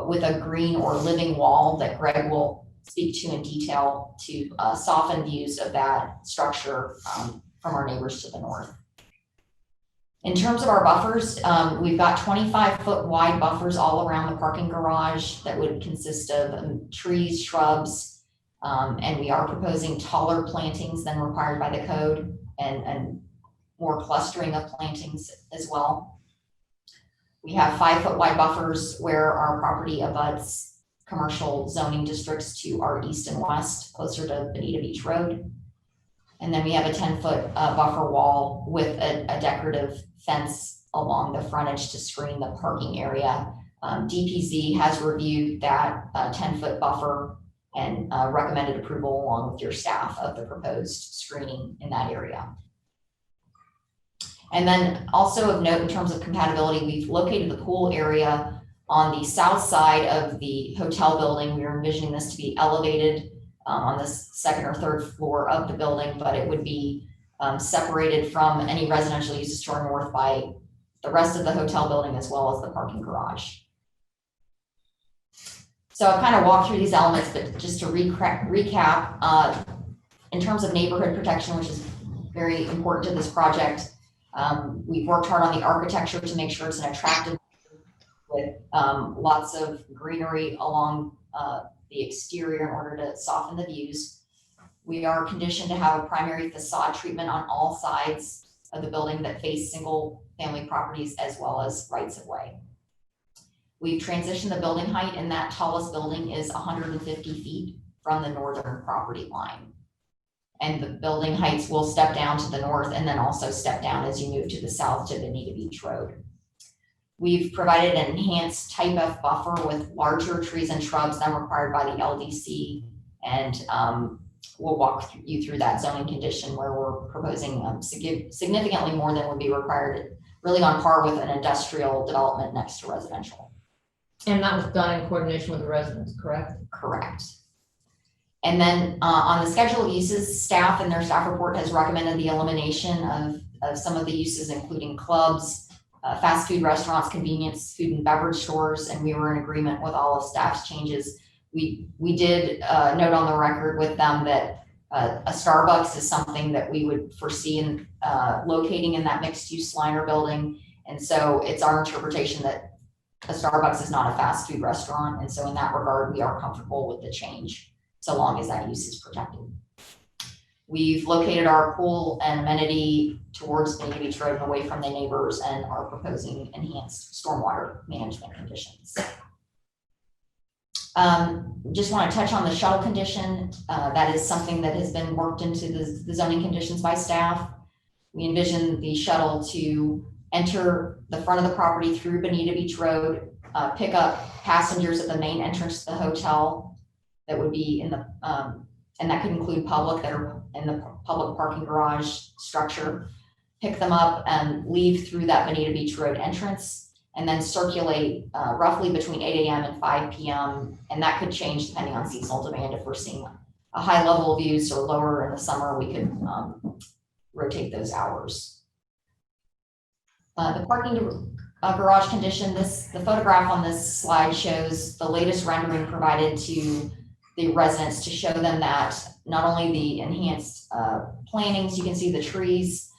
with a green or living wall that Greg will speak to in detail to soften views of that structure from our neighbors to the north. In terms of our buffers, we've got 25-foot wide buffers all around the parking garage that would consist of trees, shrubs, and we are proposing taller plantings than required by the code and more clustering of plantings as well. We have 5-foot wide buffers where our property abuts commercial zoning districts to our east and west, closer to Bonita Beach Road. And then we have a 10-foot buffer wall with a decorative fence along the frontage to screen the parking area. DPZ has reviewed that 10-foot buffer and recommended approval along with your staff of the proposed screening in that area. And then also of note in terms of compatibility, we've located the pool area on the south side of the hotel building. We are envisioning this to be elevated on the second or third floor of the building, but it would be separated from any residential uses to our north by the rest of the hotel building as well as the parking garage. So I've kind of walked through these elements, but just to recap, in terms of neighborhood protection, which is very important to this project, we've worked hard on the architecture to make sure it's an attractive with lots of greenery along the exterior in order to soften the views. We are conditioned to have a primary facade treatment on all sides of the building that face single family properties as well as rights of way. We've transitioned the building height, and that tallest building is 150 feet from the northern property line. And the building heights will step down to the north and then also step down as you move to the south to Bonita Beach Road. We've provided an enhanced type F buffer with larger trees and shrubs than required by the LDC, and we'll walk you through that zoning condition where we're proposing significantly more than would be required, really on par with an industrial development next to residential. And that was done in coordination with the residents, correct? Correct. And then on the schedule of uses, staff in their staff report has recommended the elimination of some of the uses, including clubs, fast food restaurants, convenience food and beverage stores, and we were in agreement with all of staff's changes. We did note on the record with them that A Starbucks is something that we would foresee in locating in that mixed-use Liner building. And so it's our interpretation that a Starbucks is not a fast food restaurant. And so in that regard, we are comfortable with the change, so long as that use is protected. We've located our pool and amenity towards Bonita Beach Road and away from the neighbors, and are proposing enhanced stormwater management conditions. Just want to touch on the shuttle condition. That is something that has been worked into the zoning conditions by staff. We envision the shuttle to enter the front of the property through Bonita Beach Road, pick up passengers at the main entrance to the hotel that would be in the, and that could include public that are in the public parking garage structure, pick them up and leave through that Bonita Beach Road entrance, and then circulate roughly between 8 a.m. and 5 p.m. And that could change depending on seasonal demand. If we're seeing a high level of use or lower in the summer, we could rotate those hours. The parking garage condition, the photograph on this slide shows the latest rendering provided to the residents to show them that not only the enhanced plantings, you can see the trees,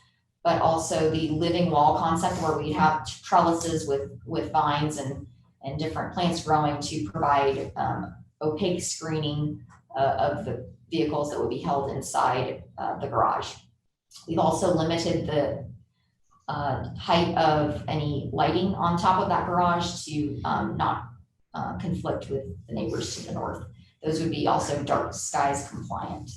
but also the living wall concept where we have trellises with vines and different plants growing to provide opaque screening of the vehicles that would be held inside the garage. We've also limited the height of any lighting on top of that garage to not conflict with the neighbors to the north. Those would be also dark skies compliant.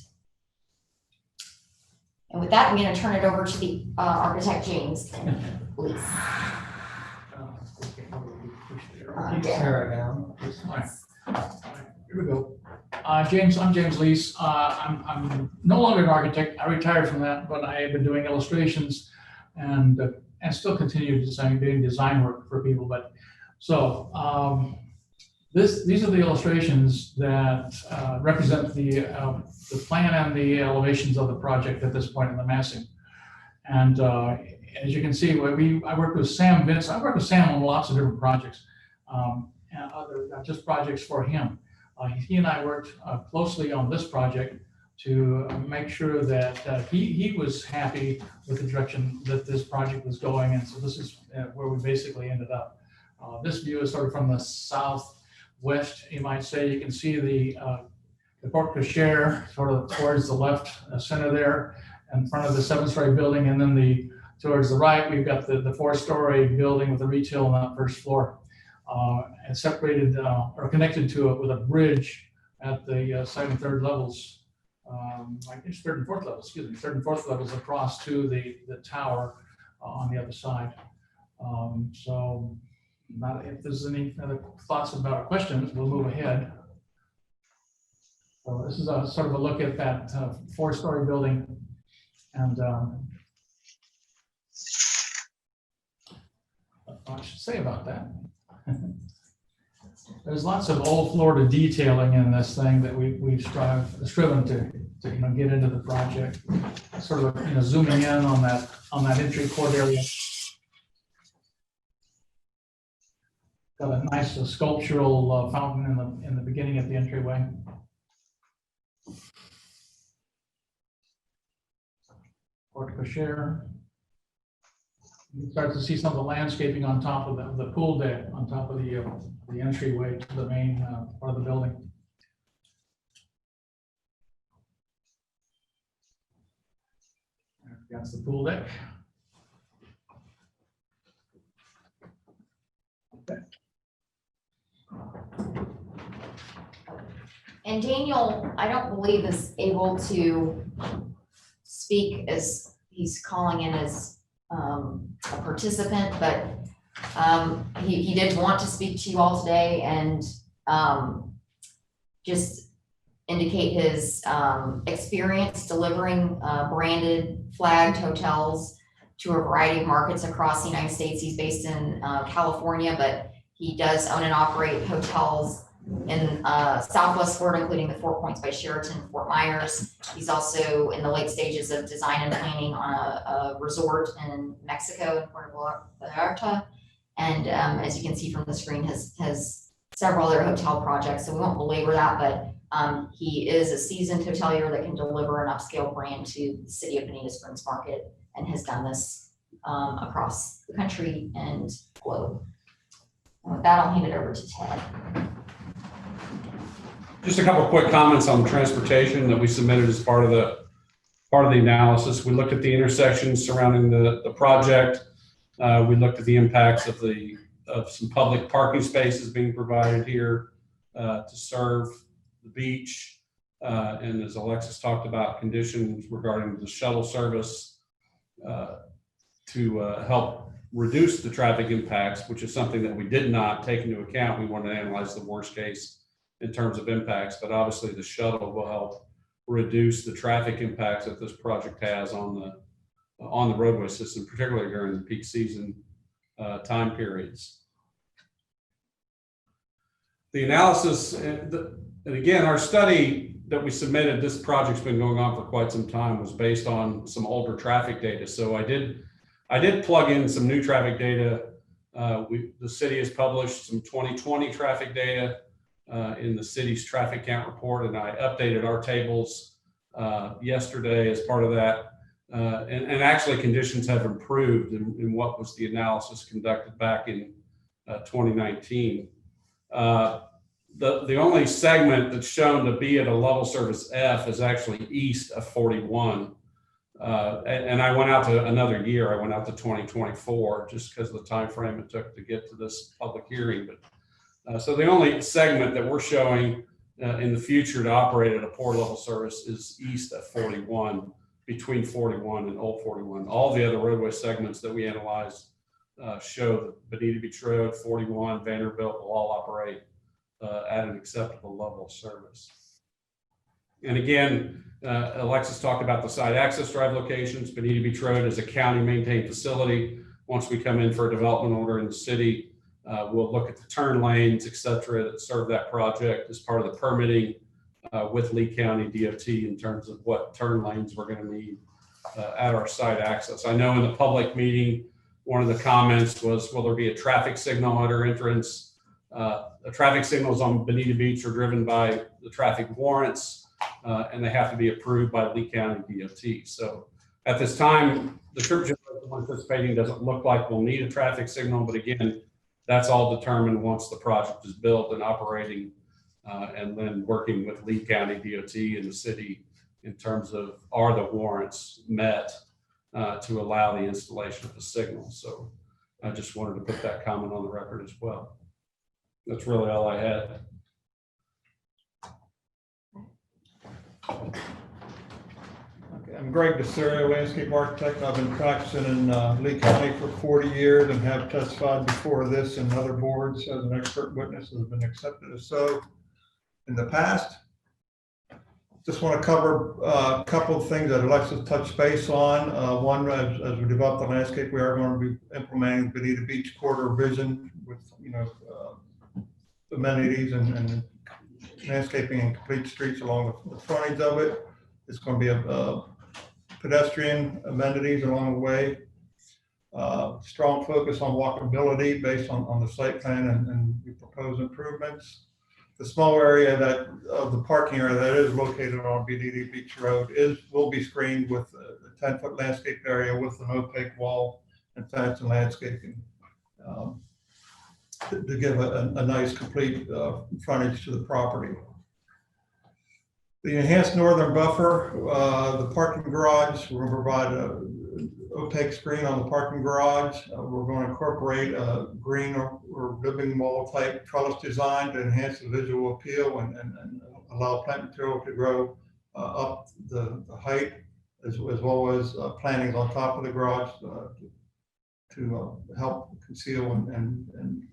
And with that, I'm going to turn it over to the architect, James, please. Here we go. I'm James Lease. I'm no longer an architect. I retired from that, but I have been doing illustrations and still continue doing design work for people. But so these are the illustrations that represent the plan and the elevations of the project at this point in the massing. And as you can see, I work with Sam Vince. I work with Sam on lots of different projects, and other just projects for him. He and I worked closely on this project to make sure that he was happy with the direction that this project was going. And so this is where we basically ended up. This view is sort of from the southwest, you might say. You can see the porte cochere sort of towards the left center there in front of the 7-story building. And then towards the right, we've got the 4-story building with the retail on that first floor. And separated or connected to it with a bridge at the second and third levels. I guess third and fourth levels, excuse me, third and fourth levels across to the tower on the other side. So if there's any other thoughts about or questions, we'll move ahead. So this is a sort of a look at that 4-story building. And I should say about that. There's lots of old Florida detailing in this thing that we've striven to get into the project. Sort of zooming in on that entry court area. Got a nice sculptural fountain in the beginning at the entryway. Porte cochere. You start to see some of the landscaping on top of the pool deck, on top of the entryway to the main part of the building. That's the pool deck. Okay. And Daniel, I don't believe is able to speak as he's calling in as a participant, but he did want to speak to you all today and just indicate his experience delivering branded flagged hotels to a variety of markets across the United States. He's based in California, but he does own and operate hotels in Southwest Florida, including the 4 Points by Sheraton, Fort Myers. He's also in the late stages of design and planning on a resort in Mexico, in Puerto Vallarta. And as you can see from the screen, has several other hotel projects. So we won't belabor that, but He is a seasoned hotelier that can deliver an upscale brand to the city of Bonita Springs market and has done this across the country and globe. And with that, I'll hand it over to Ted. Just a couple of quick comments on transportation that we submitted as part of the analysis. We looked at the intersections surrounding the project. We looked at the impacts of some public parking spaces being provided here to serve the beach. And as Alexis talked about, conditions regarding the shuttle service to help reduce the traffic impacts, which is something that we did not take into account. We wanted to analyze the worst case in terms of impacts, but obviously the shuttle will help reduce the traffic impacts that this project has on the roadway system, particularly during the peak season time periods. The analysis, and again, our study that we submitted, this project's been going on for quite some time, was based on some older traffic data. So I did plug in some new traffic data. The city has published some 2020 traffic data in the city's traffic count report, and I updated our tables yesterday as part of that. And actually conditions have improved in what was the analysis conducted back in 2019. The only segment that's shown to be at a level service F is actually east of 41. And I went out to another year. I went out to 2024 just because of the time frame it took to get to this public hearing. But so the only segment that we're showing in the future to operate at a poor level service is east of 41, between 41 and Old 41. All the other roadway segments that we analyzed show that Bonita Beach Road, 41, Vanderbilt will all operate at an acceptable level of service. And again, Alexis talked about the side access drive locations. Bonita Beach Road is a county maintained facility. Once we come in for a development order in the city, we'll look at the turn lanes, et cetera, that serve that project as part of the permitting with Lee County DOT in terms of what turn lanes we're going to need at our site access. I know in the public meeting, one of the comments was, will there be a traffic signal at our entrance? The traffic signals on Bonita Beach are driven by the traffic warrants, and they have to be approved by Lee County DOT. So at this time, the church we're anticipating doesn't look like we'll need a traffic signal, but again, that's all determined once the project is built and operating, and then working with Lee County DOT and the city in terms of are the warrants met to allow the installation of the signal. So I just wanted to put that comment on the record as well. That's really all I had. Okay, I'm Greg DeSerio, landscape architect. I've been practicing in Lee County for 40 years and have testified before this and other boards as an expert witness that has been accepted as so in the past. Just want to cover a couple of things that Alexis touched base on. One, as we develop the landscape, we are going to be implementing Bonita Beach corridor vision with, amenities and landscaping and complete streets along the frontage of it. It's going to be a pedestrian amenities along the way. Strong focus on walkability based on the site plan and the proposed improvements. The small area of the parking area that is located on Bonita Beach Road will be screened with a 10-foot landscape area with an opaque wall and fence and landscaping to give a nice complete frontage to the property. The enhanced northern buffer, the parking garage, we're going to provide an opaque screen on the parking garage. We're going to incorporate a green or ribbon wall type trellis design to enhance the visual appeal and allow plant material to grow up the height, as well as plantings on top of the garage to help conceal and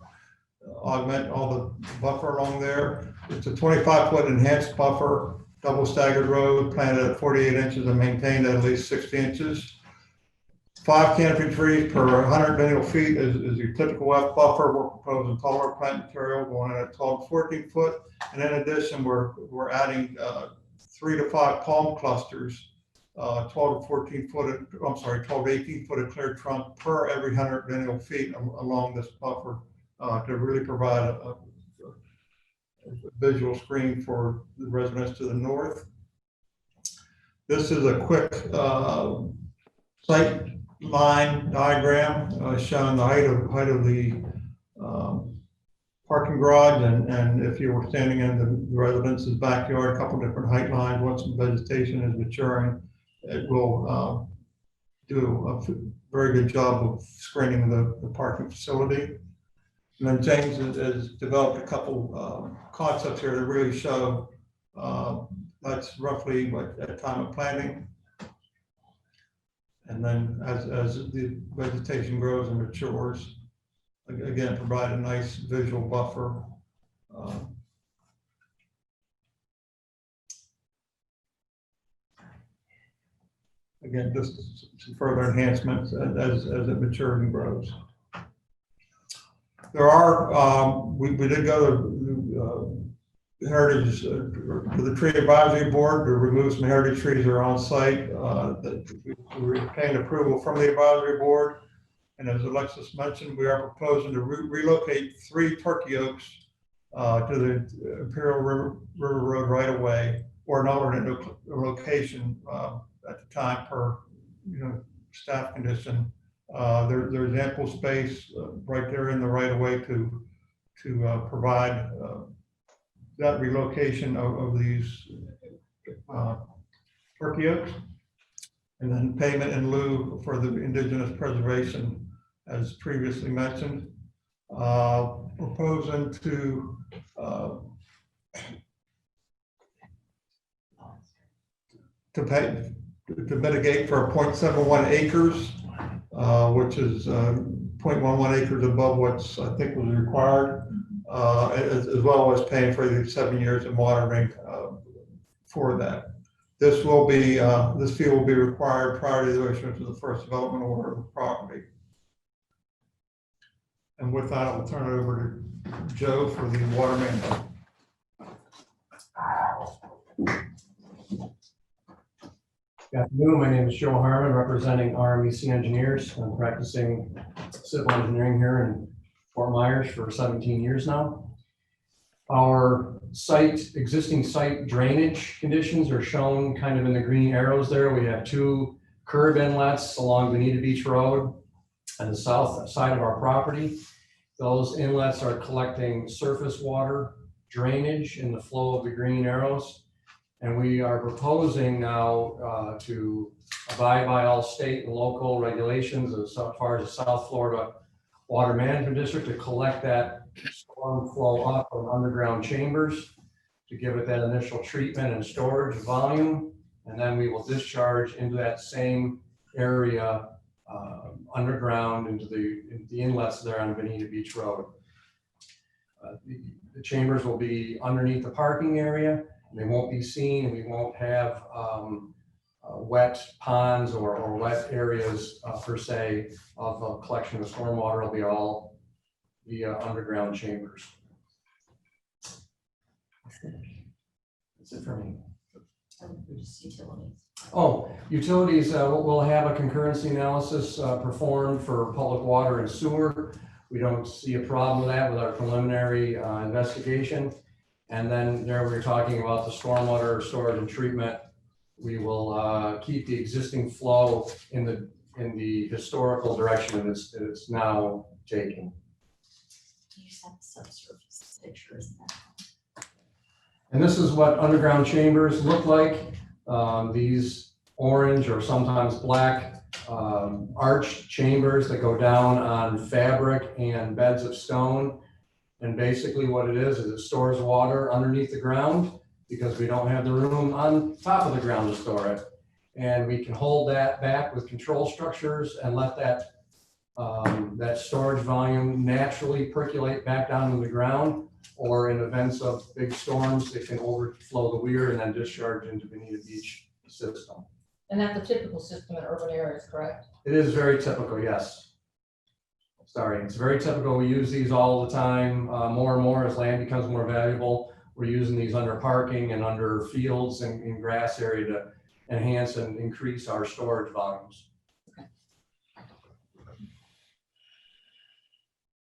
augment all the buffer along there. It's a 25-foot enhanced buffer, double staggered road, planted at 48 inches and maintained at least 60 inches. 5 canopy trees per 100 lineal feet is your typical F buffer. We're proposing taller plant material going in at 12 to 14 foot. And in addition, we're adding 3 to 5 palm clusters, 12 to 18 foot of clear trunk per every 100 lineal feet along this buffer to really provide a visual screen for the residents to the north. This is a quick sight line diagram showing the height of the parking garage, and if you were standing in the residence's backyard, a couple different height lines. Once the vegetation is maturing, it will do a very good job of screening the parking facility. And then James has developed a couple concepts here that really show that's roughly what at time of planting. And then as the vegetation grows and matures, again, provide a nice visual buffer. Again, just some further enhancements as it matures and grows. There are, we did go to Heritage, to the Tree Advisory Board to remove some heritage trees that are on site. We obtained approval from the Advisory Board. And as Alexis mentioned, we are proposing to relocate 3 turkey oaks to the Imperial River Road right away, or an alternate location at the time per staff condition. There's ample space right there in the right of way to provide that relocation of these turkey oaks. And then payment in lieu for the indigenous preservation, as previously mentioned. Proposing to mitigate for 0.71 acres, which is 0.11 acres above what's I think was required, as well as paying for the 7 years of monitoring for that. This fee will be required prior to the issuance of the first development order of the property. And with that, I'll turn it over to Joe for the water main. Good afternoon. My name is Joe Harmon, representing RMEC Engineers. I'm practicing civil engineering here in Fort Myers for 17 years now. Our existing site drainage conditions are shown kind of in the green arrows there. We have 2 curb inlets along Bonita Beach Road on the south side of our property. Those inlets are collecting surface water drainage in the flow of the green arrows. And we are proposing now to abide by all state and local regulations as far as the South Florida Water Management District to collect that storm flow up from underground chambers to give it that initial treatment and storage volume. And then we will discharge into that same area underground into the inlets there on Bonita Beach Road. The chambers will be underneath the parking area. They won't be seen. We won't have wet ponds or wet areas per se of a collection of stormwater. It'll be all the underground chambers. That's it for me. Oh, utilities, we'll have a concurrency analysis performed for public water and sewer. We don't see a problem with that with our preliminary investigation. And then there we're talking about the stormwater storage and treatment. We will keep the existing flow in the historical direction that it's now taking. You just have the subsurface pictures. And this is what underground chambers look like. These orange or sometimes black arched chambers that go down on fabric and beds of stone. And basically what it is it stores water underneath the ground because we don't have the room on top of the ground to store it. And we can hold that back with control structures and let that that storage volume naturally percolate back down to the ground, or in events of big storms, it can overflow the weir and then discharge into Bonita Beach system. And that's a typical system in urban areas, correct? It is very typical, yes. Sorry, it's very typical. We use these all the time, more and more as land becomes more valuable. We're using these under parking and under fields and in grass area to enhance and increase our storage volumes.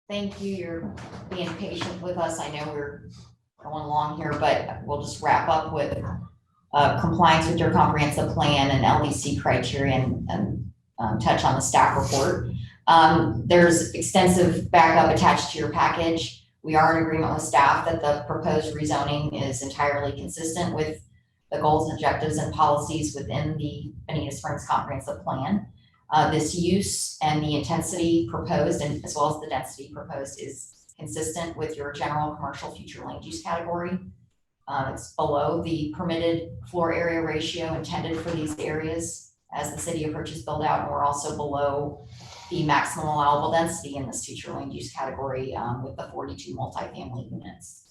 Thank you. You're being patient with us. I know we're going long here, but we'll just wrap up with compliance with your comprehensive plan and LDC criteria and touch on the staff report. There's extensive backup attached to your package. We are in agreement with staff that the proposed rezoning is entirely consistent with the goals, objectives, and policies within the Bonita Springs comprehensive plan. This use and the intensity proposed, and as well as the density proposed, is consistent with your general commercial future land use category. It's below the permitted floor area ratio intended for these areas as the city approaches build out, and we're also below the maximum allowable density in this future land use category with the 42 multifamily units.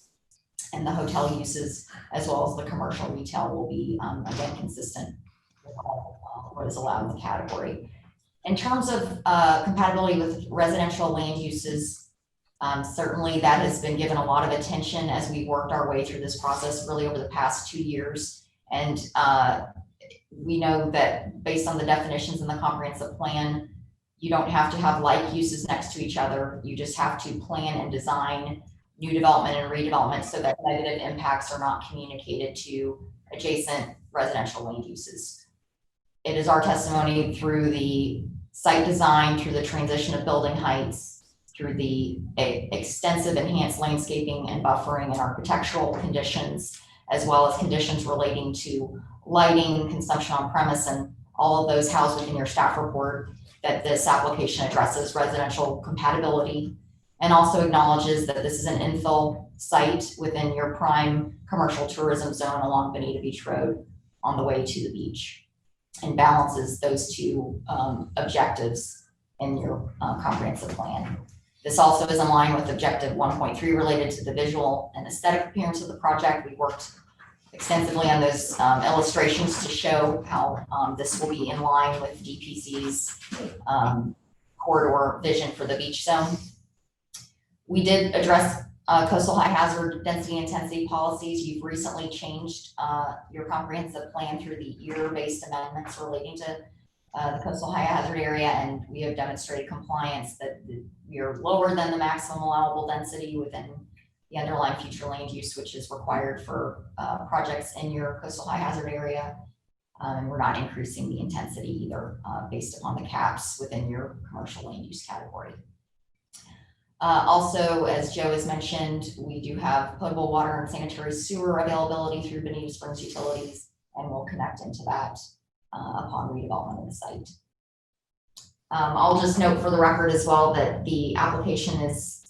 And the hotel uses, as well as the commercial retail, will be again consistent with what is allowed in the category. In terms of compatibility with residential land uses, certainly that has been given a lot of attention as we worked our way through this process really over the past 2 years. And we know that based on the definitions in the comprehensive plan, you don't have to have like uses next to each other. You just have to plan and design new development and redevelopment so that negative impacts are not communicated to adjacent residential land uses. It is our testimony through the site design, through the transition of building heights, through the extensive enhanced landscaping and buffering and architectural conditions, as well as conditions relating to lighting, consumption on premise, and all of those housed within your staff report, that this application addresses residential compatibility and also acknowledges that this is an infill site within your prime commercial tourism zone along Bonita Beach Road on the way to the beach, and balances those two objectives in your comprehensive plan. This also is in line with objective 1.3 related to the visual and aesthetic appearance of the project. We worked extensively on those illustrations to show how this will be in line with DPC's corridor vision for the beach zone. We did address coastal high hazard density intensity policies. You've recently changed your comprehensive plan through the year-based amendments relating to the coastal high hazard area, and we have demonstrated compliance that we are lower than the maximum allowable density within the underlying future land use, which is required for projects in your coastal high hazard area. And we're not increasing the intensity either based upon the caps within your commercial land use category. Also, as Joe has mentioned, we do have potable water and sanitary sewer availability through Bonita Springs Utilities, and we'll connect into that upon redevelopment of the site. I'll just note for the record as well that the application is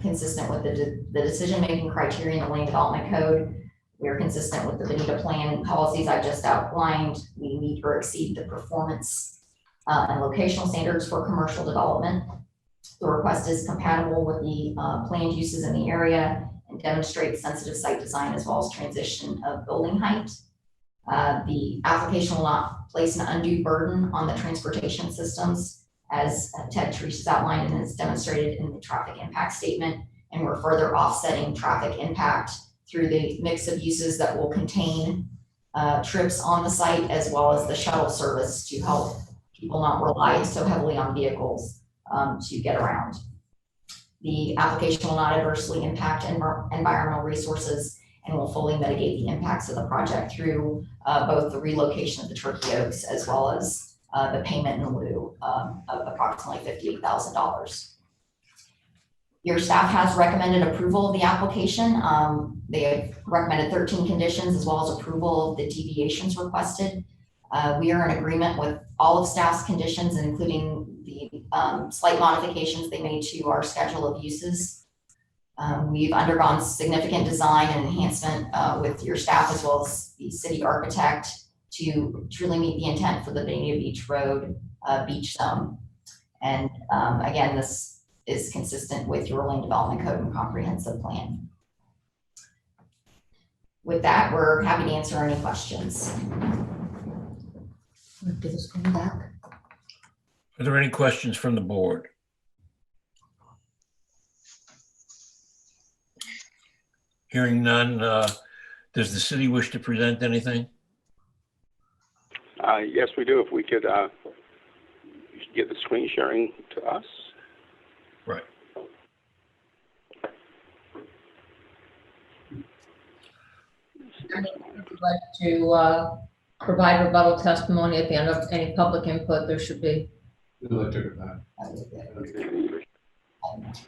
consistent with the decision-making criteria in the Land Development Code. We are consistent with the Bonita Plan policies I just outlined. We meet or exceed the performance and locational standards for commercial development. The request is compatible with the planned uses in the area and demonstrates sensitive site design as well as transition of building height. The application will not place an undue burden on the transportation systems, as Ted Treese has outlined and is demonstrated in the traffic impact statement. And we're further offsetting traffic impact through the mix of uses that will contain trips on the site, as well as the shuttle service to help people not rely so heavily on vehicles to get around. The application will not adversely impact environmental resources and will fully mitigate the impacts of the project through both the relocation of the Turkey Oaks as well as the payment in lieu of approximately $58,000. Your staff has recommended approval of the application. They have recommended 13 conditions as well as approval of the deviations requested. We are in agreement with all of staff's conditions, including the slight modifications they made to our schedule of uses. We've undergone significant design and enhancement with your staff as well as the city architect to truly meet the intent for the Bonita Beach Road beach zone. And again, this is consistent with your Land Development Code and Comprehensive Plan. With that, we're happy to answer any questions. Give this one back. Are there any questions from the board? Hearing none, does the city wish to present anything? Yes, we do. If we could get the screen sharing to us. Right. like to provide rebuttal testimony at the end of any public input, there should be. No, I took it back.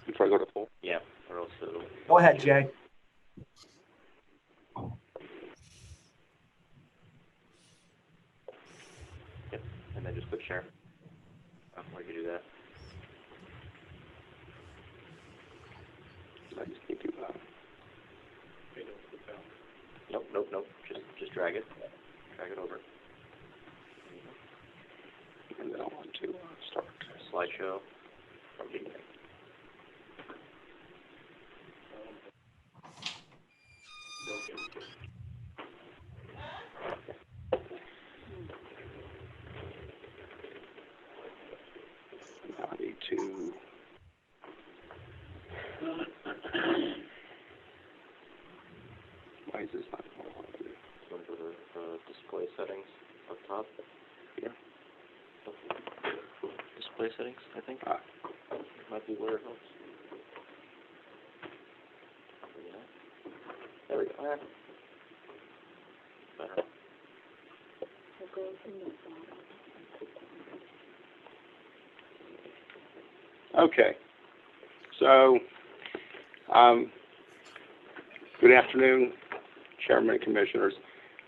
Before I go to poll. Yeah, or else it'll. Go ahead, Jay. Yep, and then just click share. Or you can do that. I just need to, Nope. Just drag it. Drag it over. and then I want to start. Slideshow from beginning. Now I need to. Why is this not? Go to the display settings up top. Here. Display settings, I think. Might be where it helps. There we go. Better. Okay. So, good afternoon, Chairman and Commissioners.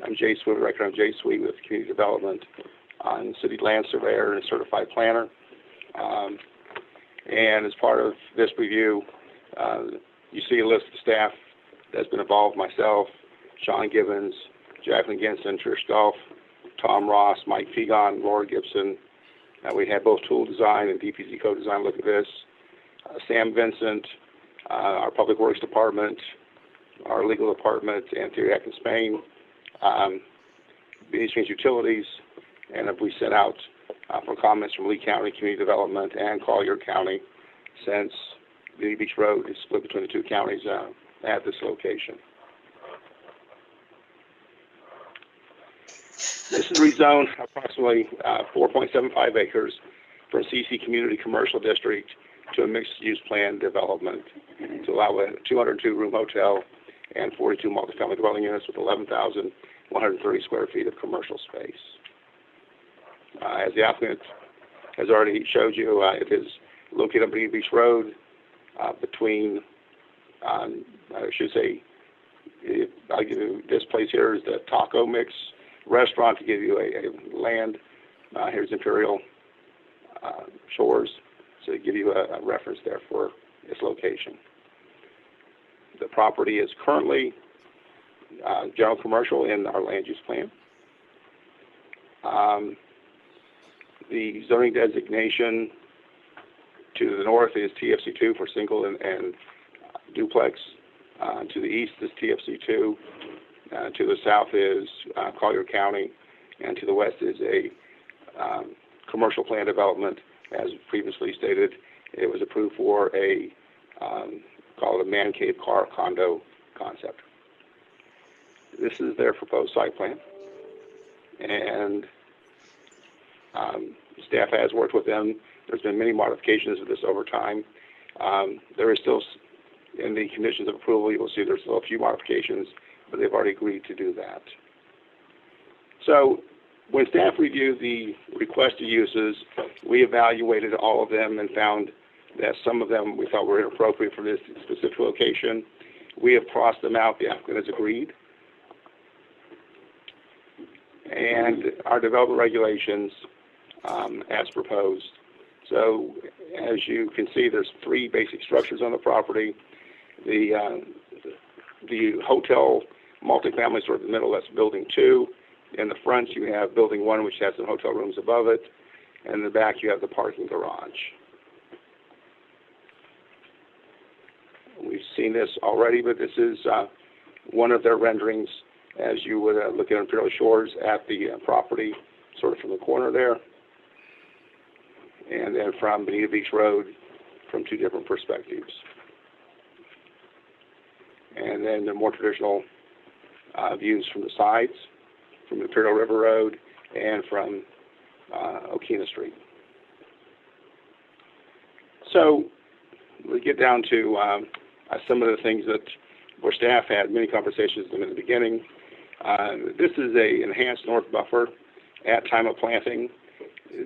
I'm Jay Sweet, I'm Jay Sweet with Community Development. I'm City Land Surveyor and Certified Planner. And as part of this review, you see a list of staff that's been involved: myself, Sean Gibbons, Jacqueline Genson, Trish Golf, Tom Ross, Mike Fegon, Laura Gibson. We had both tool design and DPZ co-design look at this. Sam Vincent, our Public Works Department, our Legal Department, and Thierry Atkins Spain, Beach Utilities, and we sent out for comments from Lee County Community Development and Collier County, since Bonita Beach Road is split between the two counties at this location. This is rezoned approximately 4.75 acres from CC Community Commercial District to a mixed-use plan development to allow a 202-room hotel and 42 multifamily dwelling units with 11,130 square feet of commercial space. As the applicant has already showed you, it is located on Bonita Beach Road between, I should say, I'll give you, this place here is the Taco Mix Restaurant, to give you a land. Here's Imperial Shores, so to give you a reference there for its location. The property is currently general commercial in our land use plan. The zoning designation to the north is TFC2 for single and duplex. To the east is TFC2. To the south is Collier County, and to the west is a commercial plan development. As previously stated, it was approved for a call it a man cave car condo concept. This is their proposed site plan, and staff has worked with them. There's been many modifications of this over time. There is still, in the conditions of approval, you will see there's still a few modifications, but they've already agreed to do that. So when staff reviewed the requested uses, we evaluated all of them and found that some of them we thought were inappropriate for this specific location. We have crossed them out. The applicant has agreed. And our development regulations as proposed. So as you can see, there's three basic structures on the property. The hotel multifamily sort of in the middle, that's building 2. In the front, you have building 1, which has some hotel rooms above it. And in the back, you have the parking garage. We've seen this already, but this is one of their renderings as you would look at Imperial Shores at the property, sort of from the corner there. And then from Bonita Beach Road from 2 different perspectives. And then the more traditional views from the sides, from Imperial River Road and from Okina Street. So we get down to some of the things that where staff had many conversations with them in the beginning. This is a enhanced north buffer at time of planting.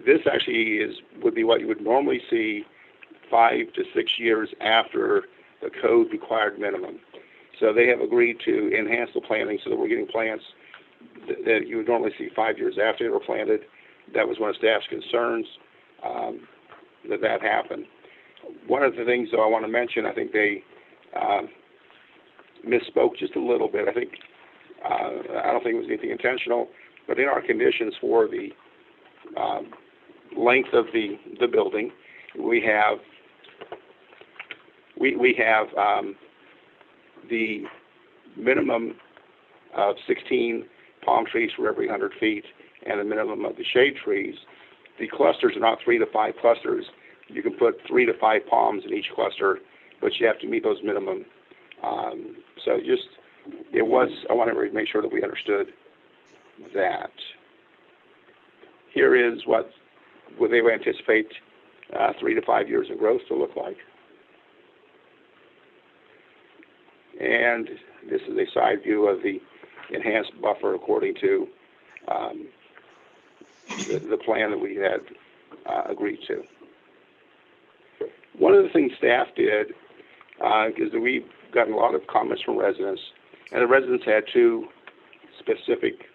This actually would be what you would normally see 5 to 6 years after the code required minimum. So they have agreed to enhance the planting so that we're getting plants that you would normally see 5 years after they were planted. That was one of staff's concerns, that happened. One of the things, though, I want to mention, I think they misspoke just a little bit. I don't think it was anything intentional, but in our conditions for the length of the building, we have the minimum of 16 palm trees for every 100 feet and the minimum of the shade trees. The clusters are not 3 to 5 clusters. You can put 3 to 5 palms in each cluster, but you have to meet those minimum. I want to make sure that we understood that. Here is what they would anticipate 3 to 5 years of growth to look like. And this is a side view of the enhanced buffer according to the plan that we had agreed to. One of the things staff did is that we've gotten a lot of comments from residents, and the residents had 2 specific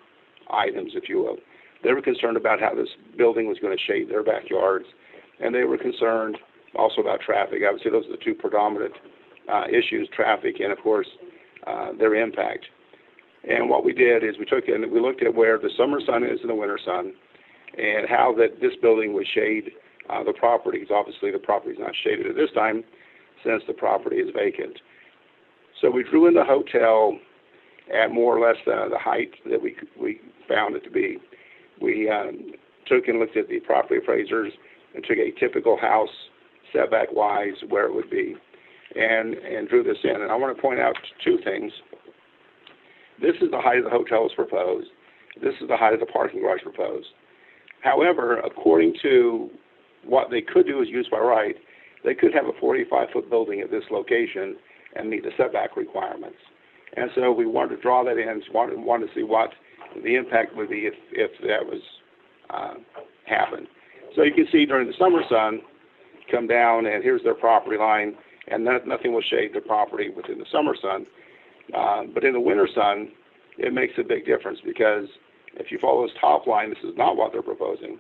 items, if you will. They were concerned about how this building was going to shade their backyards, and they were concerned also about traffic. I would say those are the 2 predominant issues, traffic and, of course, their impact. And what we did is we took in, we looked at where the summer sun is and the winter sun, and how that this building would shade the property, because obviously the property is not shaded at this time since the property is vacant. So we drew in the hotel at more or less the height that we found it to be. We took and looked at the property appraisers and took a typical house setback-wise where it would be, and drew this in. And I want to point out 2 things. This is the height of the hotel as proposed. This is the height of the parking garage proposed. However, according to what they could do as used by right, they could have a 45-foot building at this location and meet the setback requirements. And so we wanted to draw that in, wanted to see what the impact would be if that was happened. So you can see during the summer sun, come down, and here's their property line, and nothing will shade the property within the summer sun. But in the winter sun, it makes a big difference, because if you follow this top line, this is not what they're proposing,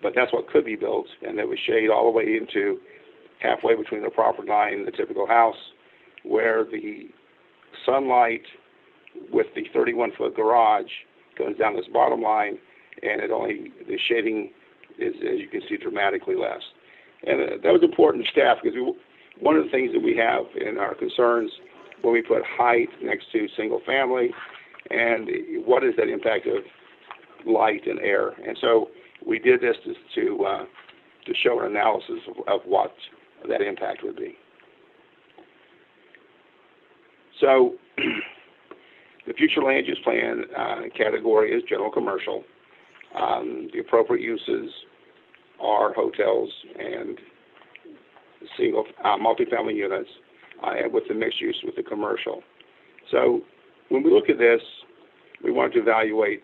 but that's what could be built, and it would shade all the way into halfway between the property line and the typical house, where the sunlight with the 31-foot garage goes down this bottom line, and the shading is, as you can see, dramatically less. And that was important to staff, because one of the things that we have in our concerns when we put height next to single family, and what is that impact of light and air. And so we did this to show an analysis of what that impact would be. So the future land use plan category is general commercial. The appropriate uses are hotels and single multifamily units, and with the mixed use with the commercial. So when we look at this, we wanted to evaluate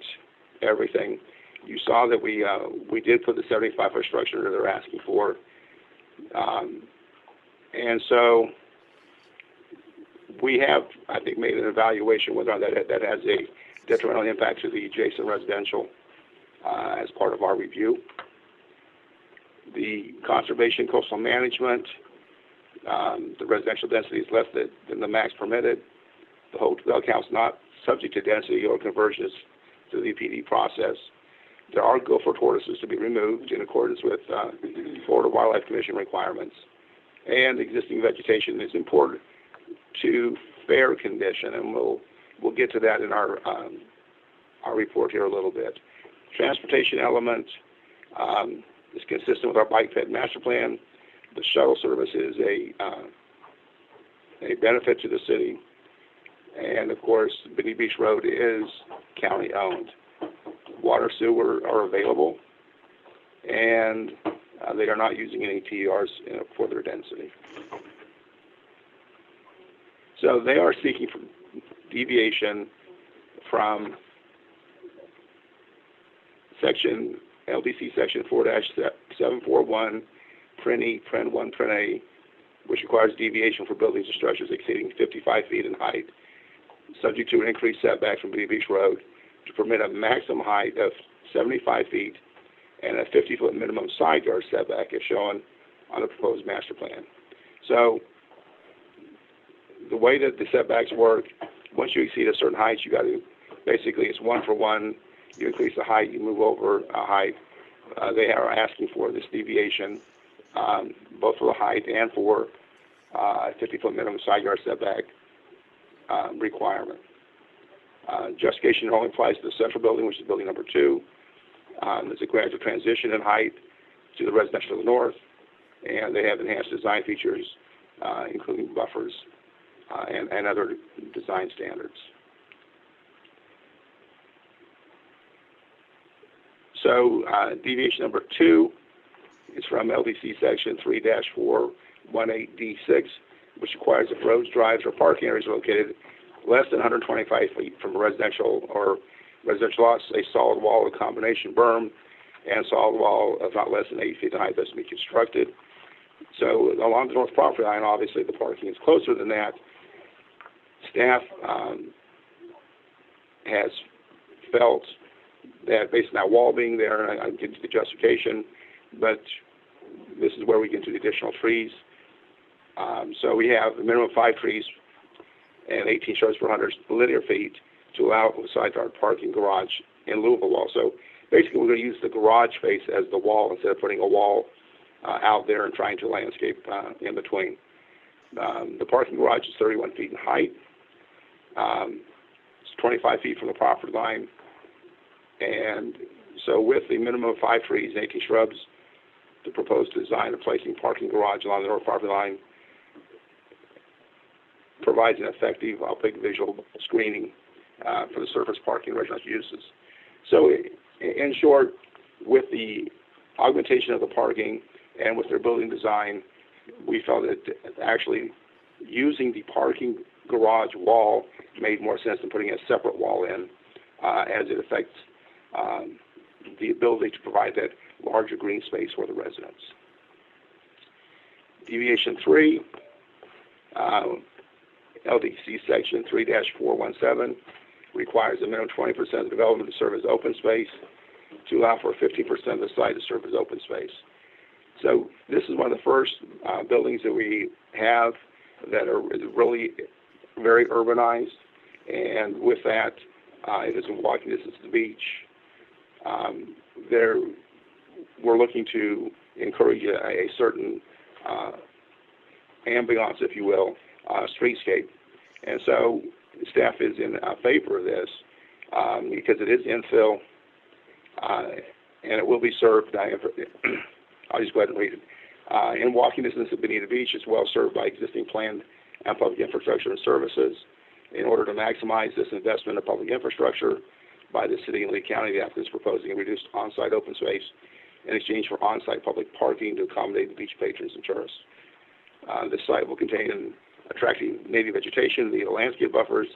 everything. You saw that we did put the 75-foot structure that they're asking for, and so we have, I think, made an evaluation whether or not that has a detrimental impact to the adjacent residential as part of our review. The conservation coastal management, the residential density is less than the max permitted. The hotel count's not subject to density or conversions to the PD process. There are gopher tortoises to be removed in accordance with Florida Wildlife Commission requirements. And existing vegetation is important to fair condition, and we'll get to that in our report here a little bit. Transportation element is consistent with our bike ped master plan. The shuttle service is a benefit to the city, and of course, Biddy Beach Road is county owned. Water, sewer are available, and they are not using any TERs for their density. So they are seeking deviation from LDC section 4-741, Print E, Print 1, Print A, which requires deviation for buildings or structures exceeding 55 feet in height, subject to an increased setback from Bonita Beach Road to permit a maximum height of 75 feet and a 50-foot minimum side yard setback as shown on the proposed master plan. So the way that the setbacks work, once you exceed a certain height, you got to, basically it's 1 for 1. You increase the height, you move over a height. They are asking for this deviation, both for the height and for 50-foot minimum side yard setback requirement. Justification only applies to the central building, which is building number 2. There's a gradual transition in height to the residential to the north, and they have enhanced design features, including buffers and other design standards. So deviation number 2 is from LDC section 3-418D6, which requires that roads, drives, or parking areas located less than 125 feet from a residential lots, a solid wall or combination berm, and solid wall of not less than 8 feet in height must be constructed. So along the north property line, obviously the parking is closer than that. Staff has felt that based on that wall being there, and I get to the justification, but this is where we get to the additional trees. So we have a minimum of 5 trees and 18 shrubs per 100 linear feet to allow side yard parking garage in lieu of a wall. So basically we're going to use the garage space as the wall instead of putting a wall out there and trying to landscape in between. The parking garage is 31 feet in height. It's 25 feet from the property line. And so with the minimum of 5 trees and 18 shrubs, the proposed design of placing parking garage along the north property line provides an effective opaque visual screening for the surface parking residential uses. So in short, with the augmentation of the parking and with their building design, we felt that actually using the parking garage wall made more sense than putting a separate wall in, as it affects the ability to provide that larger green space for the residents. Deviation 3, LDC section 3-417 requires a minimum 20% of the development to serve as open space to allow for 15% of the site to serve as open space. So this is one of the first buildings that we have that are really very urbanized, and with that, it is in walking distance to the beach. We're looking to encourage a certain ambiance, if you will, streetscape. And so staff is in favor of this because it is infill and it will be served. I'll just go ahead and read it. In walking distance of Bonita Beach, it's well served by existing planned and public infrastructure and services. In order to maximize this investment in public infrastructure by the city and Lee County, the applicant is proposing a reduced on-site open space in exchange for on-site public parking to accommodate the beach patrons and tourists. This site will contain attractive native vegetation, the landscape buffers,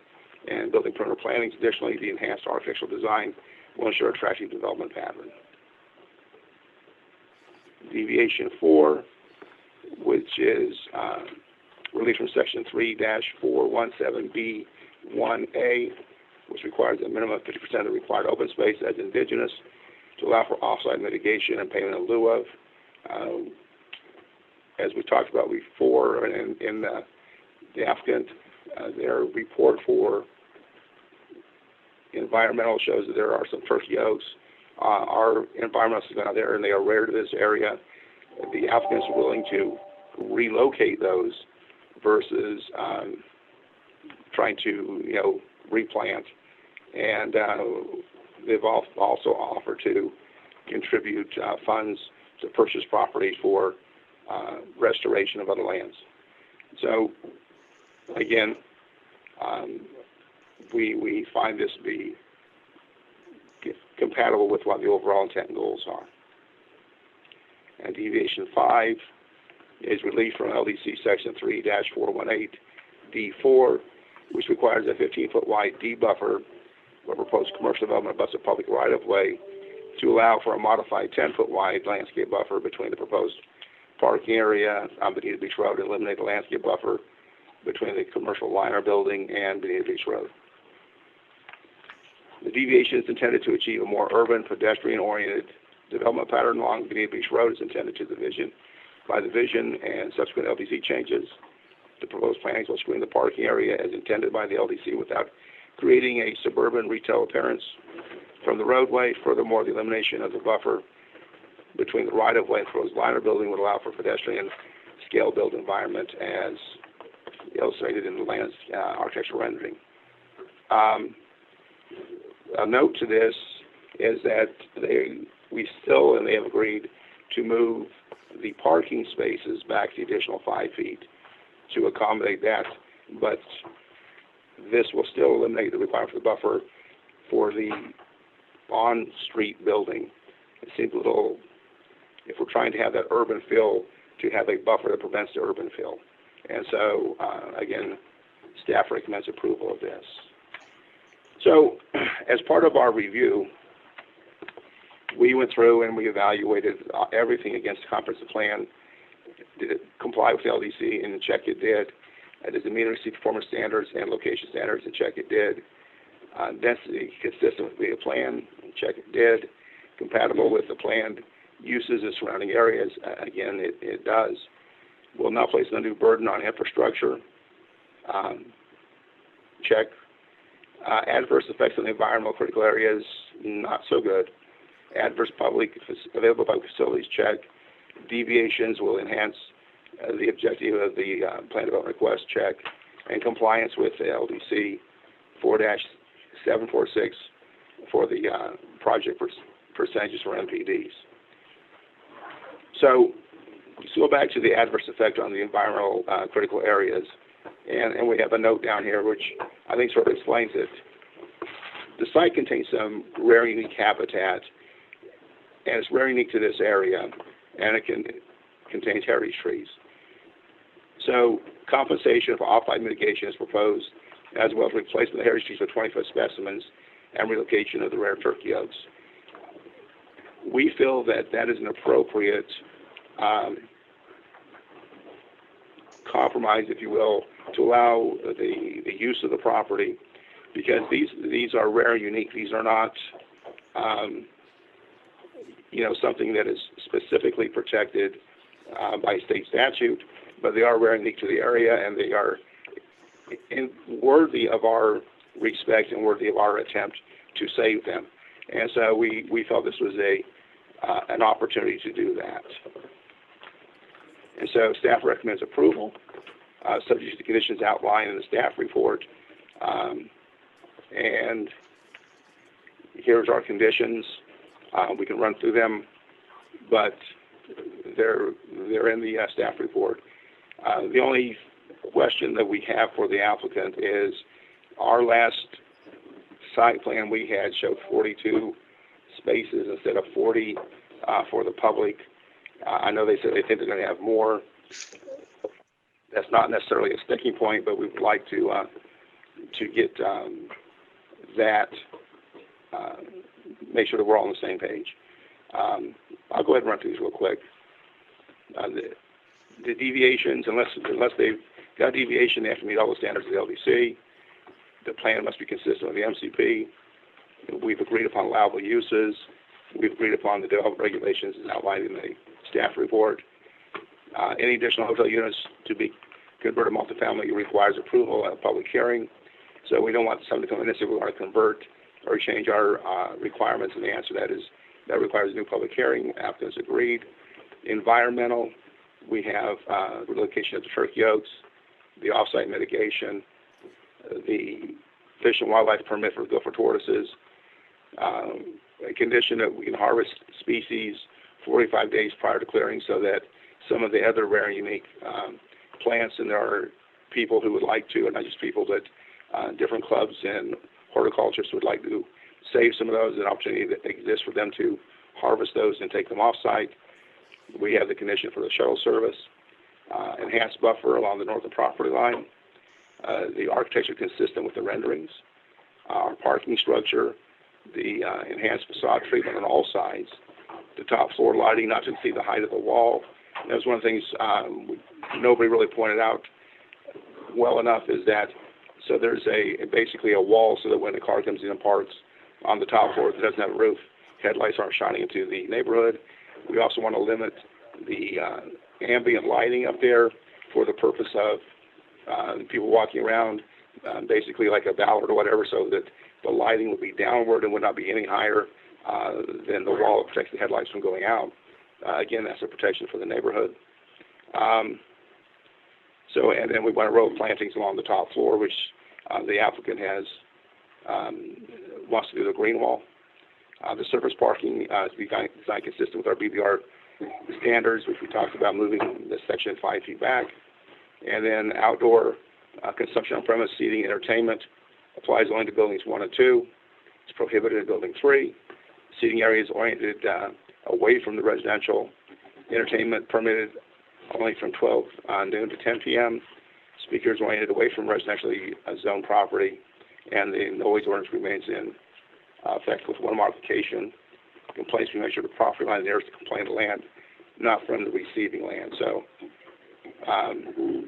and building perimeter plantings. Additionally, the enhanced architectural design will ensure attractive development pattern. Deviation 4, which is released from section 3-417B1A, which requires a minimum of 50% of the required open space as indigenous to allow for off-site mitigation and payment in lieu of. As we talked about before in the applicant, their report for environmental shows that there are some turkey oaks. Our environmentalists have been out there and they are rare to this area. The applicant's willing to relocate those versus trying to, replant. And they've also offered to contribute funds to purchase property for restoration of other lands. So, again, we find this to be compatible with what the overall intent and goals are. And deviation 5 is relief from LDC section 3-418D4, which requires a 15-foot wide D buffer where proposed commercial development abuts a public right-of-way to allow for a modified 10-foot wide landscape buffer between the proposed parking area on Bonita Beach Road and eliminate the landscape buffer between the commercial liner building and Bonita Beach Road. The deviation is intended to achieve a more urban, pedestrian-oriented development pattern along Bonita Beach Road is intended to the vision. By the vision and subsequent LDC changes, the proposed plannings will screen the parking area as intended by the LDC without creating a suburban retail appearance from the roadway. Furthermore, the elimination of the buffer between the right-of-way and proposed liner building would allow for pedestrian scale built environment as illustrated in the land's architectural rendering. A note to this is that we still, and they have agreed to move the parking spaces back the additional 5 feet to accommodate that, but this will still eliminate the requirement for the buffer for the on-street building. It seems a little, if we're trying to have that urban feel, to have a buffer that prevents the urban feel. And so, again, staff recommends approval of this. So, as part of our review, we went through and we evaluated everything against the comprehensive plan. Did it comply with the LDC? And check it did. Does it meet or exceed performance standards and location standards? And check it did. Density consistent with the plan? And check it did. Compatible with the planned uses and surrounding areas? Again, it does. Will not place an undue burden on infrastructure? Check. Adverse effects on the environmental critical areas? Not so good. Adverse available public facilities? Check. Deviations will enhance the objective of the plan development request? Check. And compliance with the LDC 4-746 for the project percentages for MPDs. So let's go back to the adverse effect on the environmental critical areas. And we have a note down here which I think sort of explains it. The site contains some rare unique habitat, and it's very unique to this area, and it contains heritage trees. So compensation for off-site mitigation is proposed, as well as replacement of heritage trees with 20-foot specimens and relocation of the rare turkey oaks. We feel that that is an appropriate compromise, if you will, to allow the use of the property, because these are rare and unique. These are not, something that is specifically protected by state statute, but they are rare and unique to the area, and they are worthy of our respect and worthy of our attempt to save them. And so we felt this was an opportunity to do that. And so staff recommends approval, subject to the conditions outlined in the staff report. And here's our conditions. We can run through them, but they're in the staff report. The only question that we have for the applicant is our last site plan we had showed 42 spaces instead of 40 for the public. I know they said they think they're going to have more. That's not necessarily a sticking point, but we would like to get that, make sure that we're all on the same page. I'll go ahead and run through these real quick. The deviations, unless they've got a deviation, they have to meet all the standards of the LDC. The plan must be consistent with the MCP. We've agreed upon allowable uses. We've agreed upon the development regulations as outlined in the staff report. Any additional hotel units to be converted to multifamily requires approval at a public hearing. So we don't want somebody to come in and say we want to convert or change our requirements, and the answer to that is that requires a new public hearing. Applicants agreed. Environmental, we have relocation of the turkey oaks, the off-site mitigation, the fish and wildlife permit for gopher tortoises, a condition that we can harvest species 45 days prior to clearing, so that some of the other rare and unique plants, and there are people who would like to, and not just people, but different clubs and horticulturists would like to save some of those, an opportunity that exists for them to harvest those and take them off-site. We have the condition for the shuttle service, enhanced buffer along the northern property line, the architecture consistent with the renderings, our parking structure, the enhanced facade treatment on all sides, the top floor lighting not to exceed the height of the wall. And that was one of the things nobody really pointed out well enough, is that so there's basically a wall so that when the car comes in and parks on the top floor that doesn't have a roof, headlights aren't shining into the neighborhood. We also want to limit the ambient lighting up there for the purpose of people walking around, basically like a ballard or whatever, so that the lighting would be downward and would not be any higher than the wall that protects the headlights from going out. Again, that's a protection for the neighborhood. And then we want to row plantings along the top floor, which the applicant has wants to do the green wall. The surface parking is designed consistent with our BBR standards, which we talked about moving this section 5 feet back. And then outdoor consumption on premise seating entertainment applies only to buildings 1 and 2. It's prohibited in building 3. Seating areas oriented away from the residential. Entertainment permitted only from 12 noon to 10 p.m. Speakers oriented away from residentially zoned property. And the noise ordinance remains in effect with one modification. Complaints be measured to the property line nearest the complainant land, not from the receiving land. So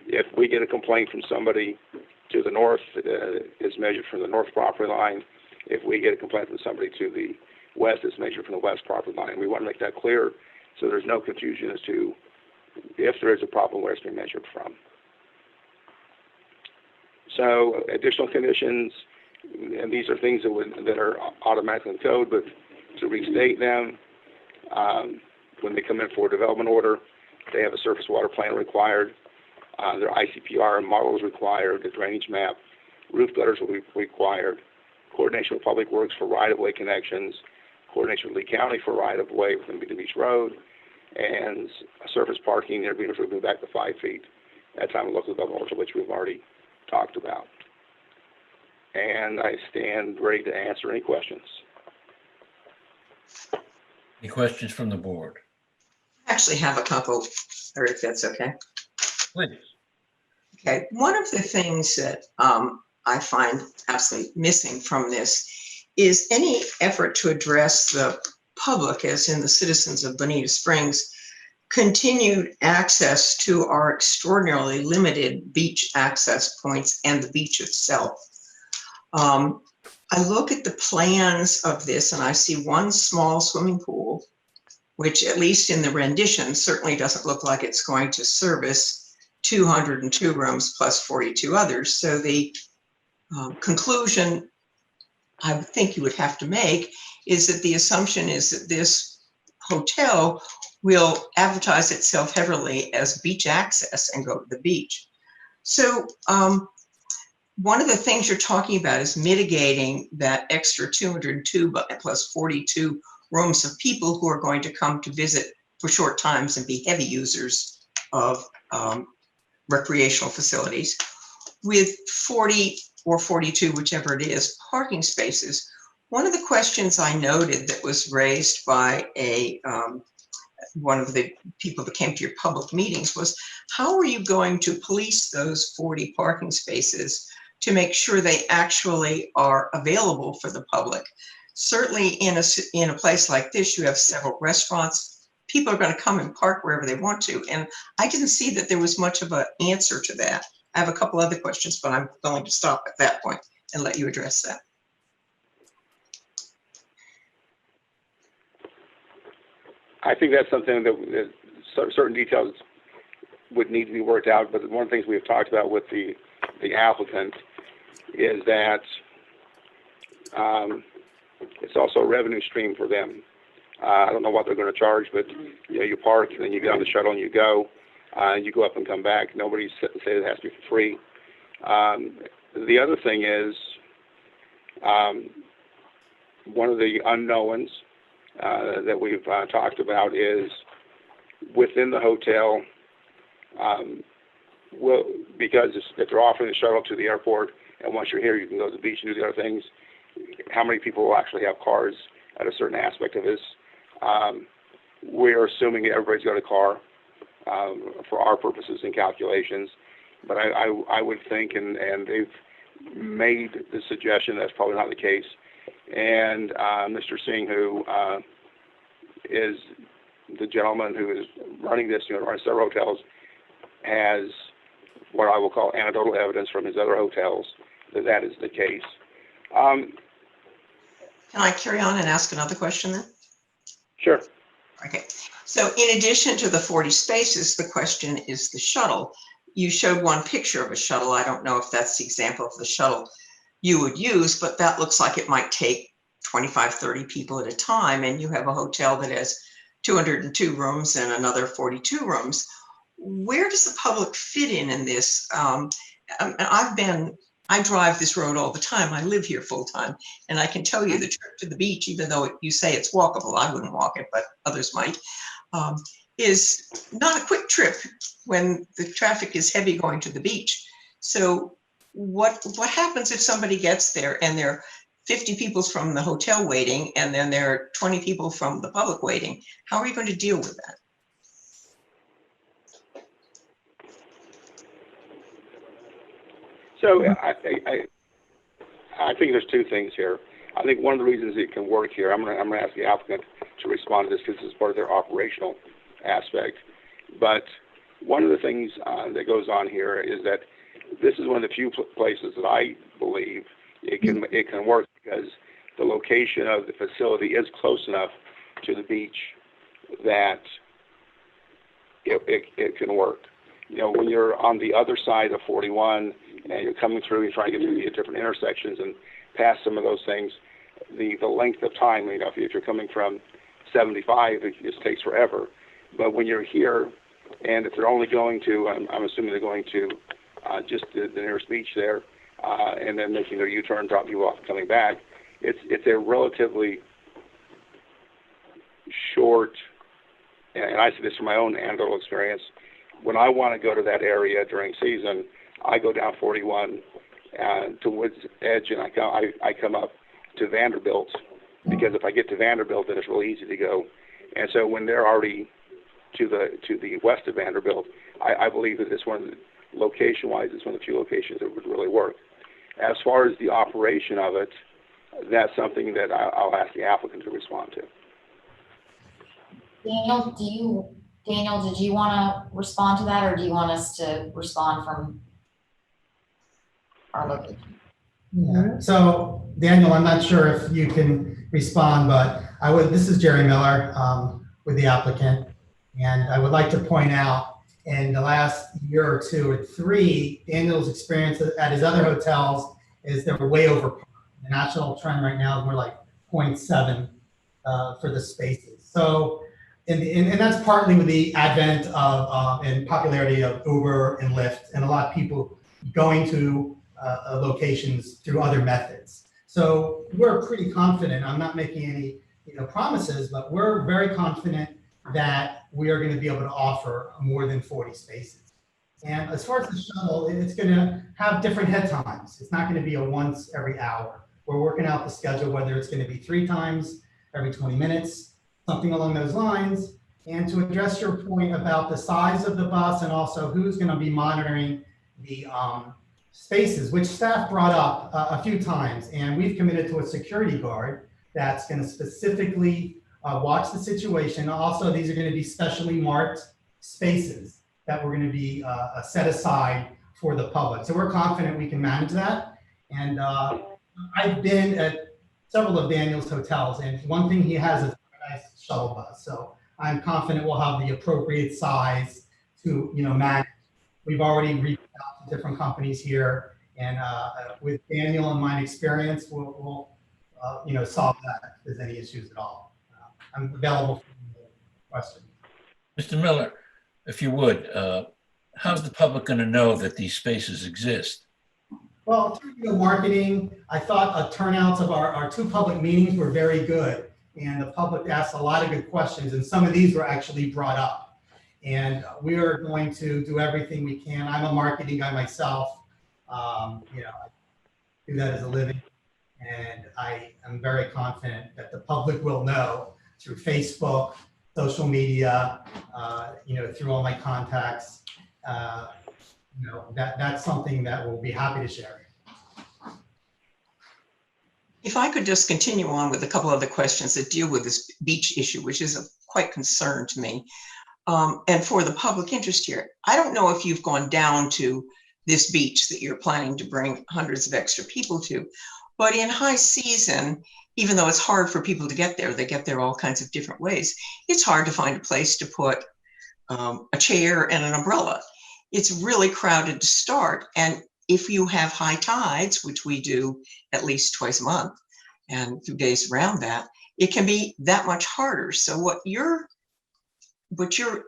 if we get a complaint from somebody to the north, it's measured from the north property line. If we get a complaint from somebody to the west, it's measured from the west property line. We want to make that clear so there's no confusion as to if there is a problem, where it's being measured from. So additional conditions, and these are things that are automatically in the code, but to restate them, when they come in for a development order, they have a surface water plan required, their ICPR model is required, the drainage map, roof gutters will be required, coordination with Public Works for right-of-way connections, coordination with Lee County for right-of-way within Beacon Beach Road, and surface parking, they're being moved back to 5 feet at time of local development order, which we've already talked about. And I stand ready to answer any questions. Any questions from the board? I actually have a couple, or if that's okay. Please. Okay, one of the things that I find absolutely missing from this is any effort to address the public, as in the citizens of Bonita Springs, continued access to our extraordinarily limited beach access points and the beach itself. I look at the plans of this and I see one small swimming pool, which at least in the rendition certainly doesn't look like it's going to service 202 rooms plus 42 others. So the conclusion I would think you would have to make is that the assumption is that this hotel will advertise itself heavily as beach access and go to the beach. So one of the things you're talking about is mitigating that extra 202 plus 42 rooms of people who are going to come to visit for short times and be heavy users of recreational facilities with 40 or 42, whichever it is, parking spaces. One of the questions I noted that was raised by one of the people that came to your public meetings was, how are you going to police those 40 parking spaces to make sure they actually are available for the public? Certainly in a place like this, you have several restaurants. People are going to come and park wherever they want to. And I didn't see that there was much of an answer to that. I have a couple other questions, but I'm going to stop at that point and let you address that. I think that's something that certain details would need to be worked out, but one of the things we've talked about with the applicant is that it's also a revenue stream for them. I don't know what they're going to charge, but you park and then you get on the shuttle and you go up and come back. Nobody said it has to be for free. The other thing is one of the unknowns that we've talked about is within the hotel, because if they're offering the shuttle to the airport and once you're here you can go to the beach and do the other things, how many people will actually have cars at a certain aspect of this? We're assuming everybody's got a car for our purposes and calculations, but I would think, and they've made the suggestion that's probably not the case, And Mr. Singh, who is the gentleman who is running this, runs several hotels, has what I will call anecdotal evidence from his other hotels that is the case. Can I carry on and ask another question then? Sure. Okay. So in addition to the 40 spaces, the question is the shuttle. You showed one picture of a shuttle. I don't know if that's the example of the shuttle you would use, but that looks like it might take 25, 30 people at a time. And you have a hotel that has 202 rooms and another 42 rooms. Where does the public fit in this? I drive this road all the time. I live here full time. And I can tell you the trip to the beach, even though you say it's walkable, I wouldn't walk it, but others might, is not a quick trip when the traffic is heavy going to the beach. So what happens if somebody gets there and there are 50 people from the hotel waiting and then there are 20 people from the public waiting? How are you going to deal with that? So I think there's two things here. I think one of the reasons it can work here, I'm going to ask the applicant to respond to this because this is part of their operational aspect. But one of the things that goes on here is that this is one of the few places that I believe it can work because the location of the facility is close enough to the beach that it can work. When you're on the other side of 41 and you're coming through, you're trying to get through the different intersections and past some of those things, the length of time, if you're coming from 75, it just takes forever. But when you're here, and if they're only going to, I'm assuming they're going to just the nearest beach there, and then making their U-turn, dropping people off and coming back, it's a relatively short, and I see this from my own anecdotal experience, when I want to go to that area during season, I go down 41 to Woods Edge, and I come up to Vanderbilt, because if I get to Vanderbilt, then it's really easy to go. And so when they're already to the west of Vanderbilt, I believe that it's one of the, location-wise, it's one of the few locations that would really work. As far as the operation of it, that's something that I'll ask the applicant to respond to. Daniel, did you want to respond to that, or do you want us to respond from our location? Yeah. So Daniel, I'm not sure if you can respond, but this is Jerry Miller with the applicant. And I would like to point out in the last year or two or three, Daniel's experience at his other hotels is they're way over. The national trend right now is more like 0.7 for the spaces. So, and that's partly with the advent of and popularity of Uber and Lyft, and a lot of people going to locations through other methods. So we're pretty confident. I'm not making any promises, but we're very confident that we are going to be able to offer more than 40 spaces. And as far as the shuttle, it's going to have different head times. It's not going to be a once every hour. We're working out the schedule, whether it's going to be 3 times every 20 minutes, something along those lines. And to address your point about the size of the bus and also who's going to be monitoring the spaces, which staff brought up a few times, and we've committed to a security guard that's going to specifically watch the situation. Also, these are going to be specially marked spaces that we're going to be set aside for the public. So we're confident we can manage that. And I've been at several of Daniel's hotels, and one thing he has is a nice shuttle bus. So I'm confident we'll have the appropriate size to manage. We've already reached out to different companies here, and with Daniel and my experience, we'll solve that if there's any issues at all. I'm available for questions. Mr. Miller, if you would, how's the public going to know that these spaces exist? Well, through marketing, I thought turnouts of our 2 public meetings were very good, and the public asked a lot of good questions, and some of these were actually brought up. And we are going to do everything we can. I'm a marketing guy myself. I do that as a living, and I am very confident that the public will know through Facebook, social media, through all my contacts. That's something that we'll be happy to share. If I could just continue on with a couple other questions that deal with this beach issue, which is of quite concern to me. And for the public interest here, I don't know if you've gone down to this beach that you're planning to bring hundreds of extra people to, but in high season, even though it's hard for people to get there, they get there all kinds of different ways. It's hard to find a place to put a chair and an umbrella. It's really crowded to start. And if you have high tides, which we do at least twice a month, and 2 days around that, it can be that much harder. So what you're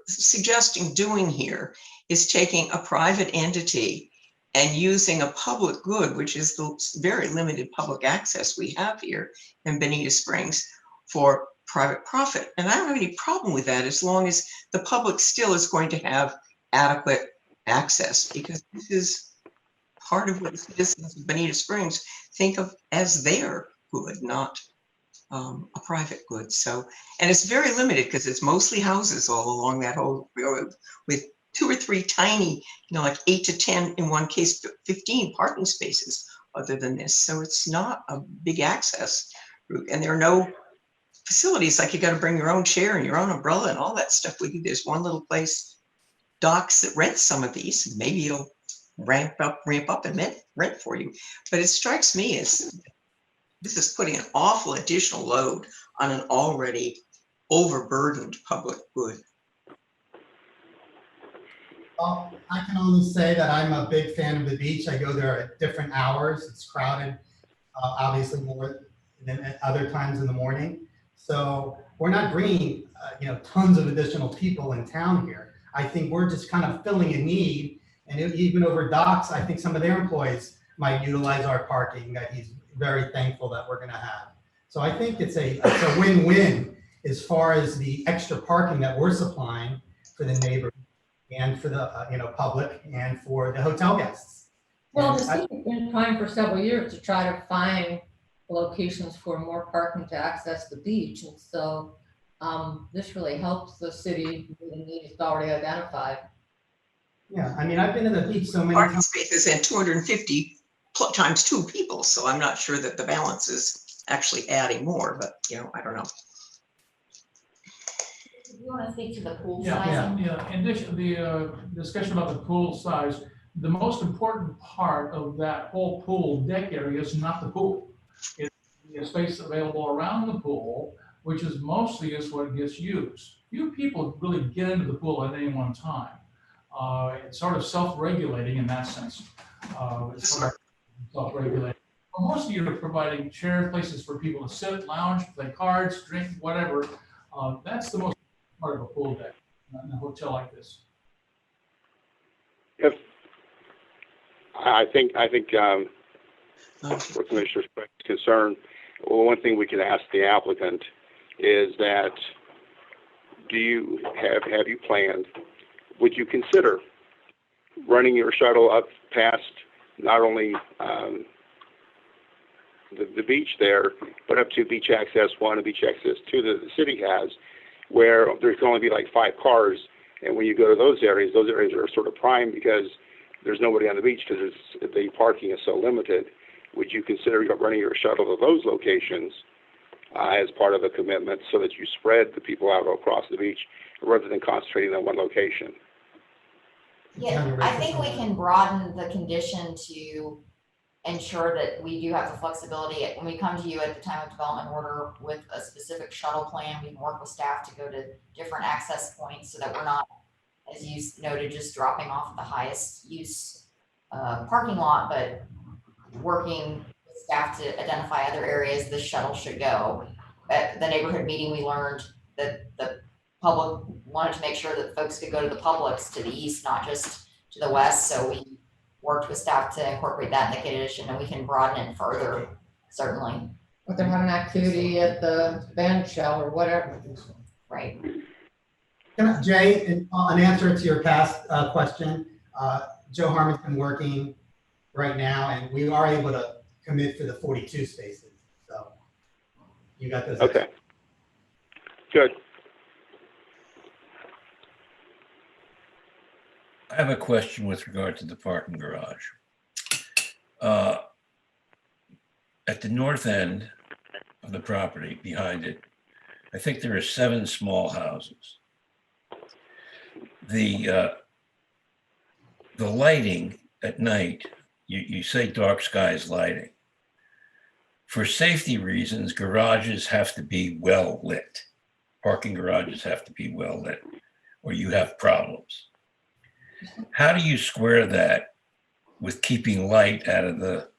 suggesting doing here is taking a private entity and using a public good, which is the very limited public access we have here in Bonita Springs, for private profit. And I don't have any problem with that as long as the public still is going to have adequate access, because this is part of what the citizens of Bonita Springs think of as their good, not a private good. So, and it's very limited because it's mostly houses all along that whole road with 2 or 3 tiny, like 8 to 10, in one case, 15 parking spaces other than this. So it's not a big access route, and there are no facilities like you got to bring your own chair and your own umbrella and all that stuff with you. There's one little place, Docks, that rents some of these, and maybe it'll ramp up and rent for you. But it strikes me as this is putting an awful additional load on an already overburdened public good. Well, I can only say that I'm a big fan of the beach. I go there at different hours. It's crowded, obviously more than at other times in the morning. So we're not bringing, tons of additional people in town here. I think we're just kind of filling a need. And even over Docks, I think some of their employees might utilize our parking that he's very thankful that we're going to have. So I think it's a win-win as far as the extra parking that we're supplying for the neighbors and for the public and for the hotel guests. Well, the city's been trying for several years to try to find locations for more parking to access the beach. And so this really helps the city with the need it's already identified. Yeah, I mean, I've been to the beach so many Parking times. spaces and 250 times 2 people. So I'm not sure that the balance is actually adding more, but I don't know. You want to speak to the pool Yeah, size? yeah. In addition, the discussion about the pool size, the most important part of that whole pool deck area is not the pool. It's the space available around the pool, which is mostly is what gets used. Few people really get into the pool at any one time. It's sort of self-regulating in that sense. It's sort of self-regulating. But most of you are providing shared places for people to sit, lounge, play cards, drink, whatever. That's the most part of a pool deck in a hotel like this. If I think for Commissioner Sprague's concern, well, one thing we can ask the applicant is that have you planned, would you consider running your shuttle up past not only the beach there, but up to beach access 1 and beach access 2 that the city has, where there can only be like 5 cars, and when you go to those areas are sort of prime because there's nobody on the beach because the parking is so limited. Would you consider running your shuttle to those locations as part of a commitment so that you spread the people out across the beach rather than concentrating on one location? Yeah, I think we can broaden the condition to ensure that we do have the flexibility. When we come to you at the time of development order with a specific shuttle plan, we can work with staff to go to different access points so that we're not, as you noted, just dropping off at the highest use parking lot, but working with staff to identify other areas the shuttle should go. At the neighborhood meeting, we learned that the public wanted to make sure that folks could go to the Publix to the east, not just to the west. So we worked with staff to incorporate that in the condition, and we can broaden it further, certainly. But they're having an activity at the band shell or whatever. Right. Jay, in answer to your past question, Joe Harmon's been working right now, and we are able to commit for the 42 spaces. So you got those. Okay. Good. I have a question with regard to the parking garage. at the north end of the property behind it, I think there are 7 small houses. The lighting at night, you say dark skies lighting. For safety reasons, garages have to be well lit. Parking garages have to be well lit, or you have problems. How do you square that with keeping light out of the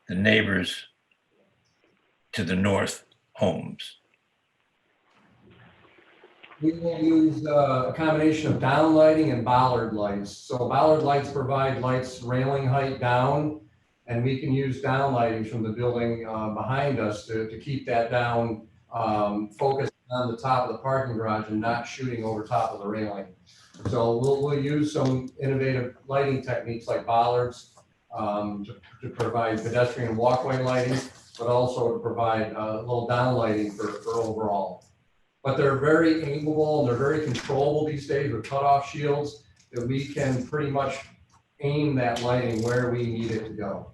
neighbors to the north homes? We will use a combination of down lighting and bollard lights. So bollard lights provide lights railing height down, and we can use down lighting from the building behind us to keep that down, focused on the top of the parking garage and not shooting over top of the railing. So we'll use some innovative lighting techniques like bollards to provide pedestrian walkway lighting, but also to provide a little down lighting for overall. But they're very aimable and they're very controllable these days with cutoff shields that we can pretty much aim that lighting where we need it to go.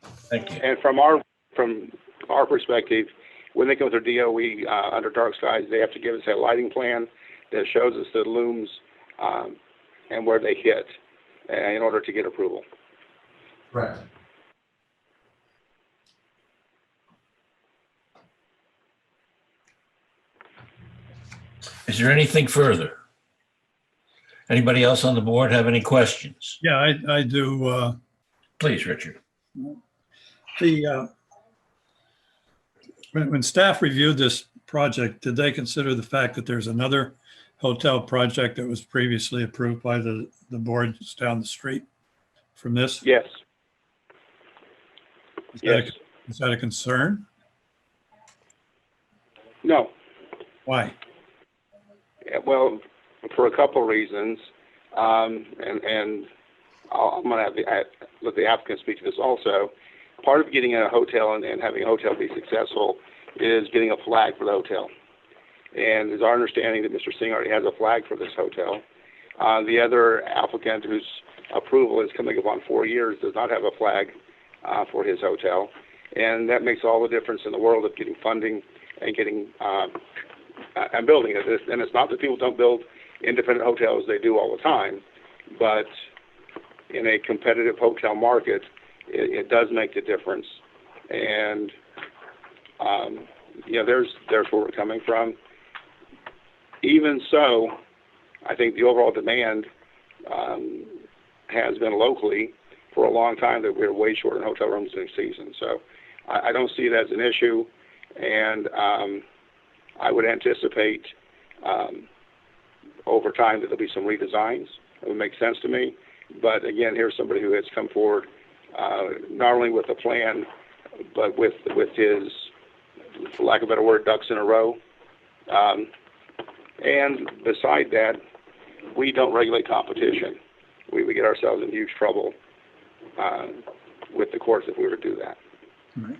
Thank you. And from our perspective, when they come with their DOE under dark skies, they have to give us a lighting plan that shows us the looms and where they hit in order to get approval. Correct. Is there anything further? Anybody else on the board have any questions? Yeah, I do. Please, Richard. When staff reviewed this project, did they consider the fact that there's another hotel project that was previously approved by the board just down the street from this? Yes. Is that a concern? No. Why? Well, for a couple of reasons, and I'm going to let the applicant speak to this also. Part of getting a hotel and having a hotel be successful is getting a flag for the hotel. And it's our understanding that Mr. Singh already has a flag for this hotel. The other applicant whose approval is coming up on 4 years does not have a flag for his hotel. And that makes all the difference in the world of getting funding and getting and building it. And it's not that people don't build independent hotels, they do all the time. But in a competitive hotel market, it does make the difference. And, there's where we're coming from. Even so, I think the overall demand has been locally for a long time that we're way short in hotel rooms this season. So I don't see it as an issue. And I would anticipate over time that there'll be some redesigns. It would make sense to me. But again, here's somebody who has come forward not only with a plan, but with his, for lack of a better word, ducks in a row. And beside that, we don't regulate competition. We get ourselves in huge trouble with the courts if we were to do that. Right.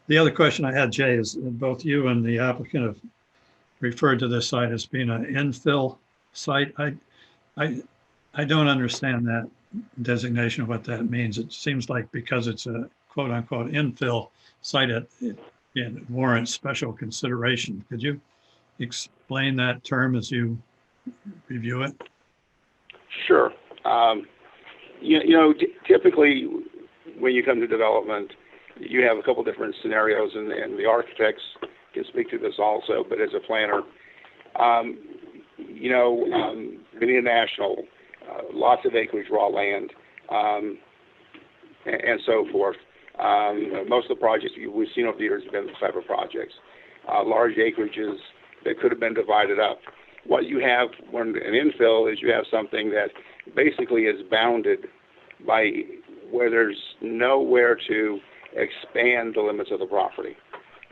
The other question I had, Jay, is both you and the applicant have referred to this site as being an infill site. I don't understand that designation of what that means. It seems like because it's a quote unquote infill site, it warrants special consideration. Could you explain that term as you review it? Sure. Typically when you come to development, you have a couple different scenarios, and the architects can speak to this also, but as a planner, Bonita National, lots of acreage, raw land, and so forth. Most of the projects we've seen over the years have been the type of projects, large acreages that could have been divided up. What you have when an infill is you have something that basically is bounded by where there's nowhere to expand the limits of the property.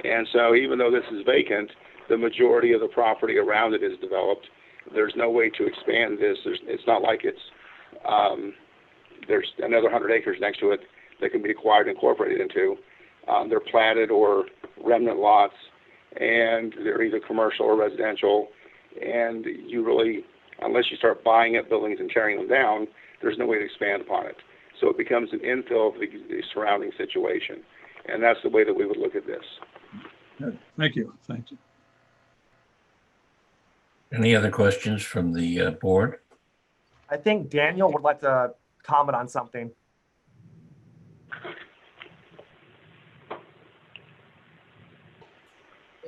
And so even though this is vacant, the majority of the property around it is developed. There's no way to expand this. It's not like it's there's another 100 acres next to it that can be acquired and incorporated into. They're platted or remnant lots, and they're either commercial or residential. And you really, unless you start buying up buildings and tearing them down, there's no way to expand upon it. so it becomes an infill of the surrounding situation. And that's the way that we would look at this. Good. Thank you. Thank you. Any other questions from the board? I think Daniel would like to comment on something.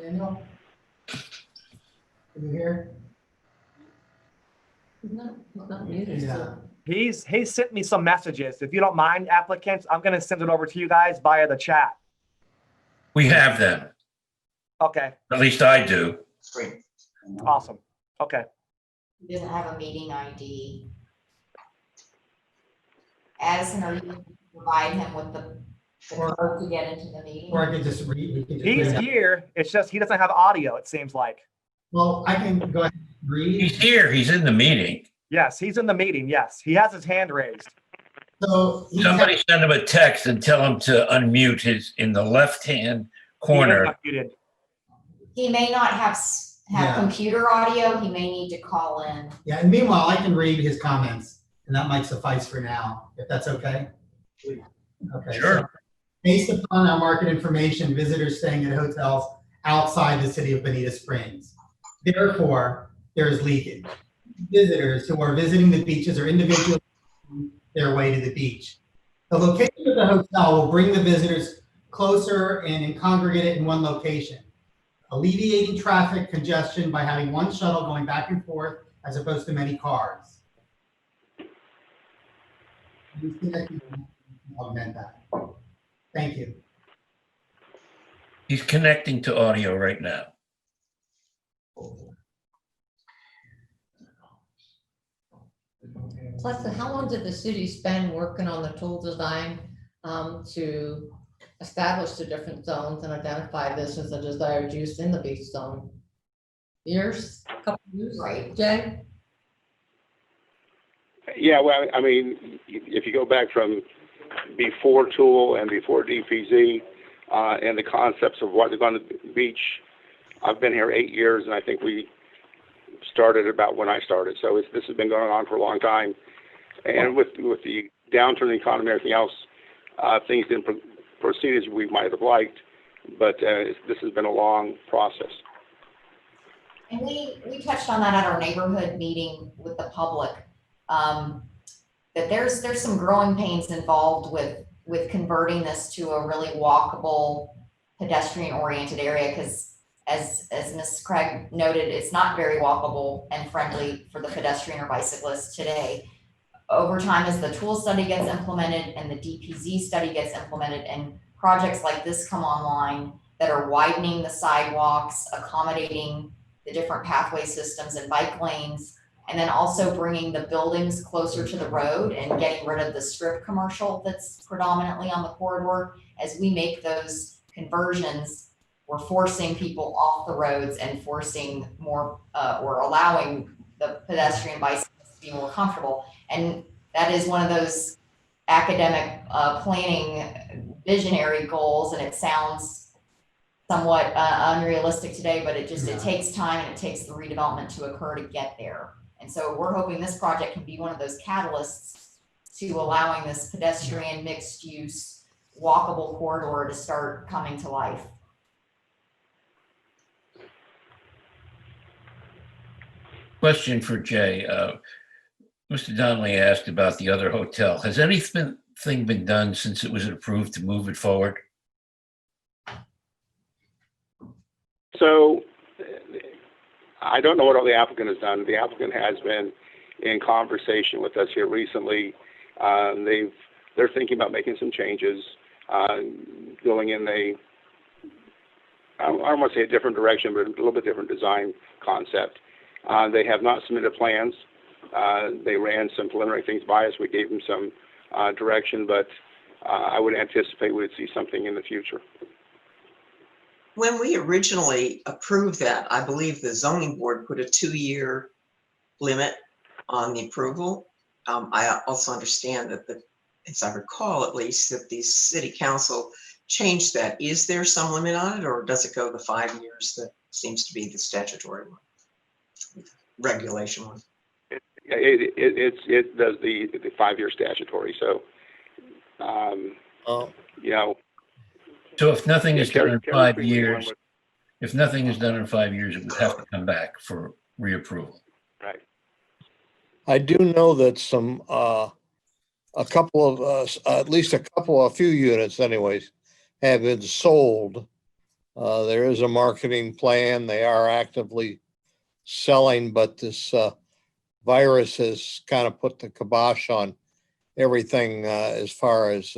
Daniel? Can you hear? Yeah. He's sent me some messages. If you don't mind, applicants, I'm going to send it over to you guys via the chat. We have them. Okay. At least I do. Great. Awesome. Okay. He doesn't have a meeting ID. Addison, are you going to provide him with the code to get into the meeting? Or I could just read. We could just He's read it. here. It's just he doesn't have audio, it seems like. Well, I can go ahead and read. He's here. He's in the meeting. Yes, he's in the meeting. Yes, he has his hand raised. So Somebody send him a text and tell him to unmute his in the left-hand corner. He may not have Yeah. computer audio. He may need to call in. Yeah, and meanwhile, I can read his comments, and that might suffice for now, if that's okay. Okay. Sure. So, based upon our market information, visitors staying at hotels outside the city of Bonita Springs. Therefore, there is leakage. Visitors who are visiting the beaches are individually on their way to the beach. The location of the hotel will bring the visitors closer and congregate it in one location, alleviating traffic congestion by having one shuttle going back and forth as opposed to many cars. Augment that. Thank you. He's connecting to audio right now. Plus, how long did the city spend working on the tool design to establish the different zones and identify this as a desired use in the beach zone? Years, couple years, right, Jay? Yeah, well, I mean, if you go back from before Tool and before DPZ and the concepts of what they're going to beach, I've been here 8 years, and I think we started about when I started. So this has been going on for a long time. And with the downturn in the economy and everything else, things didn't proceed as we might have liked, but this has been a long process. And we touched on that at our neighborhood meeting with the public, that there's some growing pains involved with converting this to a really walkable, pedestrian-oriented area, because as Ms. Craig noted, it's not very walkable and friendly for the pedestrian or bicyclist today. Over time, as the tool study gets implemented and the DPZ study gets implemented and projects like this come online that are widening the sidewalks, accommodating the different pathway systems and bike lanes, and then also bringing the buildings closer to the road and getting rid of the strip commercial that's predominantly on the corridor. As we make those conversions, we're forcing people off the roads and forcing more, or allowing the pedestrian bicyclists to be more comfortable. And that is one of those academic planning visionary goals, and it sounds somewhat unrealistic today, but it takes time and it takes the redevelopment to occur to get there. And so we're hoping this project can be one of those catalysts to allowing this pedestrian mixed use walkable corridor to start coming to life. Question for Jay. Mr. Donnelly asked about the other hotel. Has anything been done since it was approved to move it forward? So I don't know what all the applicant has done. The applicant has been in conversation with us here recently. They're thinking about making some changes, going in I don't want to say a different direction, but a little bit different design concept. They have not submitted plans. They ran some preliminary things by us. We gave them some direction, but I would anticipate we'd see something in the future. When we originally approved that, I believe the zoning board put a 2-year limit on the approval. I also understand that, as I recall at least, that the city council changed that. Is there some limit on it, or does it go the 5 years that seems to be the statutory one, regulation one? It does the 5-year statutory. So You know, So if nothing is done in Terry 5 Street was the one years, with- if nothing is done in 5 years, it would have to come back for reapproval. Right. I do know that a couple of, at least a few units anyways, have been sold. There is a marketing plan. They are actively selling, but this virus has kind of put the kibosh on everything as far as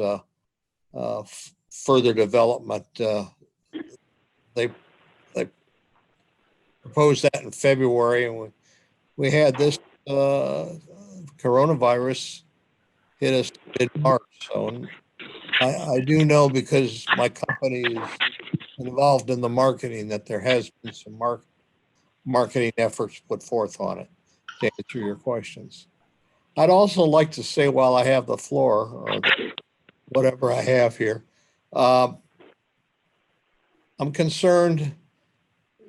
further development. They proposed that in February, and we had this coronavirus hit us in March. So I do know, because my company is involved in the marketing, that there has been some marketing efforts put forth on it, to answer your questions. I'd also like to say, while I have the floor, or whatever I have here, I'm concerned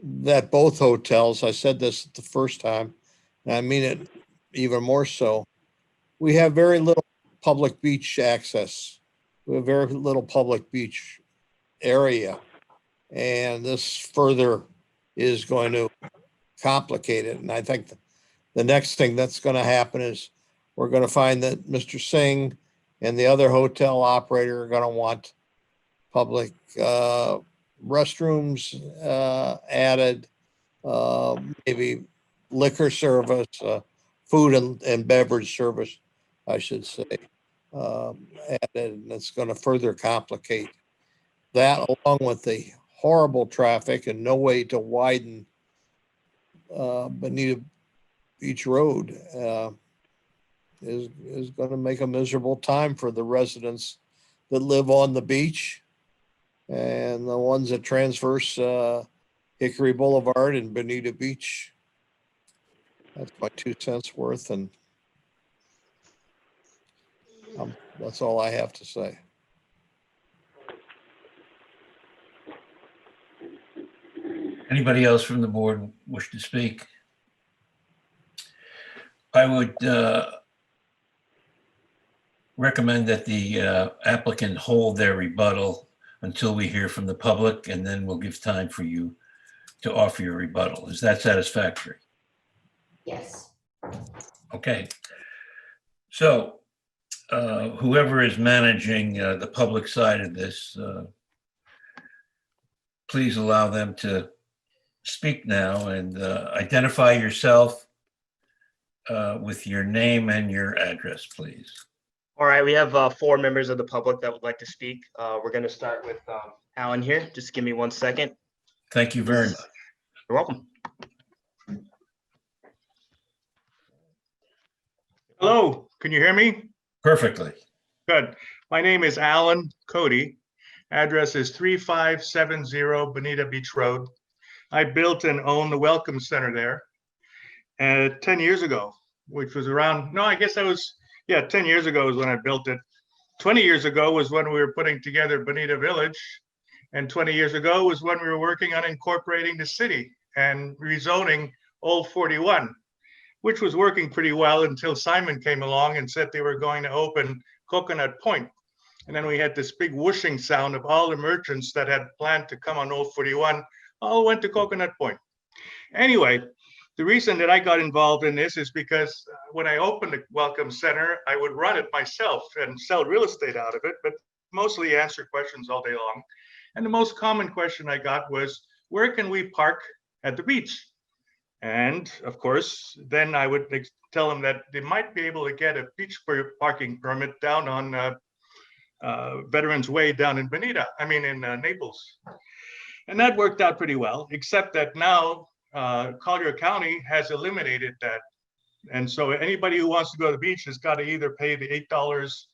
that both hotels, I said this the first time, and I mean it even more so, we have very little public beach access. We have very little public beach area. And this further is going to complicate it. And I think the next thing that's going to happen is we're going to find that Mr. Singh and the other hotel operator are going to want public restrooms added, maybe liquor service, food and beverage service, I should say, added. And it's going to further complicate that, along with the horrible traffic and no way to widen Bonita Beach Road, is going to make a miserable time for the residents that live on the beach and the ones that transverse Hickory Boulevard and Bonita Beach. That's my 2 cents worth, and that's all I have to say. Anybody else from the board wish to speak? I would recommend that the applicant hold their rebuttal until we hear from the public, and then we'll give time for you to offer your rebuttal. Is that satisfactory? Yes. Okay. So whoever is managing the public side of this, please allow them to speak now, and identify yourself with your name and your address, please. All right, we have 4 members of the public that would like to speak. We're going to start with Alan here. Just give me 1 second. Thank you very much. You're welcome. Hello, can you hear me? Perfectly. Good. My name is Alan Cody. Address is 3570 Bonita Beach Road. I built and own the Welcome Center there 10 years ago, which was around, no, I guess that was, 10 years ago is when I built it. 20 years ago was when we were putting together Bonita Village. And 20 years ago was when we were working on incorporating the city and rezoning Old 41, which was working pretty well until Simon came along and said they were going to open Coconut Point. And then we had this big whooshing sound of all the merchants that had planned to come on Old 41 all went to Coconut Point. Anyway, the reason that I got involved in this is because when I opened the Welcome Center, I would run it myself and sell real estate out of it, but mostly answer questions all day long. And the most common question I got was, where can we park at the beach? And of course, then I would tell them that they might be able to get a beach parking permit down on Veterans Way down in Bonita, in Naples. And that worked out pretty well, except that now Collier County has eliminated that. And so anybody who wants to go to the beach has got to either pay the $8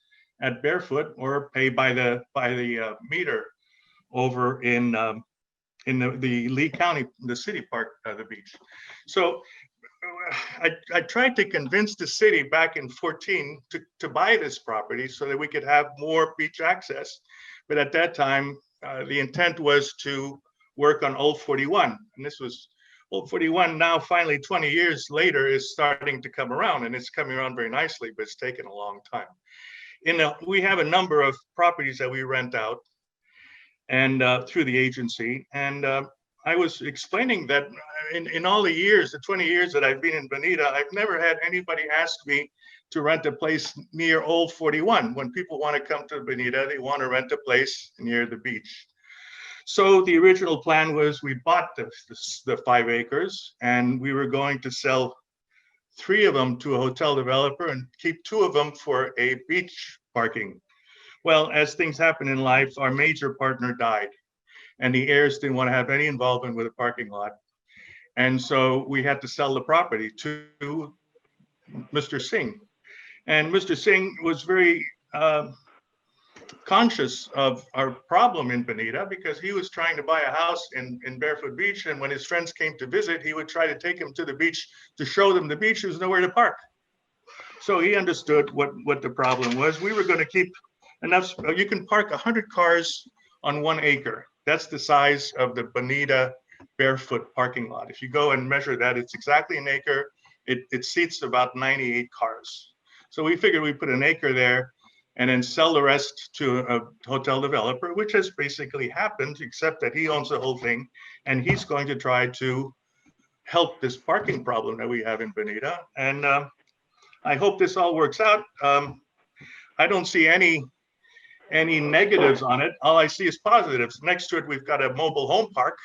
at Barefoot or pay by the meter over in the Lee County, the city park of the beach. So I tried to convince the city back in 2014 to buy this property so that we could have more beach access. But at that time, the intent was to work on Old 41. And this was Old 41 now finally 20 years later is starting to come around, and it's coming around very nicely, but it's taken a long time. we have a number of properties that we rent out and through the agency. And I was explaining that in all the years, the 20 years that I've been in Bonita, I've never had anybody ask me to rent a place near Old 41. When people want to come to Bonita, they want to rent a place near the beach. So the original plan was we bought the 5 acres and we were going to sell 3 of them to a hotel developer and keep 2 of them for a beach parking. Well, as things happen in life, our major partner died and the heirs didn't want to have any involvement with the parking lot. And so we had to sell the property to Mr. Singh. And Mr. Singh was very conscious of our problem in Bonita because he was trying to buy a house in Barefoot Beach. And when his friends came to visit, he would try to take them to the beach to show them the beach. There was nowhere to park. So he understood what the problem was. We were going to keep enough, you can park 100 cars on 1 acre. That's the size of the Bonita Barefoot parking lot. If you go and measure that, it's exactly an acre. It seats about 98 cars. So we figured we'd put an acre there and then sell the rest to a hotel developer, which has basically happened, except that he owns the whole thing. And he's going to try to help this parking problem that we have in Bonita. And I hope this all works out. I don't see any negatives on it. All I see is positives. Next to it, we've got a mobile home park,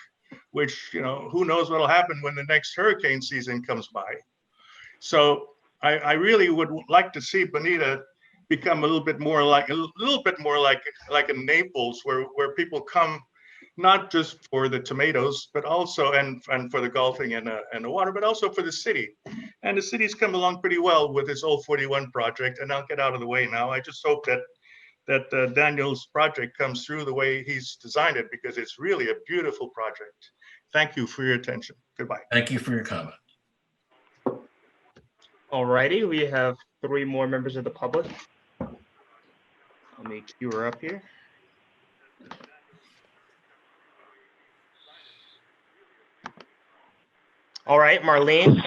which, you know, who knows what'll happen when the next hurricane season comes by. So I really would like to see Bonita become a little bit more like a Naples, where people come not just for the tomatoes, but also and for the golfing and the water, but also for the city. And the city's come along pretty well with this Old 41 project. And I'll get out of the way now. I just hope that Daniel's project comes through the way he's designed it, because it's really a beautiful project. Thank you for your attention. Goodbye. Thank you for your comment. All righty, we have 3 more members of the public. Let me queue her up here. All right, Marlene,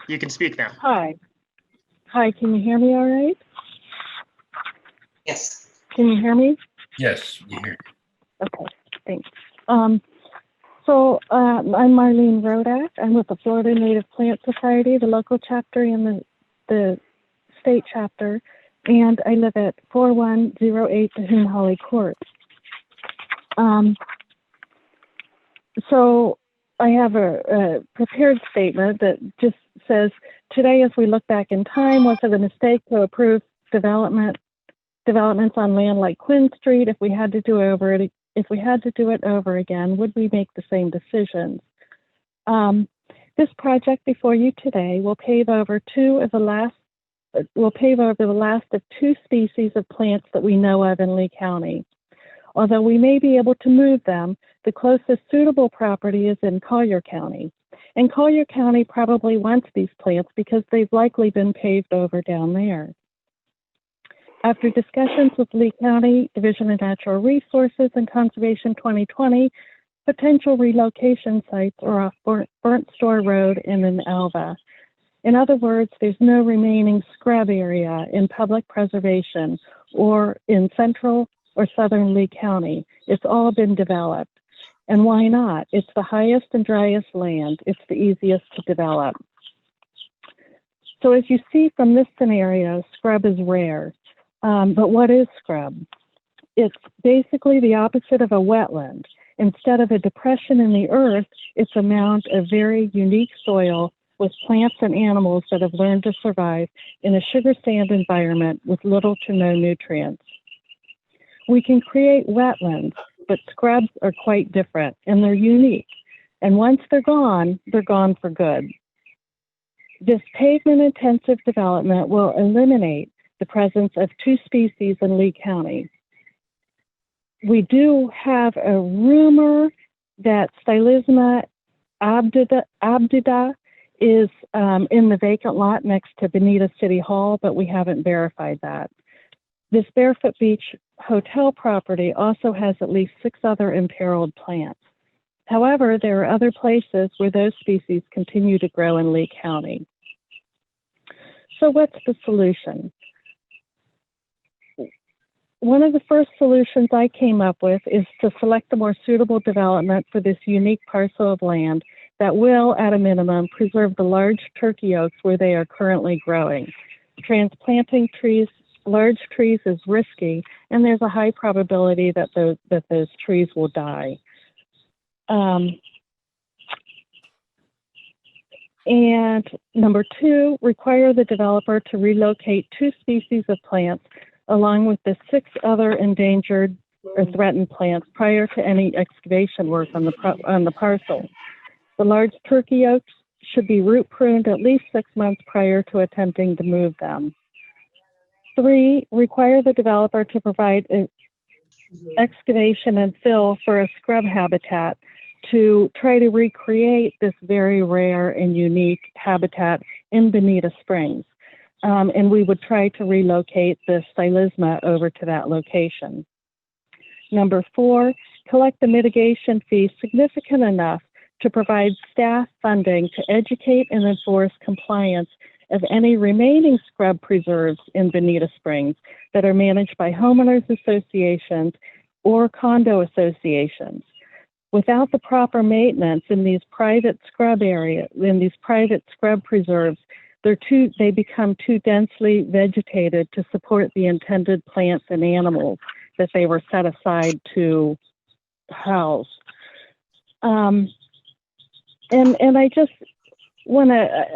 you can speak now. Hi. Hi, can you hear me all right? Yes. Can you hear me? Yes, you hear. Okay, thanks. So I'm Marlene Rodak. I'm with the Florida Native Plant Society, the local chapter and the state chapter, and I live at 4108 Tahoon Holly Court. So I have a prepared statement that just says, today, as we look back in time, was it a mistake to approve developments on land like Quinn Street? If we had to do it over again, would we make the same decisions? This project before you today will pave over the last of 2 species of plants that we know of in Lee County. Although we may be able to move them, the closest suitable property is in Collier County. And Collier County probably wants these plants because they've likely been paved over down there. After discussions with Lee County Division of Natural Resources and Conservation 2020, potential relocation sites are off Burnt Store Road and in Alva. In other words, there's no remaining scrub area in public preservation or in central or southern Lee County. It's all been developed. And why not? It's the highest and driest land. It's the easiest to develop. So as you see from this scenario, scrub is rare. But what is scrub? It's basically the opposite of a wetland. Instead of a depression in the earth, it's a mound of very unique soil with plants and animals that have learned to survive in a sugar sand environment with little to no nutrients. We can create wetlands, but scrubs are quite different and they're unique. And once they're gone for good. This pavement-intensive development will eliminate the presence of 2 species in Lee County. We do have a rumor that Stylisma abdida is in the vacant lot next to Bonita City Hall, but we haven't verified that. This Barefoot Beach hotel property also has at least 6 other imperiled plants. However, there are other places where those species continue to grow in Lee County. So what's the solution? one of the first solutions I came up with is to select a more suitable development for this unique parcel of land that will, at a minimum, preserve the large turkey oaks where they are currently growing. Transplanting large trees is risky, and there's a high probability that those trees will die. And number 2, require the developer to relocate 2 species of plants along with the 6 other endangered or threatened plants prior to any excavation work on the parcel. The large turkey oaks should be root pruned at least 6 months prior to attempting to move them. 3, require the developer to provide excavation and fill for a scrub habitat to try to recreate this very rare and unique habitat in Bonita Springs. And we would try to relocate the Stylosma over to that location. Number 4, collect a mitigation fee significant enough to provide staff funding to educate and enforce compliance of any remaining scrub preserves in Bonita Springs that are managed by homeowners associations or condo associations. Without the proper maintenance in these private scrub areas, in these private scrub preserves, they become too densely vegetated to support the intended plants and animals that they were set aside to house. And I just want to,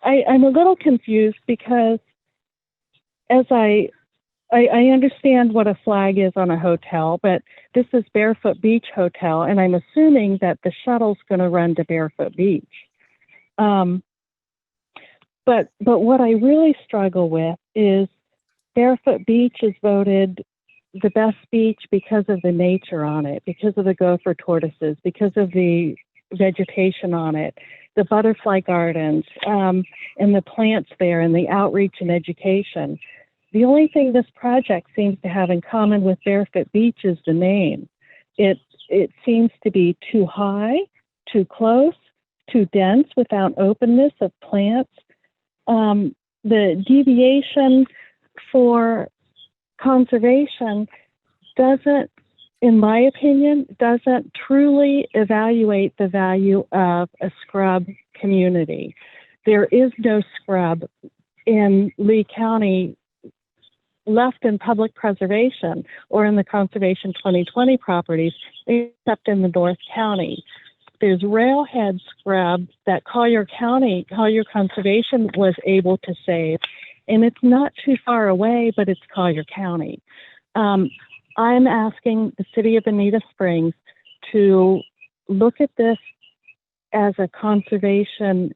I'm a little confused because as I understand what a flag is on a hotel, but this is Barefoot Beach Hotel, and I'm assuming that the shuttle's going to run to Barefoot Beach. But what I really struggle with is Barefoot Beach is voted the best beach because of the nature on it, because of the gopher tortoises, because of the vegetation on it, the butterfly gardens, and the plants there, and the outreach and education. The only thing this project seems to have in common with Barefoot Beach is the name. It seems to be too high, too close, too dense without openness of plants. The deviation for conservation doesn't, in my opinion, doesn't truly evaluate the value of a scrub community. There is no scrub in Lee County left in public preservation or in the Conservation 2020 properties, except in the North County. There's railhead scrub that Collier Conservation was able to save, and it's not too far away, but it's Collier County. I'm asking the city of Bonita Springs to look at this as a conservation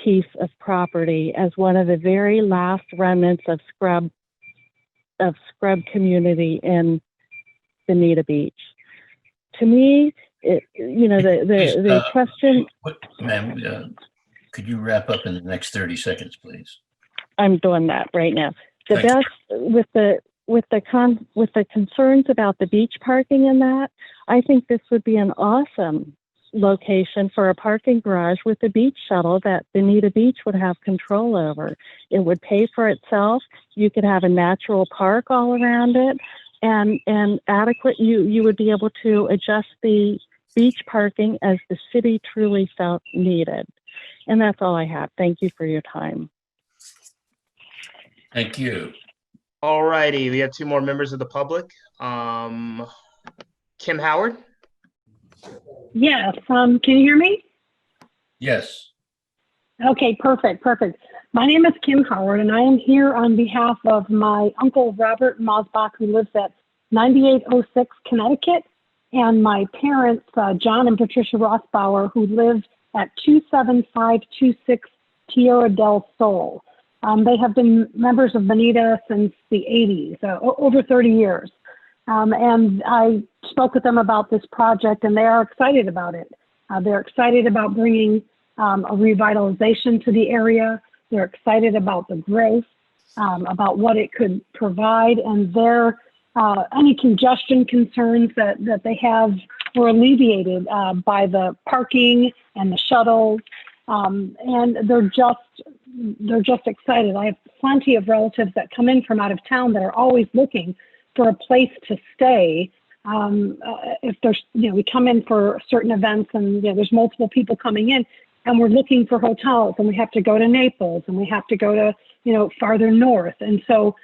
piece of property, as one of the very last remnants of scrub community in Bonita Beach. To me, the question. Ma'am, could you wrap up in the next 30 seconds, please? I'm doing that right now. The Thank you. best with the concerns about the beach parking and that, I think this would be an awesome location for a parking garage with a beach shuttle that Bonita Beach would have control over. It would pay for itself. You could have a natural park all around it, and adequate. You would be able to adjust the beach parking as the city truly felt needed. And that's all I have. Thank you for your time. Thank you. All righty, we have 2 more members of the public. Kim Howard. Yes, can you hear me? Yes. Okay, perfect. My name is Kim Howard, and I am here on behalf of my uncle, Robert Mosbach, who lives at 9806 Connecticut, and my parents, John and Patricia Rothbauer, who live at 27526 Tierra del Sol. They have been members of Bonita since the 80s, over 30 years. And I spoke with them about this project, and they are excited about it. They're excited about bringing a revitalization to the area. They're excited about the growth, about what it could provide, and their any congestion concerns that they have were alleviated by the parking and the shuttles. And they're just excited. I have plenty of relatives that come in from out of town that are always looking for a place to stay. If there's, we come in for certain events and there's multiple people coming in and we're looking for hotels and we have to go to Naples and we have to go to, farther north. And so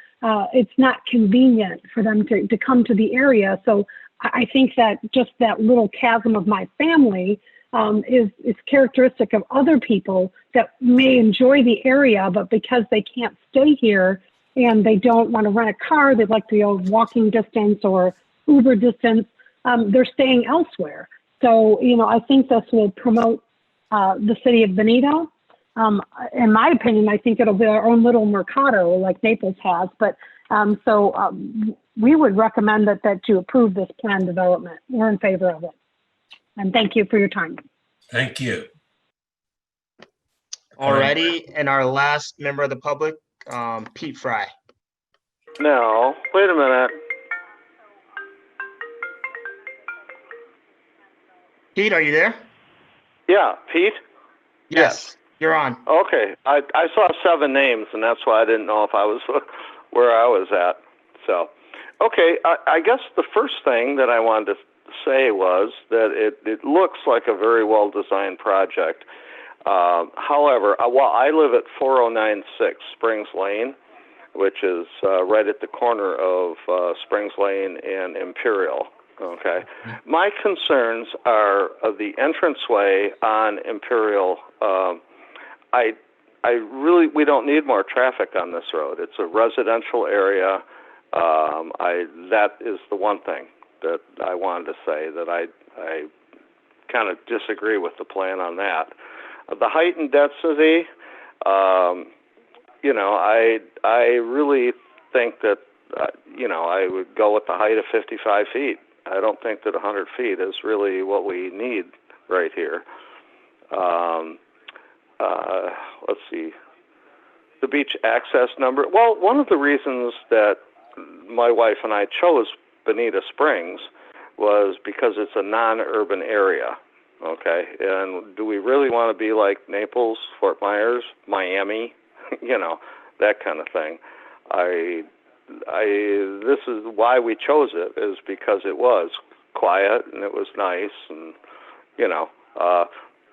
it's not convenient for them to come to the area. So I think that just that little chasm of my family is characteristic of other people that may enjoy the area, but because they can't stay here and they don't want to rent a car, they'd like to go walking distance or Uber distance, they're staying elsewhere. So, I think this will promote the city of Bonita. In my opinion, I think it'll be our own little mercado like Naples has. But we would recommend that you approve this plan development. We're in favor of it. And thank you for your time. Thank you. Alrighty, and our last member of the public, Pete Fry. No, wait a minute. Pete, are you there? Yeah, Pete? Yes, you're on. Okay, I saw 7 names, and that's why I didn't know if I was where I was at. So, okay, I guess the first thing that I wanted to say was that it looks like a very well-designed project. However, I live at 4096 Springs Lane, which is right at the corner of Springs Lane and Imperial. Okay. My concerns are of the entranceway on Imperial. We don't need more traffic on this road. It's a residential area. That is the one thing that I wanted to say, that I kind of disagree with the plan on that. The height and density, I really think that, I would go with the height of 55 feet. I don't think that 100 feet is really what we need right here. Let's see. The beach access number. Well, one of the reasons that my wife and I chose Bonita Springs was because it's a non-urban area. Okay. And do we really want to be like Naples, Fort Myers, Miami, that kind of thing? This is why we chose it, is because it was quiet and it was nice and,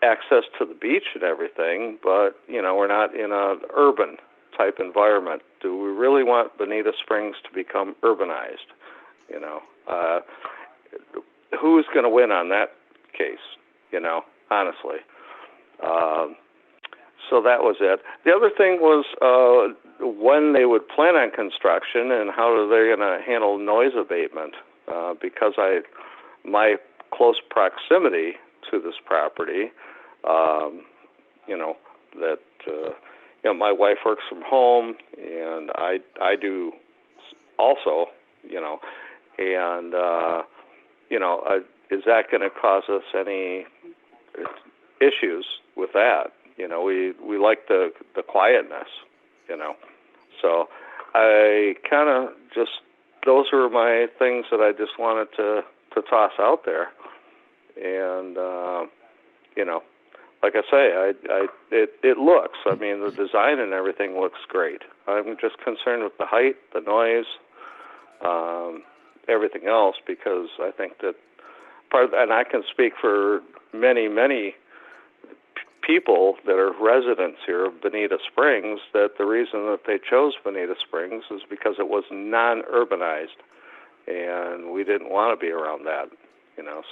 access to the beach and everything, but, we're not in an urban type environment. Do we really want Bonita Springs to become urbanized? Who's going to win on that case, honestly? So that was it. The other thing was when they would plan on construction and how are they going to handle noise abatement, because my close proximity to this property, my wife works from home and I do also, and is that going to cause us any issues with that? We like the quietness, So I kind of those are my things that I just wanted to toss out there. And, like I say, it looks, the design and everything looks great. I'm just concerned with the height, the noise, everything else, because I think that and I can speak for many, many people that are residents here of Bonita Springs, that the reason that they chose Bonita Springs is because it was non-urbanized, and we didn't want to be around that,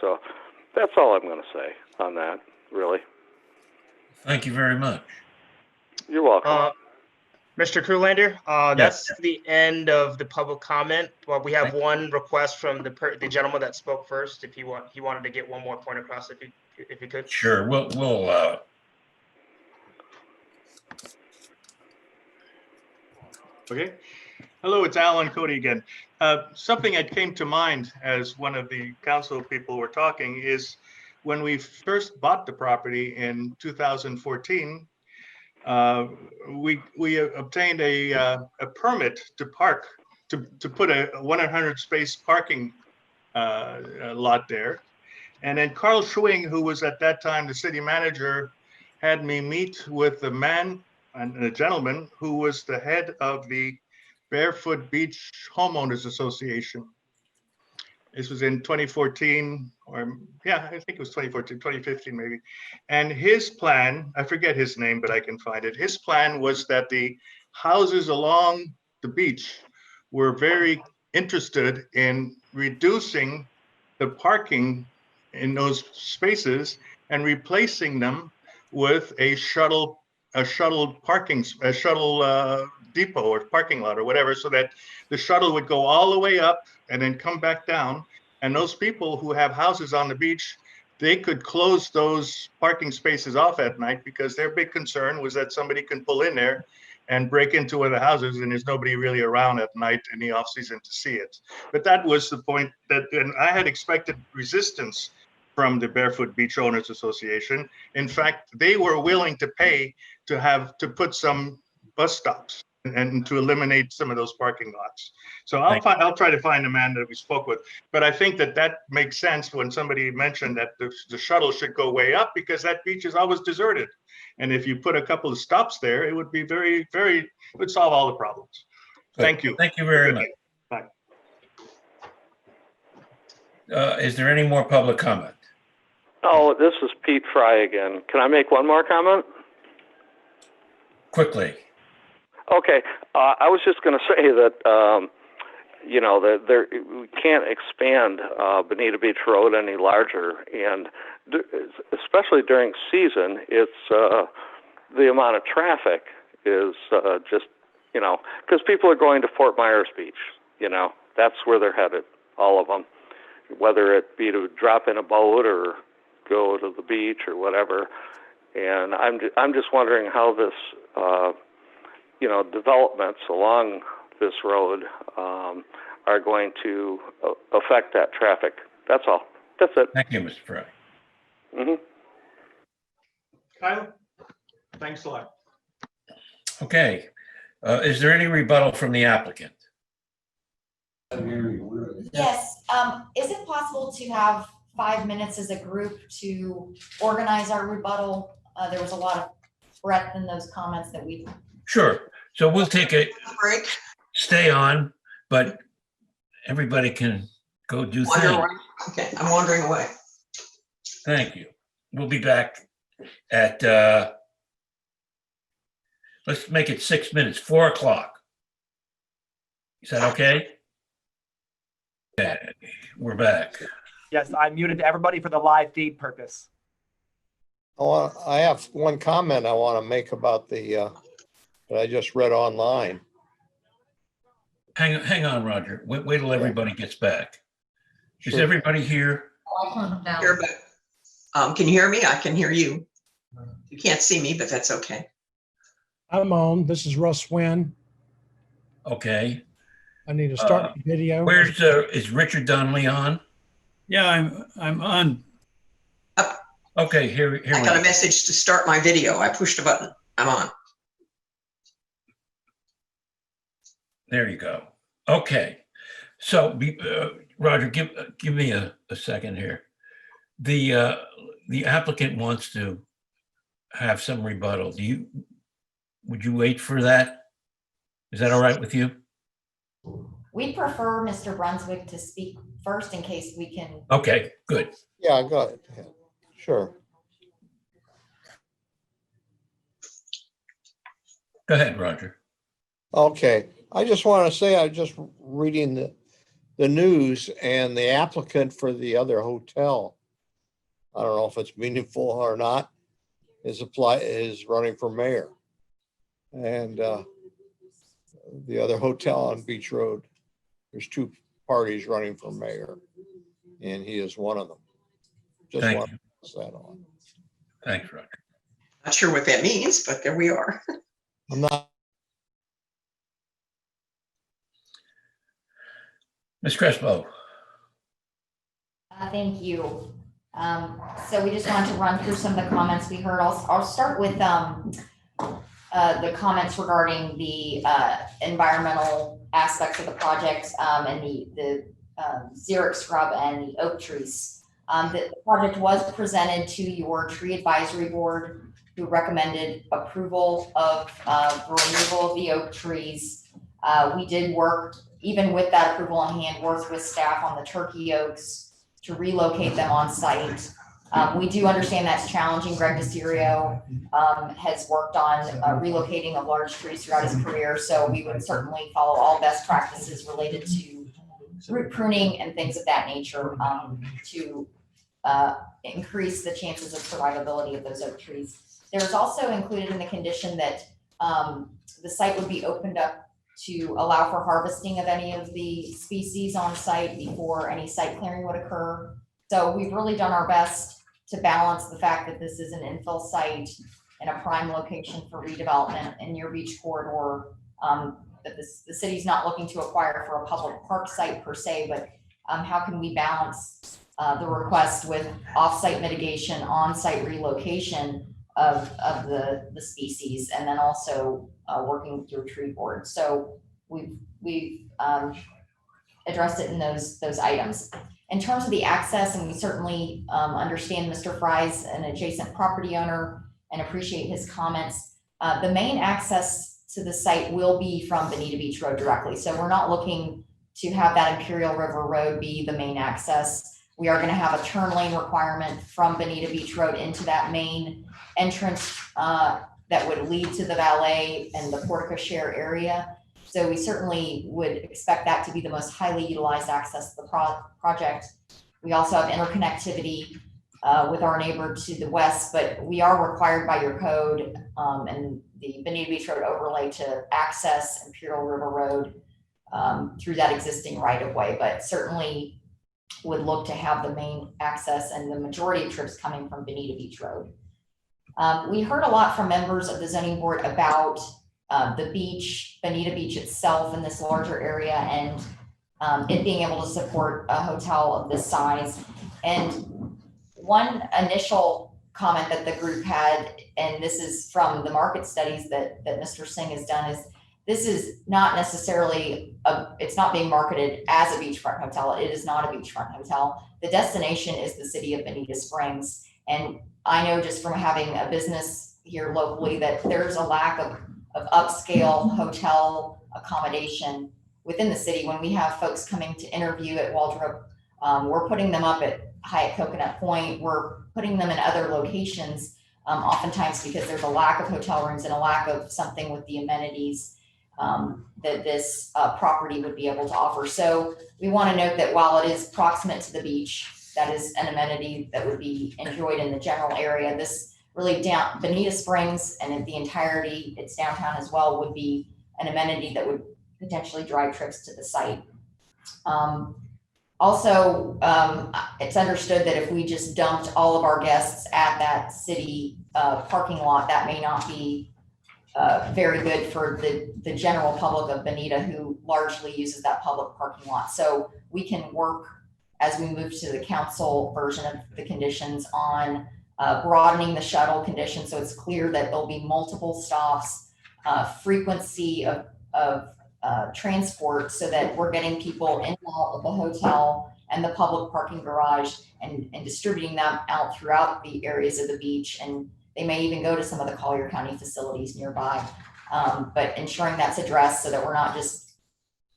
So that's all I'm going to say on that, really. Thank you very much. You're welcome. Mr. Krulander, that's the end of the public comment. Well, we have one request from the gentleman that spoke first. If he wanted to get one more point across, if you could. Sure. We'll Okay. Hello, it's Alan Cody again. Something that came to mind as one of the council people were talking is when we first bought the property in 2014, we obtained a permit to park, to put a 100 space parking lot there. And then Carl Schwing, who was at that time the city manager, had me meet with the man and a gentleman who was the head of the Barefoot Beach Homeowners Association. This was in 2014, or yeah, I think it was 2014, 2015 maybe. And his plan, I forget his name, but I can find it. His plan was that the houses along the beach were very interested in reducing the parking in those spaces and replacing them with a shuttle depot or parking lot or whatever, so that the shuttle would go all the way up and then come back down. And those people who have houses on the beach, they could close those parking spaces off at night, because their big concern was that somebody can pull in there and break into one of the houses, and there's nobody really around at night in the off season to see it. But that was the point that, and I had expected resistance from the Barefoot Beach Owners Association. In fact, they were willing to pay to put some bus stops and to eliminate some of those parking lots. So I'll try to find the man that we spoke with. But I think that makes sense when somebody mentioned that the shuttle should go way up, because that beach is always deserted. And if you put a couple of stops there, it would be it would solve all the problems. Good. Thank you. Thank you very much. Bye. Is there any more public comment? Oh, this is Pete Fry again. Can I make one more comment? Quickly. Okay, I was just going to say that, you know, that we can't expand Bonita Beach Road any larger, and especially during season, it's the amount of traffic is just, you know, because people are going to Fort Myers Beach, you know, that's where they're headed, all of them, whether it be to drop in a boat or go to the beach or whatever. And I'm just wondering how this, you know, developments along this road are going to affect that traffic. That's all. That's it. Thank you, Mr. Fry. Mm-hmm. Kyle, thanks a lot. Okay. Is there any rebuttal from the applicant? Yes, is it possible to have 5 minutes as a group to organize our rebuttal? There was a lot of breadth in those comments that we. Sure. So we'll take a break. Stay on, but everybody can go do things. Okay, I'm wandering away. Thank you. We'll be back at, let's make it 6 minutes, 4 o'clock. Is that okay? Okay, we're back. Yes, I muted everybody for the live feed purpose. I have one comment I want to make about the, that I just read online. Hang on, Roger. Wait till everybody gets back. Is Sure. everybody here? Here, but, can you hear me? I can hear you. You can't see me, but that's okay. I'm on. This is Russ Wynn. Okay. I need to start the video. Where's is Richard Donnelly on? Yeah, I'm on. Okay, here I got a message to start my video. I pushed a button. I'm on. There you go. Okay. So, Roger, give me a second here. The applicant wants to have some rebuttal. Would you wait for that? Is that all right with you? We prefer Mr. Brunswick to speak first in case we can. Okay, good. Yeah, go ahead. Sure. Go ahead, Roger. Okay. I just want to say, I was just reading the news, and the applicant for the other hotel, I don't know if it's meaningful or not, is running for mayor. And the other hotel on Beach Road, there's 2 parties running for mayor, and he is one of them. Just Thank want you. to pass that on. Thanks, Roger. Not sure what that means, but there we are. I'm not. Ms. Crespo. Thank you. So we just wanted to run through some of the comments we heard. I'll start with the comments regarding the environmental aspects of the project and the xeric scrub and the oak trees. The project was presented to your tree advisory board, who recommended approval of the removal of the oak trees We did work, even with that approval in hand, worked with staff on the turkey oaks to relocate them on site. We do understand that's challenging. Greg DeSirio has worked on relocating of large trees throughout his career, so we would certainly follow all best practices related to root pruning and things of that nature to increase the chances of survivability of those oak trees. There's also included in the condition that the site would be opened up to allow for harvesting of any of the species on site before any site clearing would occur. So we've really done our best to balance the fact that this is an infill site in a prime location for redevelopment in your beach corridor, that the city's not looking to acquire for a public park site per se, but how can we balance the request with off-site mitigation, on-site relocation of the species, and then also working through tree board. So we've addressed it in those items. In terms of the access, and we certainly understand Mr. Fry's an adjacent property owner and appreciate his comments. The main access to the site will be from Bonita Beach Road directly. So we're not looking to have that Imperial River Road be the main access. We are going to have a turn lane requirement from Bonita Beach Road into that main entrance that would lead to the valet and the portico share area. So we certainly would expect that to be the most highly utilized access to the project. We also have interconnectivity with our neighbor to the west, but we are required by your code and the Bonita Beach Road overlay to access Imperial River Road through that existing right of way, but certainly would look to have the main access and the majority of trips coming from Bonita Beach Road. We heard a lot from members of the zoning board about the beach, Bonita Beach itself in this larger area, and it being able to support a hotel of this size. And one initial comment that the group had, and this is from the market studies that Mr. Singh has done, is this is not necessarily, it's not being marketed as a beachfront hotel. It is not a beachfront hotel. The destination is the city of Bonita Springs. And I know just from having a business here locally that there's a lack of upscale hotel accommodation within the city. When we have folks coming to interview at Waldrop, we're putting them up at Hyatt Coconut Point. We're putting them in other locations, oftentimes because there's a lack of hotel rooms and a lack of something with the amenities that this property would be able to offer. So we want to note that while it is proximate to the beach, that is an amenity that would be enjoyed in the general area. This really Bonita Springs and the entirety, its downtown as well, would be an amenity that would potentially drive trips to the site. Also, it's understood that if we just dumped all of our guests at that city parking lot, that may not be very good for the general public of Bonita, who largely uses that public parking lot. So we can work as we move to the council version of the conditions on broadening the shuttle condition, so it's clear that there'll be multiple stops, frequency of transport, so that we're getting people in and out of the hotel and the public parking garage and distributing them out throughout the areas of the beach. And they may even go to some of the Collier County facilities nearby, but ensuring that's addressed so that we're not just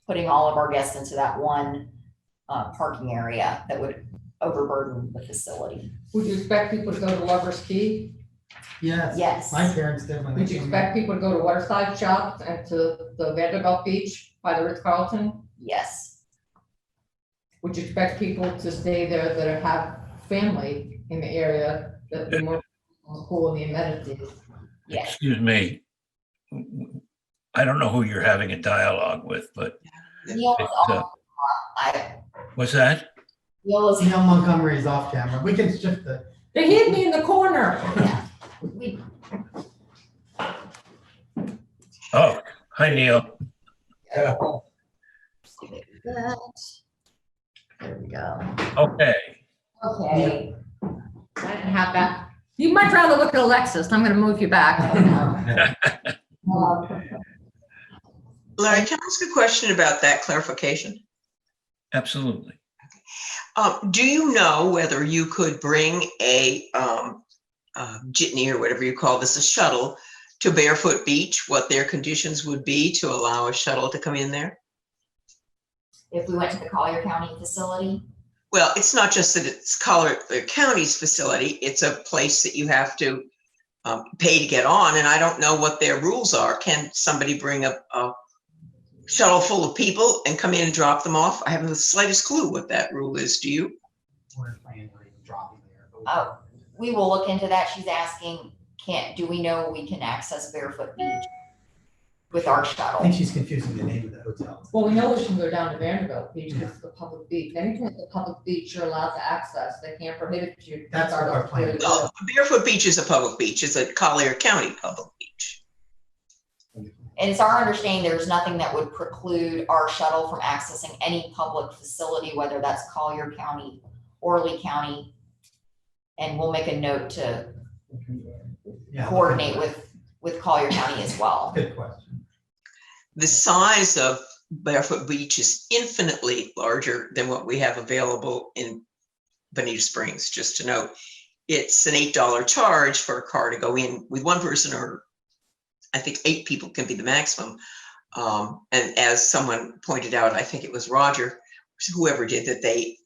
putting all of our guests into that one parking area that would overburden the facility. Would you expect people to go to Lover's Key? Yes. Yes. My parents did when they Would you came expect people to go to Waterside Shops and to the Vanderbilt Beach by the Ritz-Carlton? Yes. Would you expect people to stay there that have family in the area that be more cool in the amenities? Yes. Excuse me. I don't know who you're having a dialogue with, but what's that? Neil Montgomery's off camera. We can shift the. They hid me in the corner. Yeah. Oh, hi, Neil. There we go. Okay. Okay. I didn't have that. You might rather look at Alexis. I'm going to move you back. Larry, can I ask a question about that clarification? Absolutely. Do you know whether you could bring a jitney or whatever you call this, a shuttle, to Barefoot Beach, what their conditions would be to allow a shuttle to come in there? If we went to the Collier County facility, Well, it's not just that it's Collier County's facility, it's a place that you have to pay to get on, and I don't know what their rules are. Can somebody bring a shuttle full of people and come in and drop them off? I haven't the slightest clue what that rule is. Do you? oh, we will look into that. She's asking, do we know we can access Barefoot Beach with our I shuttle? think she's confusing the name of the hotel. Well, we know we can go down to Vanderbilt Beach because it's a public beach. Anything that's a public beach, you're allowed to access. They can't prohibit you. That's what our plan is. No, Barefoot Beach is a public beach. It's a Collier County public beach. And it's our understanding there's nothing that would preclude our shuttle from accessing any public facility, whether that's Collier County or Lee County. And we'll make a note to coordinate with Collier County as well. Good question. The size of Barefoot Beach is infinitely larger than what we have available in Bonita Springs. Just to note, it's an $8 charge for a car to go in with one person, or I think 8 people can be the maximum. And as someone pointed out, I think it was Roger, whoever did that, they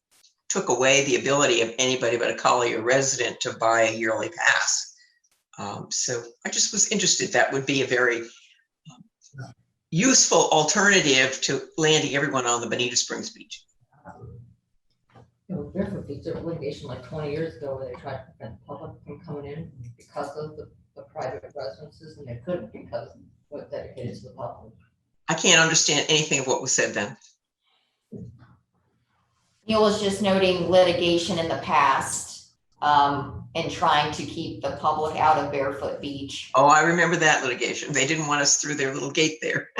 took away the ability of anybody but a Collier resident to buy a yearly pass. So I just was interested. That would be a very useful alternative to landing everyone on the Bonita Springs beach. Barefoot Beach, there was litigation like 20 years ago where they tried to prevent the public from coming in because of the private residences, and they couldn't because it was dedicated to the public. I can't understand anything of what was said then. Neil was just noting litigation in the past and trying to keep the public out of Barefoot Beach. Oh, I remember that litigation. They didn't want us through their little gate there.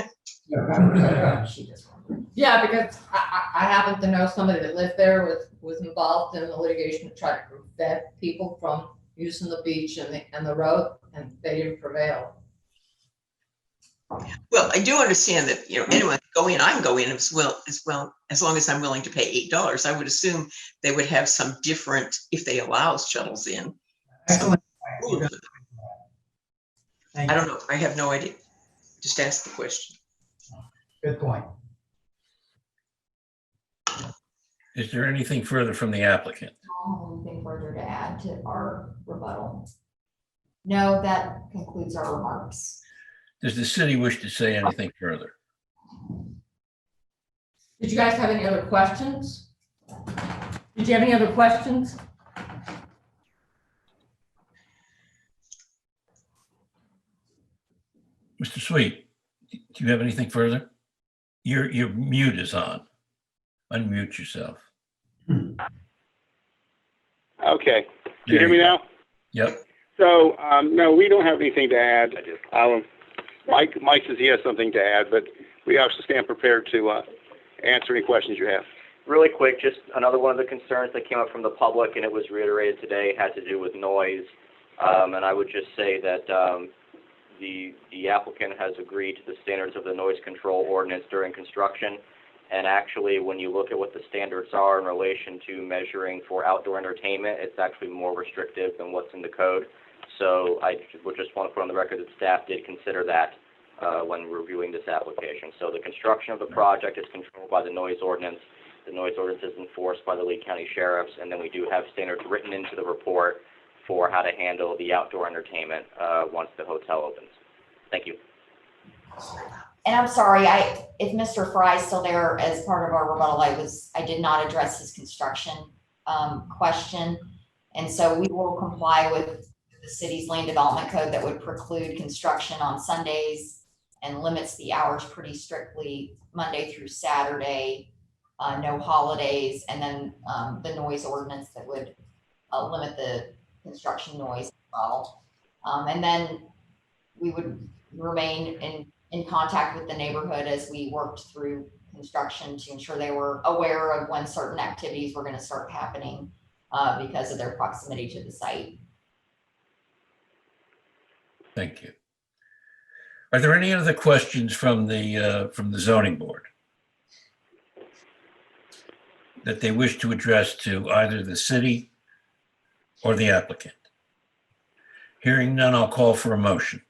Yeah, because I happen to know somebody that lived there was involved in the litigation to try to prevent people from using the beach and the road, and they didn't prevail. Well, I do understand that, anyone can go in, I can go in as well, as long as I'm willing to pay $8. I would assume they would have some different, if they allow shuttles in. Excellent. I don't know. I have no idea. Just ask the question. Good point. Is there anything further from the applicant? Anything further to add to our rebuttal? No, that concludes our remarks. Does the city wish to say anything further? Did you guys have any other questions? Did you have any other questions? Mr. Sweet, do you have anything further? Your mute is on. Unmute yourself. Okay. Can you hear me now? Yep. So, no, we don't have anything to add. Mike says he has something to add, but we obviously stand prepared to answer any questions you have. Really quick, just another one of the concerns that came up from the public, and it was reiterated today, had to do with noise. And I would just say that the applicant has agreed to the standards of the noise control ordinance during construction. And actually, when you look at what the standards are in relation to measuring for outdoor entertainment, it's actually more restrictive than what's in the code. So I would just want to put on the record that staff did consider that when reviewing this application. So the construction of the project is controlled by the noise ordinance. The noise ordinance is enforced by the Lee County Sheriffs, and then we do have standards written into the report for how to handle the outdoor entertainment once the hotel opens. Thank you. And I'm sorry, if Mr. Fry is still there as part of our rebuttal, I did not address his construction question. And so we will comply with the city's land development code that would preclude construction on Sundays and limits the hours pretty strictly Monday through Saturday, no holidays, and then the noise ordinance that would limit the construction noise as well. And then we would remain in contact with the neighborhood as we worked through construction to ensure they were aware of when certain activities were going to start happening because of their proximity to the site. Thank you. Are there any other questions from the zoning board that they wish to address to either the city or the applicant? Hearing none, I'll call for a motion.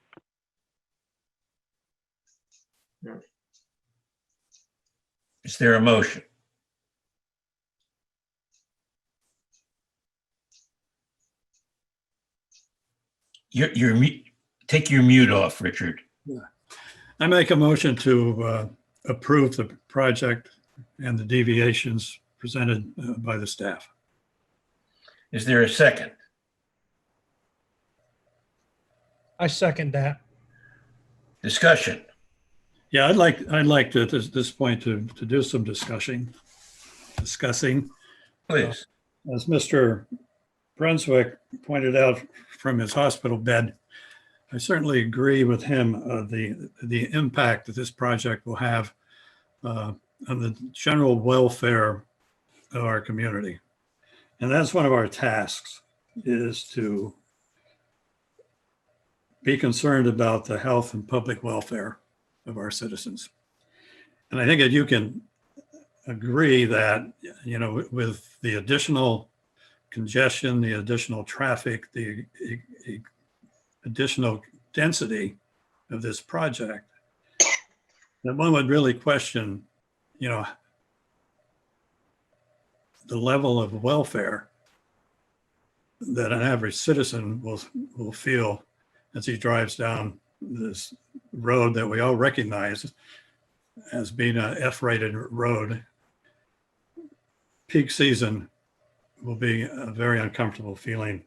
Is there a motion? Take your mute off, Richard. I make a motion to approve the project and the deviations presented by the staff. Is there a second? I second that. Discussion. Yeah, I'd like to, at this point to do some discussing. Please. As Mr. Brunswick pointed out from his hospital bed, I certainly agree with him the impact that this project will have on the general welfare of our community. And that's one of our tasks, is to be concerned about the health and public welfare of our citizens. And I think that you can agree that, you know, with the additional congestion, the additional traffic, the additional density of this project, that one would really question, you know, the level of welfare that an average citizen will feel as he drives down this road that we all recognize as being a F-rated road. Peak season will be a very uncomfortable feeling.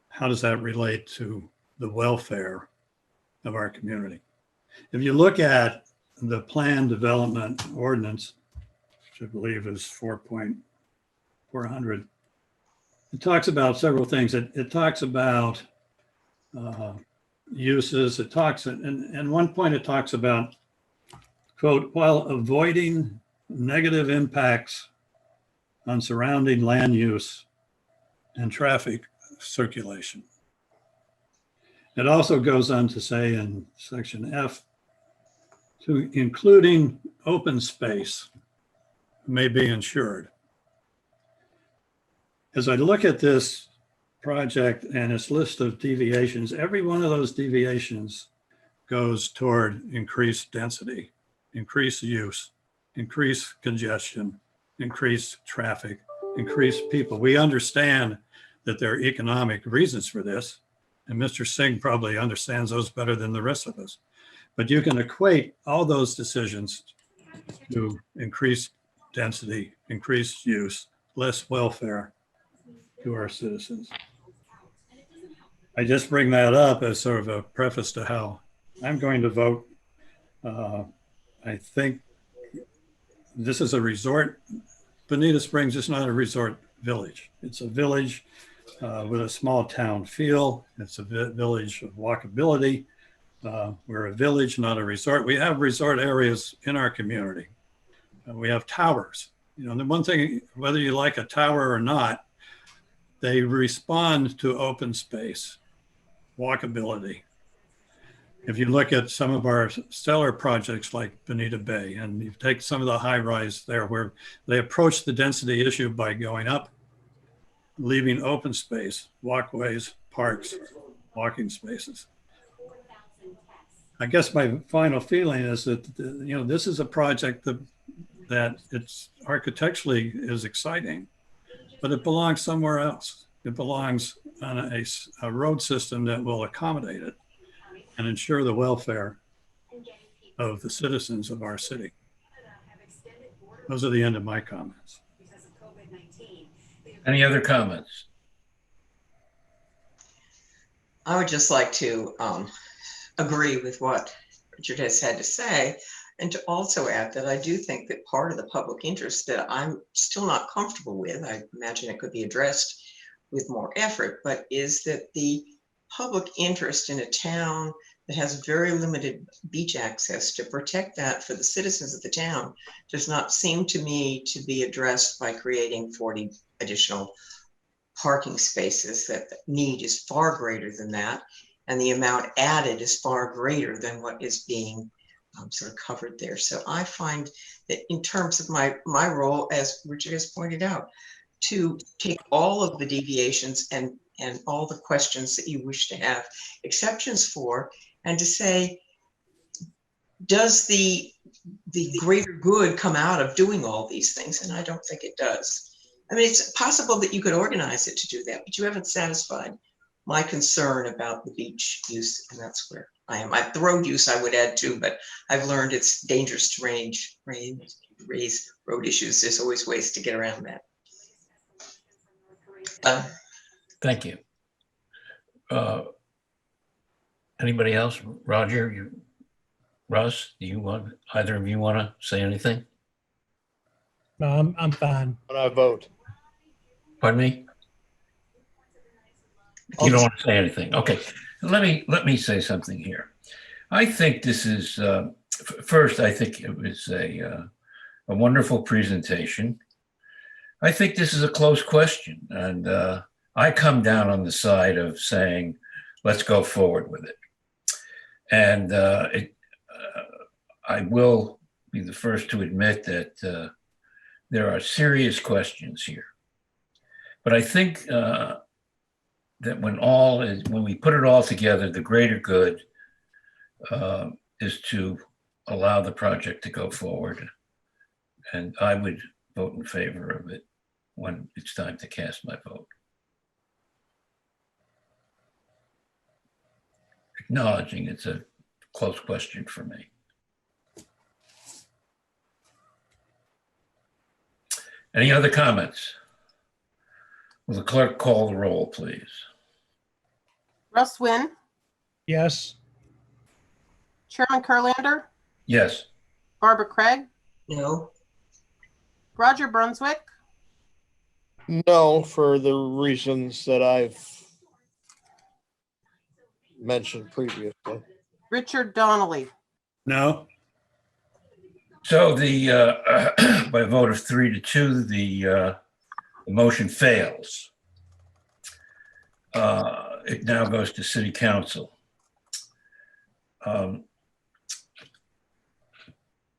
How does that relate to the welfare of our community? If you look at the plan development ordinance, which I believe is 4.400, it talks about several things. It talks about uses. It talks, and one point it talks about, quote, while avoiding negative impacts on surrounding land use and traffic circulation. It also goes on to say in section F, to including open space may be ensured. As I look at this project and its list of deviations, every one of those deviations goes toward increased density, increased use, increased congestion, increased traffic, increased people. We understand that there are economic reasons for this, and Mr. Singh probably understands those better than the rest of us. But you can equate all those decisions to increased density, increased use, less welfare to our citizens. I just bring that up as sort of a preface to how I'm going to vote. I think this is a resort. Bonita Springs is not a resort village. It's a village with a small town feel. It's a village of walkability. We're a village, not a resort. We have resort areas in our community. We have towers. You know, the one thing, whether you like a tower or not, they respond to open space, walkability. If you look at some of our stellar projects like Bonita Bay, and you take some of the high rise there where they approach the density issue by going up, leaving open space, walkways, parks, walking spaces. I guess my final feeling is that, you know, this is a project that it's architecturally is exciting, but it belongs somewhere else. It belongs on a road system that will accommodate it and ensure the welfare of the citizens of our city. Those are the end of my comments. Any other comments? I would just like to agree with what Richard has had to say, and to also add that I do think that part of the public interest that I'm still not comfortable with, I imagine it could be addressed with more effort, but is that the public interest in a town that has very limited beach access, to protect that for the citizens of the town does not seem to me to be addressed by creating 40 additional parking spaces. That the need is far greater than that, and the amount added is far greater than what is being sort of covered there. So I find that in terms of my role, as Richard has pointed out, to take all of the deviations and all the questions that you wish to have exceptions for, and to say, does the the greater good come out of doing all these things, and I don't think it does. I mean, it's possible that you could organize it to do that, but you haven't satisfied my concern about the beach use, and that's where I am. The road use I would add too, but I've learned it's dangerous to raise road issues. There's always ways to get around that. Thank you. Anybody else? Roger, Russ, do you want, either of you want to say anything? No, I'm fine. When I vote. Pardon me? You don't want to say anything. Okay. Let me say something here. I think this is, first, I think it was a wonderful presentation. I think this is a close question. And I come down on the side of saying, let's go forward with it. And I will be the first to admit that there are serious questions here. But I think that when we put it all together, the greater good is to allow the project to go forward. And I would vote in favor of it when it's time to cast my vote. Acknowledging it's a close question for me. Any other comments? Will the clerk call the roll, please? Russ Wynn, Yes. Chairman Kurlander, Yes. Barbara Craig, No. Roger Brunswick, No, for the reasons that I've mentioned previously. Richard Donnelly. No. So the by a vote of 3-2, the motion fails. It now goes to City Council.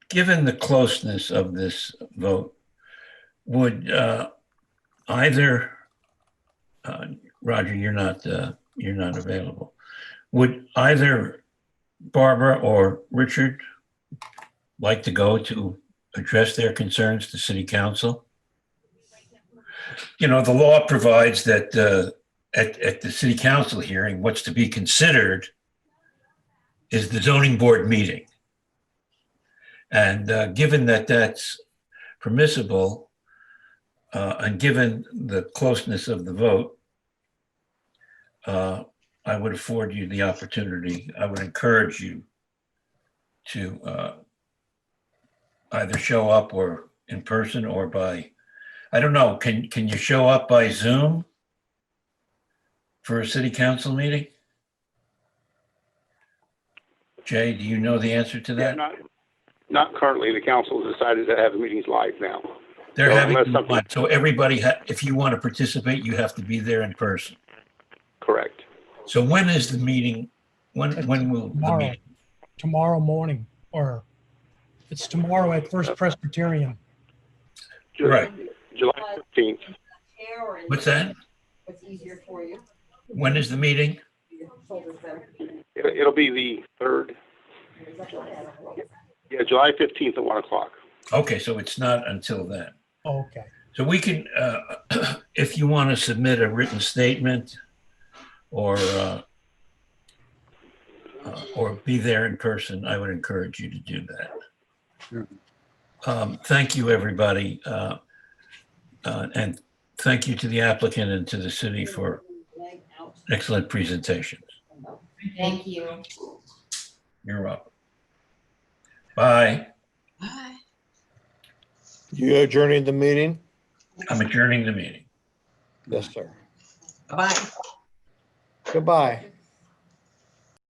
Given the closeness of this vote, would either Roger, you're not available. Would either Barbara or Richard like to go to address their concerns to City Council? You know, the law provides that at the City Council hearing, what's to be considered is the zoning board meeting. And given that that's permissible, and given the closeness of the vote, I would afford you the opportunity, I would encourage you to either show up or in person or by, I don't know, can you show up by Zoom for a city council meeting? Jay, do you know the answer to that? Yeah, not currently. The council has decided to have the meetings live now. They're So having unless them live. So everybody, if you want to participate, you have to be there in person. Correct. So when is the meeting? When will the Tomorrow. meeting? Tomorrow morning, or it's tomorrow at First Presbyterian. Right. July 15th. What's that? What's easier for you? When is the meeting? It'll be the 3rd. Yeah, July 15th at 1 o'clock. Okay, so it's not until then. Okay. So we can, if you want to submit a written statement or be there in person, I would encourage you to do that. Thank you, everybody. And thank you to the applicant and to the city for excellent presentations. Thank you. You're welcome. Bye. Bye. You adjourning the meeting? I'm adjourning the meeting. Yes, sir. Bye. Goodbye.